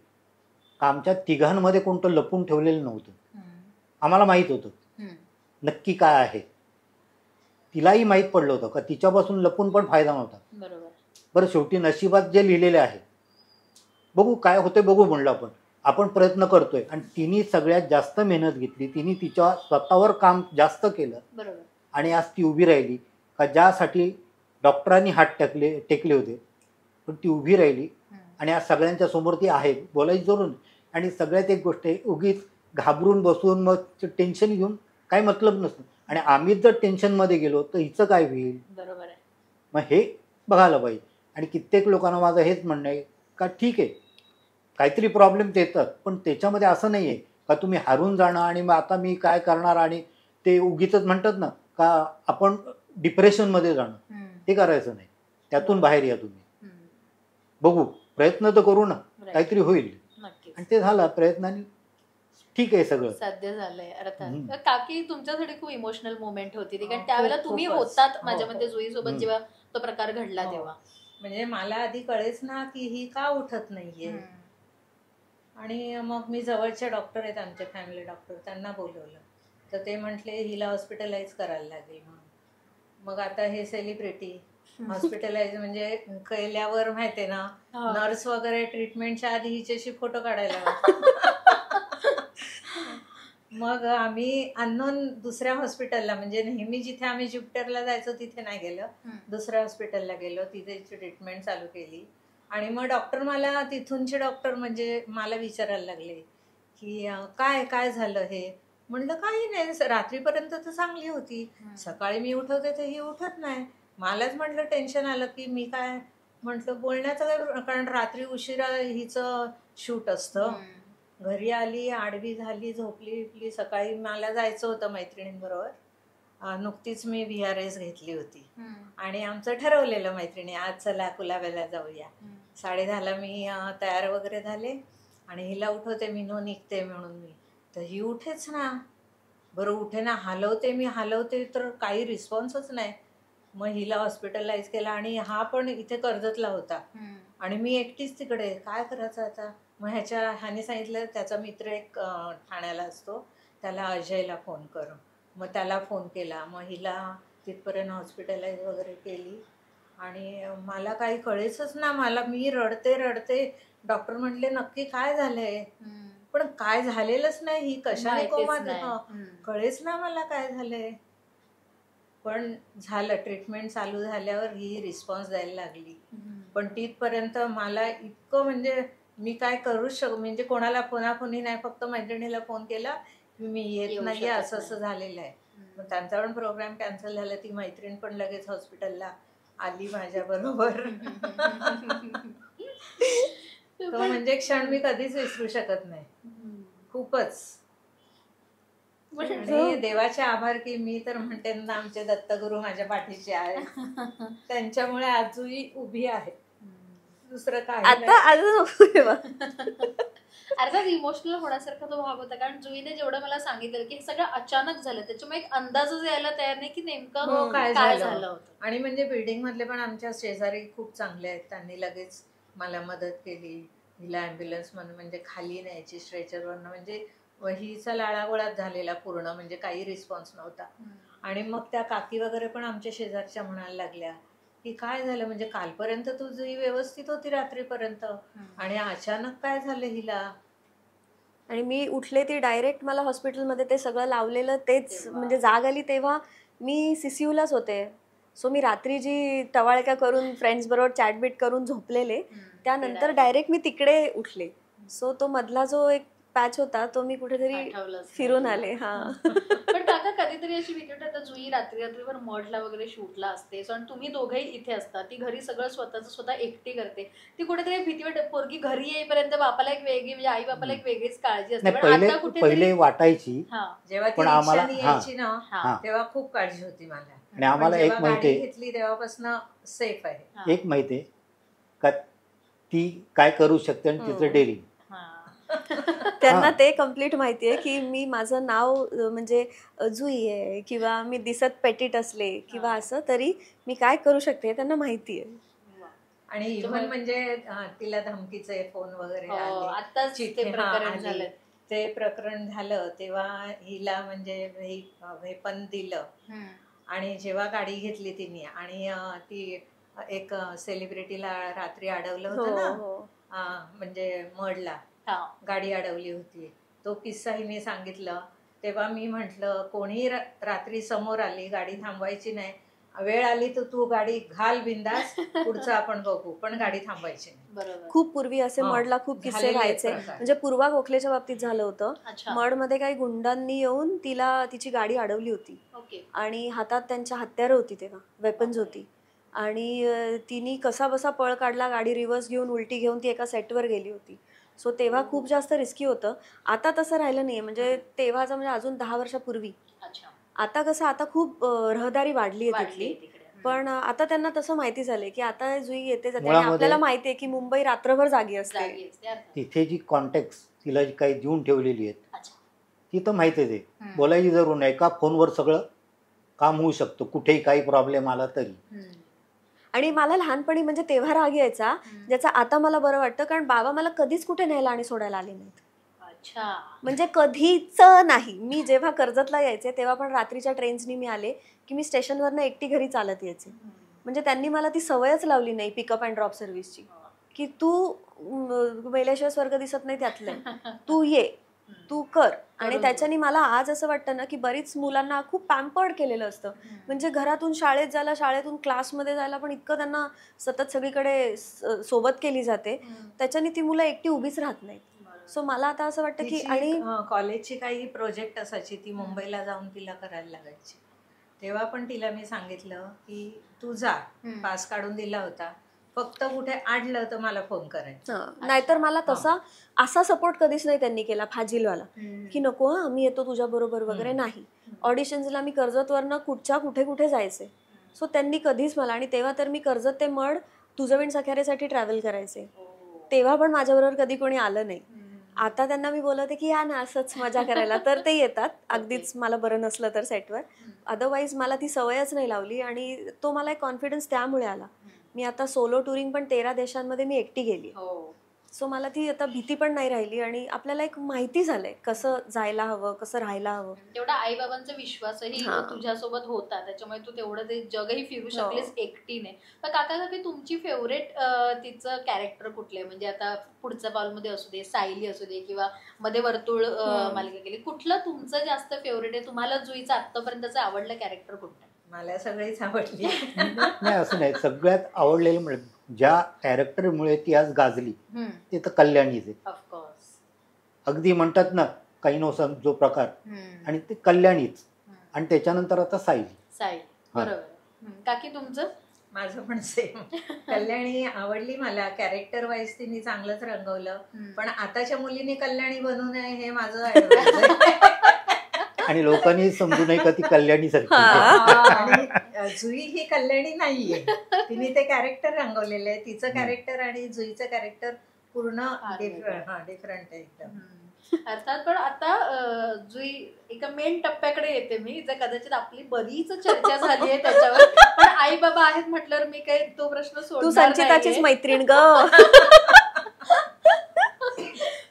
आमच्या तिघांमध्ये कोणतं लपून ठेवलेलं नव्हतं. आम्हाला माहित होतं नक्की काय आहे. तिलाही माहित पडलं होतं का तिच्यापासून लपून पण फायदा नव्हता.
बरोबर.
बरं, शेवटी नशिबात जे लिहिलेले आहे, बघू काय होते बघू म्हणलं आपण प्रयत्न करतोय. आणि तिने सगळ्यात जास्त मेहनत घेतली, तिने तिच्या स्वतःवर काम जास्त केलं.
बरोबर.
आणि आज ती उभी राहिली का ज्यासाठी डॉक्टरांनी हात टेकले होते, पण ती उभी राहिली. आणि आज सगळ्यांच्या समोर ती आहे. बोलायची जरूर आणि सगळ्यात एक गोष्ट आहे, उगीच घाबरून बसून मग टेन्शन घेऊन काही मतलब नसतं. आणि आम्हीच जर टेन्शनमध्ये गेलो तर हिचं काय होईल.
बरोबर आहे.
मग हे बघायला पाहिजे. आणि कित्येक लोकांना माझं हेच म्हणणं आहे का ठीक आहे, काहीतरी प्रॉब्लेम येतात, पण त्याच्यामध्ये असं नाही आहे का तुम्ही हारून जाणं आणि मग आता मी काय करणार आणि ते उगीचच म्हणतात ना का आपण डिप्रेशनमध्ये जाणं, हे करायचं नाही. त्यातून बाहेर या तुम्ही, बघू, प्रयत्न तर करू ना, काहीतरी होईल. आणि ते झाला प्रयत्नाने, ठीक आहे, सगळं
साध्य झालंय अर्थात.
हम्म.
काकी तुमच्यासाठी खूप इमोशनल मोमेंट होती ती, कारण
खूप-
त्यावेळेला तुम्ही
खूपच.
होतात माझ्या मते जुई सोबत
हम्म.
जेव्हा तो प्रकार घडला
हो.
तेव्हा.
म्हणजे मला आधी कळेच ना की ही का उठत नाहीये. आणि मग मी जवळचे डॉक्टर आहेत आमचे, फॅमिली डॉक्टर, त्यांना बोलवलं. तर ते म्हटले हिला हॉस्पिटलाइज करायला लागेल म्हणून. मग आता हे सेलिब्रिटी हॉस्पिटलाइज म्हणजे केल्यावर माहितीये ना,
हा.
नर्स वगैरे ट्रीटमेंटच्या आधी हिच्याशी फोटो काढायला मग आम्ही अननोन दुसऱ्या हॉस्पिटलला, म्हणजे नेहमी जिथे आम्ही ज्युपिटरला जायचो तिथे नाही गेलो, दुसऱ्या हॉस्पिटलला गेलो, तिथे ट्रीटमेंट चालू केली. आणि मग डॉक्टर मला, तिथूनचे डॉक्टर म्हणजे मला विचारायला लागले की काय काय झालं हे. म्हणलं काही नाही, रात्रीपर्यंत तर चांगली होती, सकाळी मी उठवते तर ही उठत नाही. मलाच म्हटलं टेन्शन आलं की मी काय म्हटलं बोलण्याचं काय, कारण रात्री उशिरा हिचं शूट असतं. घरी आली, आडवी झाली, झोपली. सकाळी मला जायचं होतं मैत्रिणींबरोबर. नुकतीच मी VRS घेतली होती आणि आमचं ठरवलेलं मैत्रिणी आज चला कुलाब्याला जाऊया. 10:30ला मी तयार वगैरे झाले आणि हिला उठवते, मी निघते म्हणून मी, तर ही उठेच ना. बरं उठे ना, हलवते तर काही रिस्पॉन्सच नाही. मग हिला हॉस्पिटलाइज केला आणि हा पण इथे कर्जतला होता आणि मी एकटीच तिकडे, काय करायचं आता. मग ह्याने सांगितलं, त्याचा मित्र एक ठाण्याला असतो, त्याला अजयला फोन कर. मग त्याला फोन केला, मग हिला तिथपर्यंत हॉस्पिटलाइज वगैरे केली. आणि मला काही कळेचच ना, मी रडते. डॉक्टर म्हटले नक्की काय झालंय, पण काय झालेलंच नाही, ही कशाने कोमात, कळेच ना मला काय झालंय. पण झालं, ट्रीटमेंट चालू झाल्यावर ही रिस्पॉन्स द्यायला लागली. पण तिथपर्यंत मला इतकं म्हणजे मी काय करूच म्हणजे कोणाला फोनाफोनी नाही, फक्त मैत्रिणीला फोन केला की मी येत नाहीये, असं झालेलं आहे. मग त्यांचा पण प्रोग्राम कॅन्सल झाला. ती मैत्रीण पण लगेच हॉस्पिटलला आली माझ्या बरोबर. तो म्हणजे क्षण मी कधीच विसरू शकत नाही, खूपच. आणि देवाचे आभार की मी तर म्हणते ना, आमचे दत्तगुरु माझ्या पाठीचे आहेत, त्यांच्यामुळे आजही उभी आहे, दुसरं काय
अर्थात इमोशनल होण्यासारखा तो भाग होता, कारण जुईने जेवढं मला सांगितलं की हे सगळं अचानक झालं, त्याच्यामुळे एक अंदाजच यायला तयार नाही की नेमकं काय झालं होतं.
आणि म्हणजे बिल्डिंग मधले पण आमच्या शेजारी खूप चांगले आहेत, त्यांनी लगेच मला मदत केली. हिला ॲम्ब्युलन्स म्हणून म्हणजे खाली न्यायची स्ट्रेचरवरनं, म्हणजे हिचा लाळागोळाच झालेला पूर्ण, म्हणजे काही रिस्पॉन्स नव्हता. आणि मग त्या काकी वगैरे पण आमच्या शेजारच्या म्हणायला लागल्या की काय झालं, म्हणजे कालपर्यंत तुझी व्यवस्थित होती रात्रीपर्यंत आणि अचानक काय झालं हिला.
आणि मी उठले ती डायरेक्ट मला हॉस्पिटलमध्ये ते सगळं लावलेलं तेच म्हणजे जाग आली तेव्हा मी CCUलाच होते. सो मी रात्री जी टवाळक्या करून फ्रेंड्स बरोबर चॅटबीट करून झोपलेले, त्यानंतर डायरेक्ट मी तिकडे उठले. सो तो मधला जो एक पॅच होता तो मी कुठेतरी फिरून आले. हा.
पण काका कधीतरी अशी भीती वाटते, आता जुई रात्रीभर मॉडला वगैरे शूटला असते, आणि तुम्ही दोघंही इथे असता, ती घरी सगळं स्वतः एकटी करते, ती कुठेतरी भीती वाटते, पोरगी घरी येईपर्यंत बापाला एक वेगळी, म्हणजे आई बापाला एक वेगळीच काळजी असते. पण आता
पहिले वाटायची,
जेव्हा ती रिक्षाने यायची ना तेव्हा खूप काळजी होती मला.
आणि आम्हाला एक माहिती
घेतली तेव्हापासून सेफ आहे.
एक माहिती का ती काय करू शकते आणि तिचं डेअरिंग.
त्यांना ते कम्प्लीट माहितीये की मी माझं नाव म्हणजे जुई आहे किंवा मी दिसत पेटीट असले किंवा असं तरी मी काय करू शकते त्यांना माहितीये.
आणि इव्हन म्हणजे तिला धमकीचे फोन वगैरे आले, ते प्रकरण झालं तेव्हा हिला म्हणजे वेपन दिलं. आणि जेव्हा गाडी घेतली तिने आणि ती एक सेलिब्रिटीला रात्री अडवलं होतं ना, म्हणजे मडला गाडी अडवली होती, तो किस्सा हिने सांगितलं. तेव्हा मी म्हटलं कोणी रात्री समोर आली, गाडी थांबवायची नाही, वेळ आली तर तू गाडी घाल बिंदास, पुढचं आपण बघू, पण गाडी थांबायची नाही.
बरोबर.
खूप पूर्वी असे मडला खूप किस्से
झालेले
व्हायचे.
प्रकार.
म्हणजे पूर्वा गोखलेच्या बाबतीत झालं होतं.
अच्छा.
मडमध्ये काही गुंडांनी येऊन तिची गाडी अडवली होती
ओके.
आणि हातात त्यांच्या हत्यारं होती, तेव्हा वेपन्स होती. आणि तिने कसा बसा पळ काढला, गाडी रिव्हर्स घेऊन उलटी घेऊन ती एका सेटवर गेली होती. सो तेव्हा खूप जास्त रिस्की होतं. आता तसं राहिलं नाहीये, म्हणजे तेव्हाचं म्हणजे अजून 10 वर्षापूर्वी.
अच्छा.
आता कसं, आता खूप रहदारी वाढली आहे
वाढली
तिथली.
तिकडे.
पण आता त्यांना तसं माहिती झालंय की आता जुई येते जाते, आणि
मुळामध्ये-
आपल्याला माहिती आहे की मुंबई रात्रभर जागी असते.
जागी असते अर्थात.
तिथे जी कॉन्टॅक्ट तिला जी काही देऊन ठेवलेली आहेत
अच्छा.
ती तर माहितीच आहे.
हम्म.
बोलायची जरूर नाही, का फोनवर सगळं काम होऊ शकतं, कुठेही काही प्रॉब्लेम आला तरी.
हम्म.
आणि मला लहानपणी म्हणजे तेव्हा राग यायचा,
हम्म.
ज्याचा आता मला बरं वाटतं, कारण बाबा मला कधीच कुठे न्यायला आणि सोडायला आले नाहीत.
अच्छा.
म्हणजे कधीच नाही. मी जेव्हा कर्जतला यायचे तेव्हा पण रात्रीच्या ट्रेन्सनी मी आले की मी स्टेशनवरनं एकटी घरी चालत यायचे. म्हणजे त्यांनी मला ती सवयच लावली नाही पिकअप अँड ड्रॉप सर्व्हिसची, की तू मेल्याशिवाय स्वर्ग दिसत नाही त्यातलं, तू ये, तू कर. आणि त्याच्याने मला आज असं वाटतं ना की बरीच मुलांना खूप पॅम्पर्ड केलेलं असतं. म्हणजे घरातून शाळेत जायला, शाळेतून क्लासमध्ये जायला पण इतकं त्यांना सतत सगळीकडे सोबत केली जाते, त्याच्याने ती मुलं एकटी उभीच राहत नाहीत. सो मला आता असं वाटतं की, आणि
कॉलेजची काही प्रोजेक्ट असायची ती मुंबईला जाऊन तिला करायला लागायची. तेव्हा पण तिला मी सांगितलं की तू जा, पास काढून दिला होता, फक्त कुठे आडलं तर मला फोन करायचा.
नाहीतर मला तसा असा सपोर्ट कधीच नाही त्यांनी केला फाजीलवाला, की नको आम्ही येतो तुझ्या बरोबर वगैरे. नाही, ऑडिशन्सला मी कर्जतवरनं कुठे कुठे जायचे. सो त्यांनी कधीच मला, आणि तेव्हा तर मी कर्जत ते मड तुझं विण सख्यारेसाठी ट्रॅव्हल करायचे, तेव्हा पण माझ्याबरोबर कधी कोणी आलं नाही. आता त्यांना मी बोलवते की या ना असंच मजा करायला, तर ते येतात अगदीच मला बरं नसलं तर सेटवर. अदरवाईज मला ती सवयच नाही लावली, आणि तो मला एक कॉन्फिडन्स त्यामुळे आला. मी आता सोलो टुरिंग पण 13 देशांमध्ये मी एकटी गेली. सो मला ती आता भीती पण नाही राहिली, आणि आपल्याला एक माहिती झालंय कसं जायला हवं, कसं राहायला हवं.
तेवढा आई बाबांचा विश्वासही तुझ्यासोबत होता, त्याच्यामुळे तू तेवढं ते जगही फिरू शकलीस एकटीने. पण काका काकी तुमची फेवरेट तिचं कॅरेक्टर कुठले? म्हणजे आता पुढच्या पाऊलमध्ये असू दे, सायली असू दे, किंवा मध्ये वर्तुळ मालिका केली, कुठलं तुमचं जास्त फेवरेट आहे? तुम्हाला जुईचं आतापर्यंतचं आवडलं कॅरेक्टर कुठलं?
मला सगळीच आवडली.
नाही असं नाही, सगळ्यात आवडलेलं म्हणजे ज्या कॅरेक्टरमुळे ती आज गाजली ते तर कल्याणीच आहे.
ऑफकोर्स.
अगदी म्हणतात ना काही नवसा जो प्रकार, आणि ते कल्याणीच, आणि त्याच्यानंतर आता सायली.
बरोबर. काकी तुमचं?
माझं पण सेम. कल्याणी आवडली मला, कॅरेक्टर वाईज तिने चांगलंच रंगवलं. पण आताच्या मुलीने कल्याणी बनू नये हे माझं advice आहे.
आणि लोकांनी समजू नये का ती कल्याणी सारखी.
आणि जुई ही कल्याणी नाहीये, तिने ते कॅरेक्टर रंगवलेलं आहे. तिचं कॅरेक्टर आणि जुईचं कॅरेक्टर पूर्ण डिफरंट आहे एकदम.
अर्थात. पण आता जुई एका मेन टप्प्याकडे येते मी, जर कदाचित आपली बरीच चर्चा झाली आहे त्याच्यावर, पण आई बाबा आहेत म्हटल्यावर मी काही तो प्रश्न सोडणार
तू संचिताचीच
नाहीये.
मैत्रीण ग.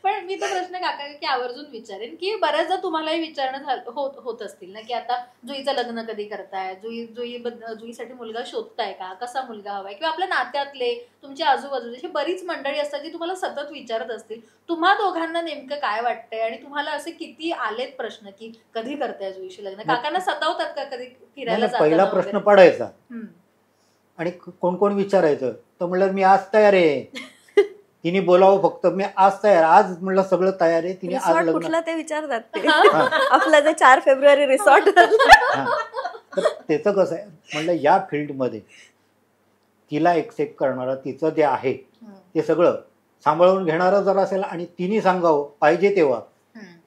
पण मी तो प्रश्न काका की आवर्जून विचारेन, की बऱ्याचदा तुम्हालाही विचारणं होत असतील ना, की आता जुईचं लग्न कधी करताय, जुईसाठी मुलगा शोधताय का, कसा मुलगा हवाय, किंवा आपल्या नात्यातले तुमच्या आजूबाजूचे अशी बरीच मंडळी असतात जी तुम्हाला सतत विचारत असतील. तुम्हा दोघांना नेमकं काय वाटतंय, आणि तुम्हाला असे किती आलेत प्रश्न की कधी करताय जुईशी लग्न? काकांना सतावतात का कधी फिरायला जाताना?
पहिला प्रश्न पडायचा, आणि कोण कोण विचारायचं, तर म्हणलं मी आज तयार आहे. तिने बोलावं फक्त, मी आज तयार, आज म्हणलं सगळं तयार आहे. तिने आज
रिसॉर्ट
लग्न
कुठलं ते विचारतात ते. आपलं जे 4 फेब्रुवारी रिसॉर्ट.
तर त्याचं कसं आहे म्हणलं, या फील्डमध्ये तिला एक्सेप्ट करणारा, तिचं जे आहे ते सगळं सांभाळून घेणारा जर असेल, आणि तिने सांगावं पाहिजे तेव्हा,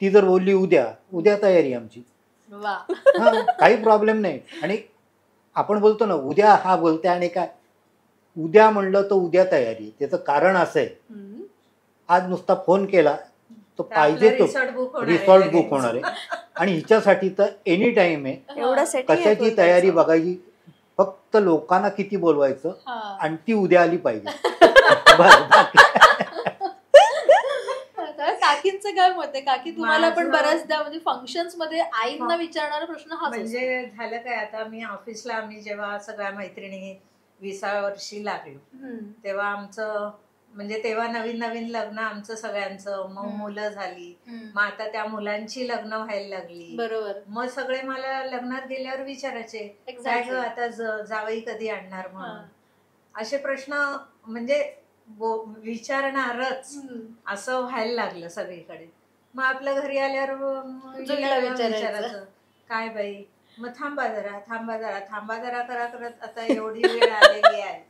ती जर बोलली उद्या तयारी आमची, काही प्रॉब्लेम नाही. आणि आपण बोलतो ना उद्या, हा बोलते, आणि काय उद्या म्हणलं तर उद्या तयारी. त्याचं कारण असं आहे, आज नुसता फोन केला तर पाहिजे तो रिसॉर्ट बुक होणार आहे, आणि हिच्यासाठी तर एनी टाइम आहे.
एवढं
कशाची तयारी बघायची, फक्त लोकांना किती बोलवायचं, आणि ती उद्या आली पाहिजे.
काकींचं काय मत आहे? काकी तुम्हाला पण बऱ्याचदा म्हणजे फंक्शन्स मध्ये आईंना विचारणारा प्रश्न हा
म्हणजे झालं काय, आता मी ऑफिसला, आम्ही जेव्हा सगळ्या मैत्रिणी 20व्या वर्षी लागलो, तेव्हा आमचं म्हणजे तेव्हा नवीन नवीन लग्न आमचं सगळ्यांचं, मग मुलं झाली, मग आता त्या मुलांची लग्न व्हायला लागली.
बरोबर.
मग सगळे मला लग्नात गेल्यावर विचारायचे काय ग आता जावई कधी आणणार म्हणून. असे प्रश्न म्हणजे विचारणारच असं व्हायला लागलं सगळीकडे. मग आपल्या घरी आल्यावर विचारायचं काय बाई, मग थांबा जरा करा करत आता एवढी वेळ आलेली आहे.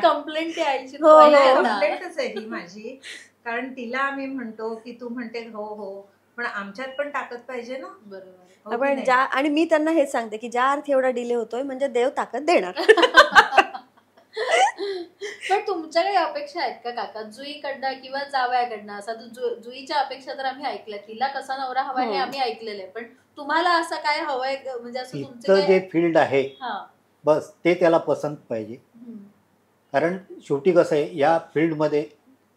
कंप्लेंट यायची.
कंप्लेंटच आहे ही माझी, कारण तिला आम्ही म्हणतो की तू म्हणते हो हो, पण आमच्यात पण ताकद पाहिजे ना.
बरोबर.
पण ज्या, आणि मी त्यांना हेच सांगते की ज्या अर्थी एवढा डिले होतोय म्हणजे देव ताकद देणार.
पण तुमच्या काही अपेक्षा आहेत का काका जुईकडनं किंवा जावयाकडनं? असं जुईच्या अपेक्षा तर आम्ही ऐकल्या, तिला कसा नवरा हवा हे आम्ही ऐकलेलं आहे, पण तुम्हाला असं काय हवंय म्हणजे असं तुमचं
जे फील्ड आहे बस ते त्याला पसंत पाहिजे. कारण शेवटी कसं आहे या फील्डमध्ये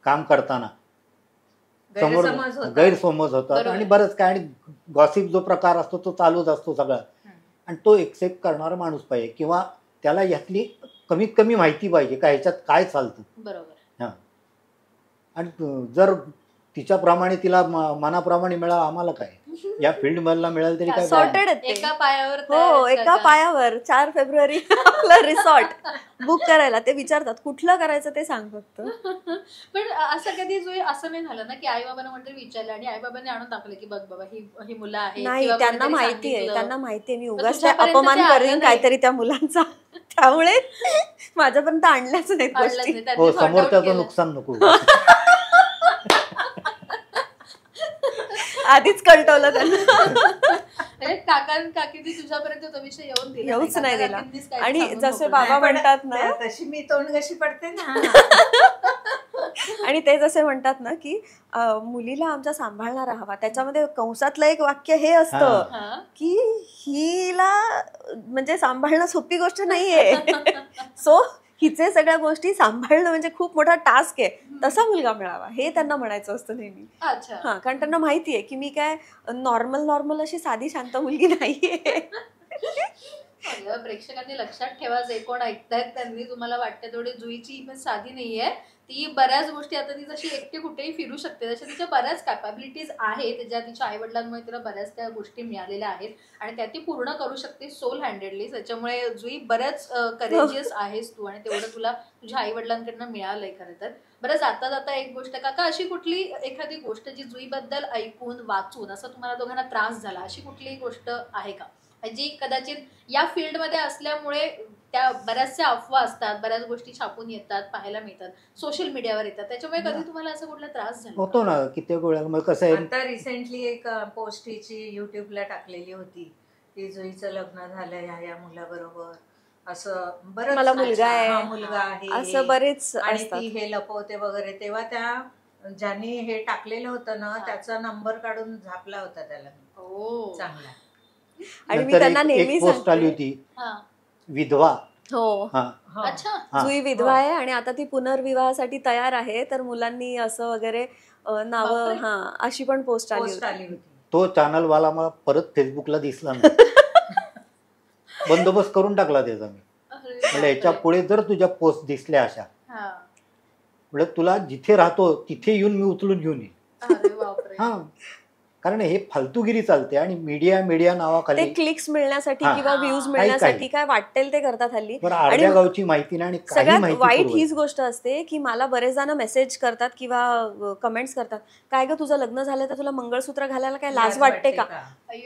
काम करताना समोर गैरसमज होतात आणि बरंच काय, आणि गॉसिप जो प्रकार असतो तो चालूच असतो सगळा, आणि तो एक्सेप्ट करणारा माणूस पाहिजे किंवा त्याला यातली कमीत कमी माहिती पाहिजे का ह्याच्यात काय चालतं.
बरोबर.
हां, आणि जर तिच्याप्रमाणे तिला मनाप्रमाणे मिळालं, आम्हाला काय या फील्ड मधला मिळालं तरी काय.
सॉर्टेड
एका पायावर.
हो, एका पायावर 4 फेब्रुवारी रिसॉर्ट बुक करायला ते विचारतात कुठलं करायचं ते सांग फक्त.
पण असं कधी जुई असं नाही झालं ना की आई बाबांना म्हणते विचारलं आणि आई बाबांनी आणून टाकलं की बघ बाबा ही मुलं आहेत?
नाही, त्यांना माहितीये मी उगाच अपमान करेन काहीतरी त्या मुलांचा, त्यामुळे माझ्यापर्यंत आणल्याच नाहीत गोष्टी.
हो, समोरच्याचं नुकसान नको.
आधीच कळटवलं त्यांना.
काका काकीने तुझ्यापर्यंत तो विषय
येऊच नाही दिला. आणि जसे बाबा म्हणतात ना
तशी मी तोंड कशी पडते ना.
आणि ते जसे म्हणतात ना की मुलीला आमच्या सांभाळणारा हवा, त्याच्यामध्ये कंसातलं एक वाक्य हे असतं की हिला म्हणजे सांभाळणं सोपी गोष्ट नाहीये. सो हिचे सगळ्या गोष्टी सांभाळणं म्हणजे खूप मोठा टास्क आहे. तसा मुलगा मिळावा हे त्यांना म्हणायचं असतं नेहमी. हा, कारण त्यांना माहितीये की मी काय नॉर्मल अशी साधी शांत मुलगी नाहीये.
प्रेक्षकांनी लक्षात ठेवा, जे कोण ऐकतायत त्यांनी, तुम्हाला वाटतं तेवढी जुईची इमेज साधी नाहीये. ती बऱ्याच गोष्टी, आता ती जशी एकटी कुठेही फिरू शकते तशा तिच्या बऱ्याच कॅपॅबिलिटीज आहेत ज्या तिच्या आई वडिलांमुळे तिला बऱ्याच त्या गोष्टी मिळालेल्या आहेत आणि त्या ती पूर्ण करू शकते सोल हँडेडली. त्याच्यामुळे जुई बऱ्याच करेजियस आहेस तू, आणि तेवढं तुला तुझ्या आई वडिलांकडनं मिळालंय खरं तर. बरं, जाता जाता एक गोष्ट काका, अशी कुठली एखादी गोष्ट जी जुईबद्दल ऐकून वाचून असं तुम्हाला दोघांना त्रास झाला, अशी कुठलीही गोष्ट आहे का जी कदाचित या फील्डमध्ये असल्यामुळे त्या बऱ्याचशा अफवा असतात, बऱ्याच गोष्टी छापून येतात, पाहायला मिळतात, सोशल मीडियावर येतात, त्याच्यामुळे कधी तुम्हाला असं कुठला त्रास झाला
होतो ना कित्येक वेळा? कसं आहे,
आता रिसेंटली एक पोस्ट हिची युट्यूबला टाकलेली होती की जुईचं लग्न झालं या मुलाबरोबर, असं बरं
मला मुलगा
आहे
असं बरेच,
आणि ती हे लपवते वगैरे. तेव्हा त्या ज्यांनी हे टाकलेलं होतं ना त्याचा नंबर काढून झापला होता त्याला चांगला.
आणि मी त्यांना नेहमी
पोस्ट आली होती विधवा.
हो, जुई विधवा आहे आणि आता ती पुनर्विवाहासाठी तयार आहे, तर मुलांनी असं वगैरे नावं अशी पण पोस्ट आली होती.
तो चॅनलवाला मला परत फेसबुकला दिसला नाही. बंदोबस्त करून टाकला त्याचा मी. म्हणजे याच्या पुढे जर तुझ्या पोस्ट दिसल्या अशा, म्हणजे तुला जिथे राहतो तिथे येऊन मी उचलून घेऊन येईल. हा, कारण हे फालतूगिरी चालते आणि मीडिया नावाखाली
ते क्लिक्स मिळण्यासाठी किंवा व्ह्यूज मिळण्यासाठी काय वाटेल ते करतात हल्ली.
आणि गावची माहिती नाही, आणि
सगळ्यात वाईट हीच गोष्ट असते की मला बरेच जण मेसेज करतात किंवा कमेंट्स करतात, काय ग तुझं लग्न झालं तर तुला मंगळसूत्र घालायला काय लाज वाटते का?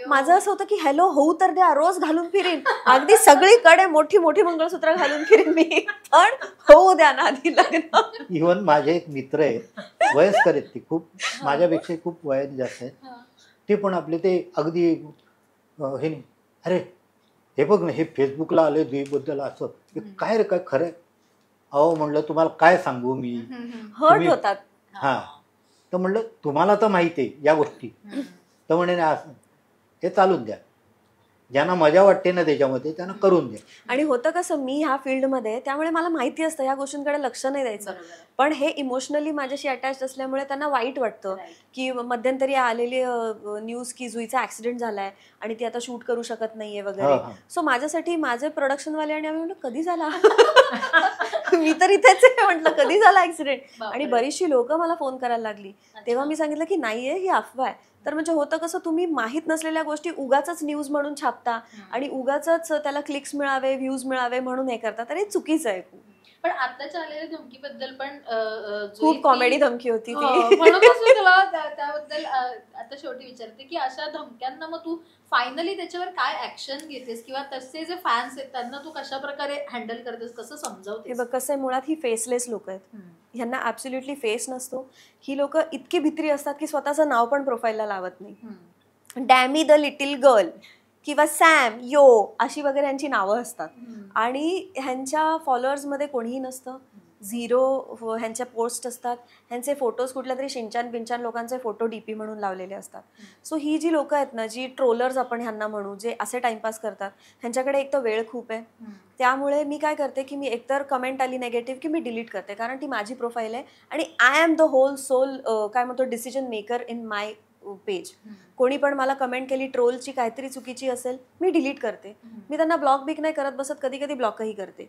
माझं असं होतं की हॅलो, होऊ तर द्या, रोज घालून फिरीन, अगदी सगळीकडे मोठी मोठी मंगळसूत्र घालून फिरीन मी, पण होऊ द्या ना आधी लग्न.
इव्हन माझे एक मित्र आहेत, वयस्कर आहेत, ते खूप माझ्यापेक्षा खूप वयात जास्त आहेत, ते पण आपले ते अगदी हे नाही, अरे हे बघ ना हे फेसबुकला आले जुईबद्दल असं, काय रे काय खरं? अहो म्हणलं तुम्हाला काय सांगू मी,
हर्ट होतात.
हा, तर म्हणलं तुम्हाला तर माहिती आहे या गोष्टी, तर म्हणे असं हे चालून द्या, ज्यांना मजा वाटते ना त्याच्यामध्ये त्यांना करून द्या.
आणि होतं कसं, मी ह्या फील्डमध्ये, त्यामुळे मला माहिती असतं या गोष्टींकडे लक्ष नाही द्यायचं, पण हे इमोशनली माझ्याशी अटॅच असल्यामुळे त्यांना वाईट वाटतं की मध्यंतरी आलेली न्यूज की जुईचा ऍक्सिडेंट झालाय आणि ती आता शूट करू शकत नाहीये वगैरे. सो माझ्यासाठी माझे प्रोडक्शनवाले आणि आम्ही म्हणलं कधी झाला मी तर इथेच आहे म्हटलं, कधी झाला ऍक्सिडेंट.
बापरे.
आणि बरीचशी लोक मला फोन करायला लागली. तेव्हा मी सांगितलं की नाहीये, ही अफवा आहे. तर म्हणजे होतं कसं, तुम्ही माहीत नसलेल्या गोष्टी उगाच न्यूज म्हणून छापता आणि उगाच त्याला क्लिक्स मिळावे, व्ह्यूज मिळावे म्हणून हे करता, तर हे चुकीचं आहे खूप.
पण आताच्या आलेल्या धमकीबद्दल पण
खूप कॉमेडी धमकी होती ती.
म्हणूनच मी तुला त्याबद्दल आता शेवटी विचारते की अशा धमक्यांना मग तू फायनली त्याच्यावर काय ऍक्शन घेतेस, किंवा तसे जे फॅन्स आहेत त्यांना तू कशा प्रकारे हँडल करतेस, कसं
हे
समजावतेस?
बघ कसं आहे, मुळात ही फेसलेस लोक आहेत. ह्यांना ऍब्सोल्युटली फेस नसतो. ही लोक इतकी भित्री असतात की स्वतःचं नाव पण प्रोफाईलला लावत नाही. डॅमी द लिटिल गर्ल किंवा सॅम, यो अशी वगैरे यांची नावं असतात. आणि ह्यांच्या फॉलोअर्समध्ये कोणीही नसतं, 0 ह्यांच्या पोस्ट असतात. ह्यांचे फोटोज कुठल्या तरी शिंचान बिंचान लोकांचे फोटो डीपी म्हणून लावलेले असतात. सो ही जी लोक आहेत ना, जी ट्रोलर्स आपण ह्यांना म्हणू, जे असे टाइमपास करतात, ह्यांच्याकडे एक तर वेळ खूप आहे. त्यामुळे मी काय करते की मी एकतर कमेंट आली नेगेटिव्ह की मी डिलीट करते, कारण ती माझी प्रोफाईल आहे आणि I am the whole sole काय म्हणतो decision maker in my page. कोणी पण मला कमेंट केली ट्रोलची काहीतरी चुकीची असेल, मी डिलीट करते. मी त्यांना ब्लॉक बिक नाही करत बसत, कधी कधी ब्लॉकही करते.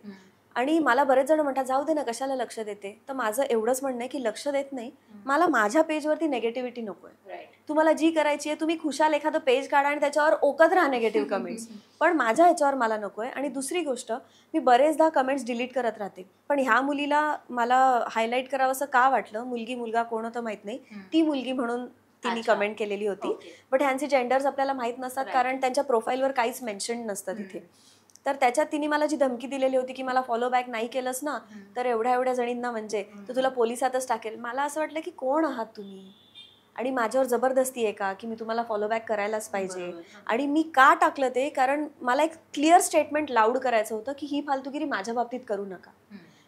आणि मला बरेच जण म्हणतात जाऊ दे ना, कशाला लक्ष देते. तर माझं एवढंच म्हणणं आहे की लक्ष देत नाही, मला माझ्या पेजवरती नेगेटिव्हिटी नको आहे. तुम्हाला जी करायची आहे तुम्ही खुशाल एखादं पेज काढा आणि त्याच्यावर ओकत राहा नेगेटिव्ह कमेंट्स, पण माझ्या ह्याच्यावर मला नको आहे. आणि दुसरी गोष्ट, मी बरेचदा कमेंट्स डिलीट करत राहते. पण ह्या मुलीला मला हायलाईट करावं असं का वाटलं, मुलगी मुलगा कोण होतं माहित नाही, ती मुलगी म्हणून तिने कमेंट केलेली होती. बट ह्यांचे जेंडर्स आपल्याला माहित नसतात, कारण त्यांच्या प्रोफाईलवर काहीच मेन्शन नसतं तिथे. तर त्याच्यात तिने मला जी धमकी दिलेली होती की मला फॉलो बॅक नाही केलंस ना तर एवढ्या जणींना म्हणजे तर तुला पोलिसातच टाकेल. मला असं वाटलं की कोण आहात तुम्ही, आणि माझ्यावर जबरदस्ती आहे का की मी तुम्हाला फॉलो बॅक करायलाच पाहिजे. आणि मी का टाकलं ते, कारण मला एक क्लिअर स्टेटमेंट लाऊड करायचं होतं की ही फालतूगिरी माझ्या बाबतीत करू नका.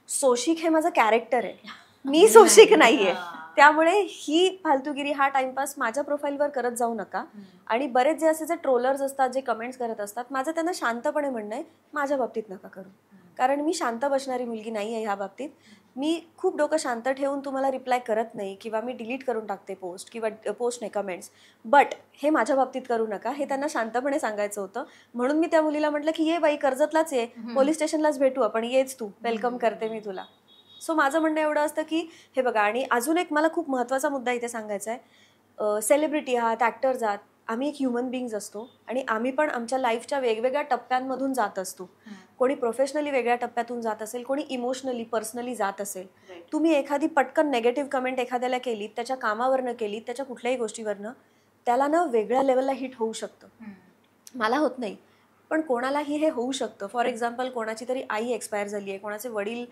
सोशिक हे माझं कॅरेक्टर आहे, मी सोशिक नाहीये. त्यामुळे ही फालतूगिरी, हा टाइमपास माझ्या प्रोफाईलवर करत जाऊ नका. आणि बरेच जे असे जे ट्रोलर्स असतात, जे कमेंट्स करत असतात, माझं त्यांना शांतपणे म्हणणं आहे माझ्या बाबतीत नका करू, कारण मी शांत बसणारी मुलगी नाही आहे ह्या बाबतीत. मी खूप डोकं शांत ठेवून तुम्हाला रिप्लाय करत नाही, किंवा मी डिलीट करून टाकते पोस्ट, किंवा पोस्ट नाही कमेंट्स, बट हे माझ्या बाबतीत करू नका, हे त्यांना शांतपणे सांगायचं होतं. म्हणून मी त्या मुलीला म्हटलं की ये बाई, कर्जतलाच ये, पोलीस स्टेशनलाच भेटू आपण, येच तू, वेलकम करते मी तुला. सो माझं म्हणणं एवढं असतं की हे बघा, आणि अजून एक मला खूप महत्त्वाचा मुद्दा इथे सांगायचा आहे. सेलिब्रिटी आहात, ॲक्टर्स आहात, आम्ही एक ह्युमन बिंग्स असतो आणि आम्ही पण आमच्या लाईफच्या वेगवेगळ्या टप्प्यांमधून जात असतो. कोणी प्रोफेशनली वेगळ्या टप्प्यातून जात असेल, कोणी इमोशनली पर्सनली जात असेल. तुम्ही एखादी पटकन नेगेटिव्ह कमेंट एखाद्याला केली, त्याच्या कामावरनं केली, त्याच्या कुठल्याही गोष्टीवरनं, त्याला ना वेगळ्या लेवलला हिट होऊ शकतं. मला होत नाही, पण कोणालाही हे होऊ शकतं. फॉर एक्झाम्पल, कोणाची तरी आई एक्सपायर झाली आहे, कोणाचे वडील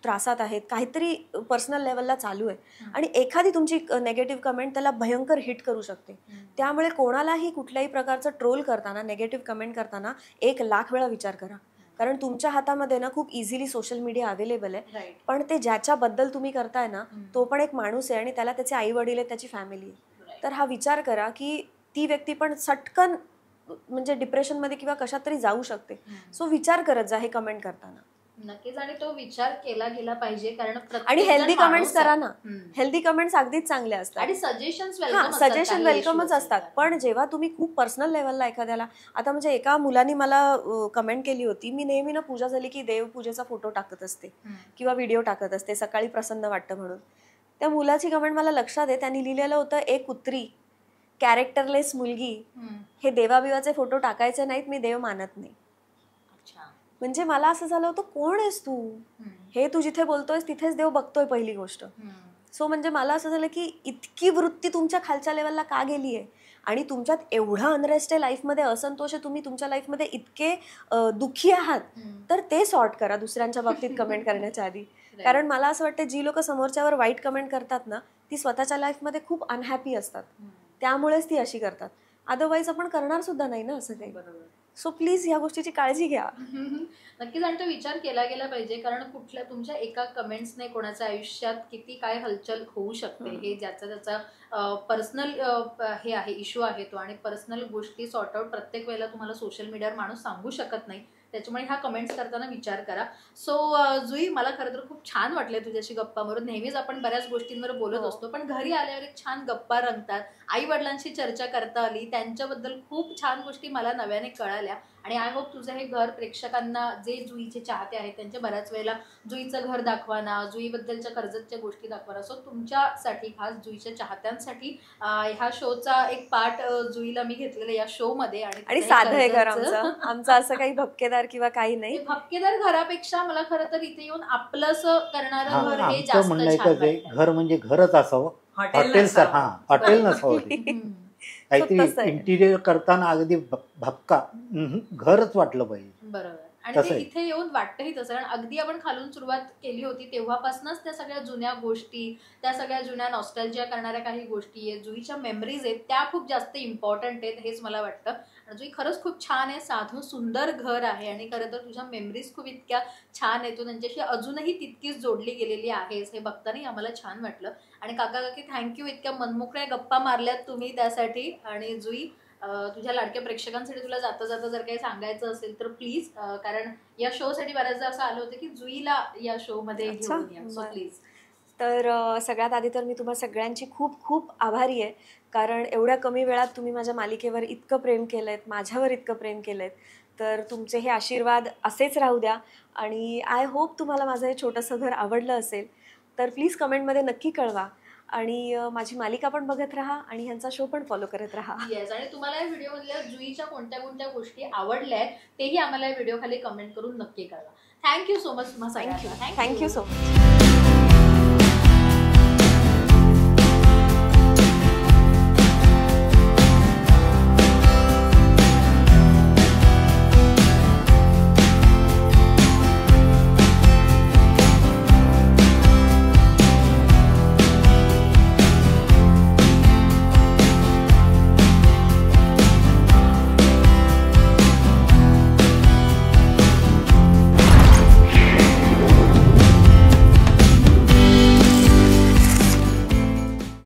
त्रासात आहेत, काहीतरी पर्सनल लेवलला चालू आहे, आणि एखादी तुमची नेगेटिव्ह कमेंट त्याला भयंकर हिट करू शकते. त्यामुळे कोणालाही कुठल्याही प्रकारचं ट्रोल करताना, नेगेटिव्ह कमेंट करताना 1,00,000 वेळा विचार करा. कारण तुमच्या हातामध्ये ना खूप इझिली सोशल मीडिया अवेलेबल आहे, पण ते ज्याच्याबद्दल तुम्ही करताय ना तो पण एक माणूस आहे, आणि त्याला त्याचे आई वडील आहेत, त्याची फॅमिली आहे. तर हा विचार करा की ती व्यक्ती पण सटकन म्हणजे डिप्रेशनमध्ये किंवा कशात तरी जाऊ शकते. सो विचार करत जा हे कमेंट करताना.
नक्कीच, आणि तो विचार केला गेला पाहिजे, कारण
आणि हेल्दी कमेंट्स करा ना, हेल्दी कमेंट्स अगदीच चांगले असतात,
आणि सजेशन
वेलकमच असतात. पण जेव्हा तुम्ही खूप पर्सनल लेवलला एखाद्याला, आता म्हणजे एका मुलांनी मला कमेंट केली होती, मी नेहमी ना पूजा झाली की देवपूजेचा फोटो टाकत असते किंवा व्हिडिओ टाकत असते, सकाळी प्रसन्न वाटतं म्हणून. त्या मुलाची कमेंट मला लक्षात आहे, त्यांनी लिहिलेलं होतं, एक कुत्री, कॅरेक्टरलेस मुलगी, हे देवाबिवाचे फोटो टाकायचे नाहीत, मी देव मानत नाही. म्हणजे मला असं झालं होतं, कोण आहेस तू, हे तू जिथे बोलतोयस तिथेच देव बघतोय, पहिली गोष्ट. सो म्हणजे मला असं झालं की इतकी वृत्ती तुमच्या खालच्या लेवलला का गेली आहे, आणि तुमच्यात एवढा अनरेस्ट आहे लाईफमध्ये, असंतोष आहे, तुम्ही तुमच्या लाईफमध्ये इतके दुःखी आहात, तर ते सॉर्ट करा दुसऱ्यांच्या बाबतीत कमेंट करण्याच्या आधी. कारण मला असं वाटतं, जी लोक समोरच्यावर वाईट कमेंट करतात ना, ती स्वतःच्या लाईफमध्ये खूप अनहॅपी असतात, त्यामुळेच ती अशी करतात. अदरवाईज आपण करणार सुद्धा नाही ना असं काही. सो प्लीज ह्या गोष्टीची काळजी घ्या.
नक्कीच, आणि तो विचार केला गेला पाहिजे, कारण कुठल्या तुमच्या एका कमेंट्सने कोणाच्या आयुष्यात किती काय हलचल होऊ शकते, हे ज्याचा त्याचा पर्सनल हे आहे, इश्यू आहे तो, आणि पर्सनल गोष्टी सॉर्ट आउट प्रत्येक वेळेला तुम्हाला सोशल मीडियावर माणूस सांगू शकत नाही. त्याच्यामुळे ह्या कमेंट्स करताना विचार करा. सो जुई, मला खरं तर खूप छान वाटले तुझ्याशी गप्पा मारून. नेहमीच आपण बऱ्याच गोष्टींवर बोलत असतो, पण घरी आल्यावर एक छान गप्पा रंगतात, आई वडिलांशी चर्चा करता आली, त्यांच्याबद्दल खूप छान गोष्टी मला नव्याने कळाल्या, आणि आय होप तुझं हे घर प्रेक्षकांना, जे जुईचे चाहते आहेत त्यांच्या बऱ्याच वेळेला जुईचं घर दाखवाना, जुईबद्दलच्या कर्जतच्या गोष्टी दाखवाना, सो तुमच्यासाठी खास जुईच्या चाहत्यांसाठी ह्या शोचा एक पार्ट जुईला मी घेतलेला या शो मध्ये.
आणि साधं आहे घर आमचं असं काही भपकेदार किंवा काही नाही.
भपकेदार घरापेक्षा मला खरं तर इथे येऊन आपलंसं करणारं घर हे जास्त
म्हणणं
छान
वाटतं. घर म्हणजे घरच असावं, हॉटेल नसावं. काहीतरी इंटिरियर करताना अगदी भपका घरच वाटलं पाहिजे.
बरोबर. आणि ते इथे येऊन वाटतंही तसं, कारण अगदी आपण खालून सुरुवात केली होती तेव्हापासूनच त्या सगळ्या जुन्या गोष्टी, त्या सगळ्या जुन्या नॉस्टॅल्जिया करणाऱ्या काही गोष्टी आहेत, जुईच्या मेमरीज आहेत, त्या खूप जास्त इम्पॉर्टंट आहेत हेच मला वाटतं. आणि जुई खरंच खूप छान आहे, साधं सुंदर घर आहे आणि खरं तर तुझ्या मेमरीज खूप इतक्या छान आहेत, तू त्यांच्याशी अजूनही तितकीच जोडली गेलेली आहेस, हे बघताना आम्हाला छान वाटलं. आणि काका काकी थँक्यू, इतक्या मनमोकळ्या गप्पा मारल्यात तुम्ही त्यासाठी. आणि जुई तुझ्या लाडक्या प्रेक्षकांसाठी तुला जाता जाता जर काही सांगायचं असेल तर प्लीज, कारण या शो साठी बऱ्याचदा असं आलं होतं की जुईला या शो मध्ये घेऊन या, सो प्लीज.
तर सगळ्यात आधी तर मी तुम्हा सगळ्यांची खूप खूप आभारी आहे, कारण एवढ्या कमी वेळात तुम्ही माझ्या मालिकेवर इतकं प्रेम केलंय, माझ्यावर इतकं प्रेम केलंय. तर तुमचे हे आशीर्वाद असेच राहू द्या. आणि आय होप तुम्हाला माझं हे छोटंसं घर आवडलं असेल. तर प्लीज कमेंटमध्ये नक्की कळवा आणि माझी मालिका पण बघत राहा आणि ह्यांचा शो पण फॉलो करत राहा.
येस, आणि तुम्हाला या व्हिडिओ मधल्या जुईच्या कोणत्या कोणत्या गोष्टी आवडल्या आहेत तेही आम्हाला या व्हिडिओ खाली कमेंट करून नक्की कळवा. Thank you so much.
Thank you so much.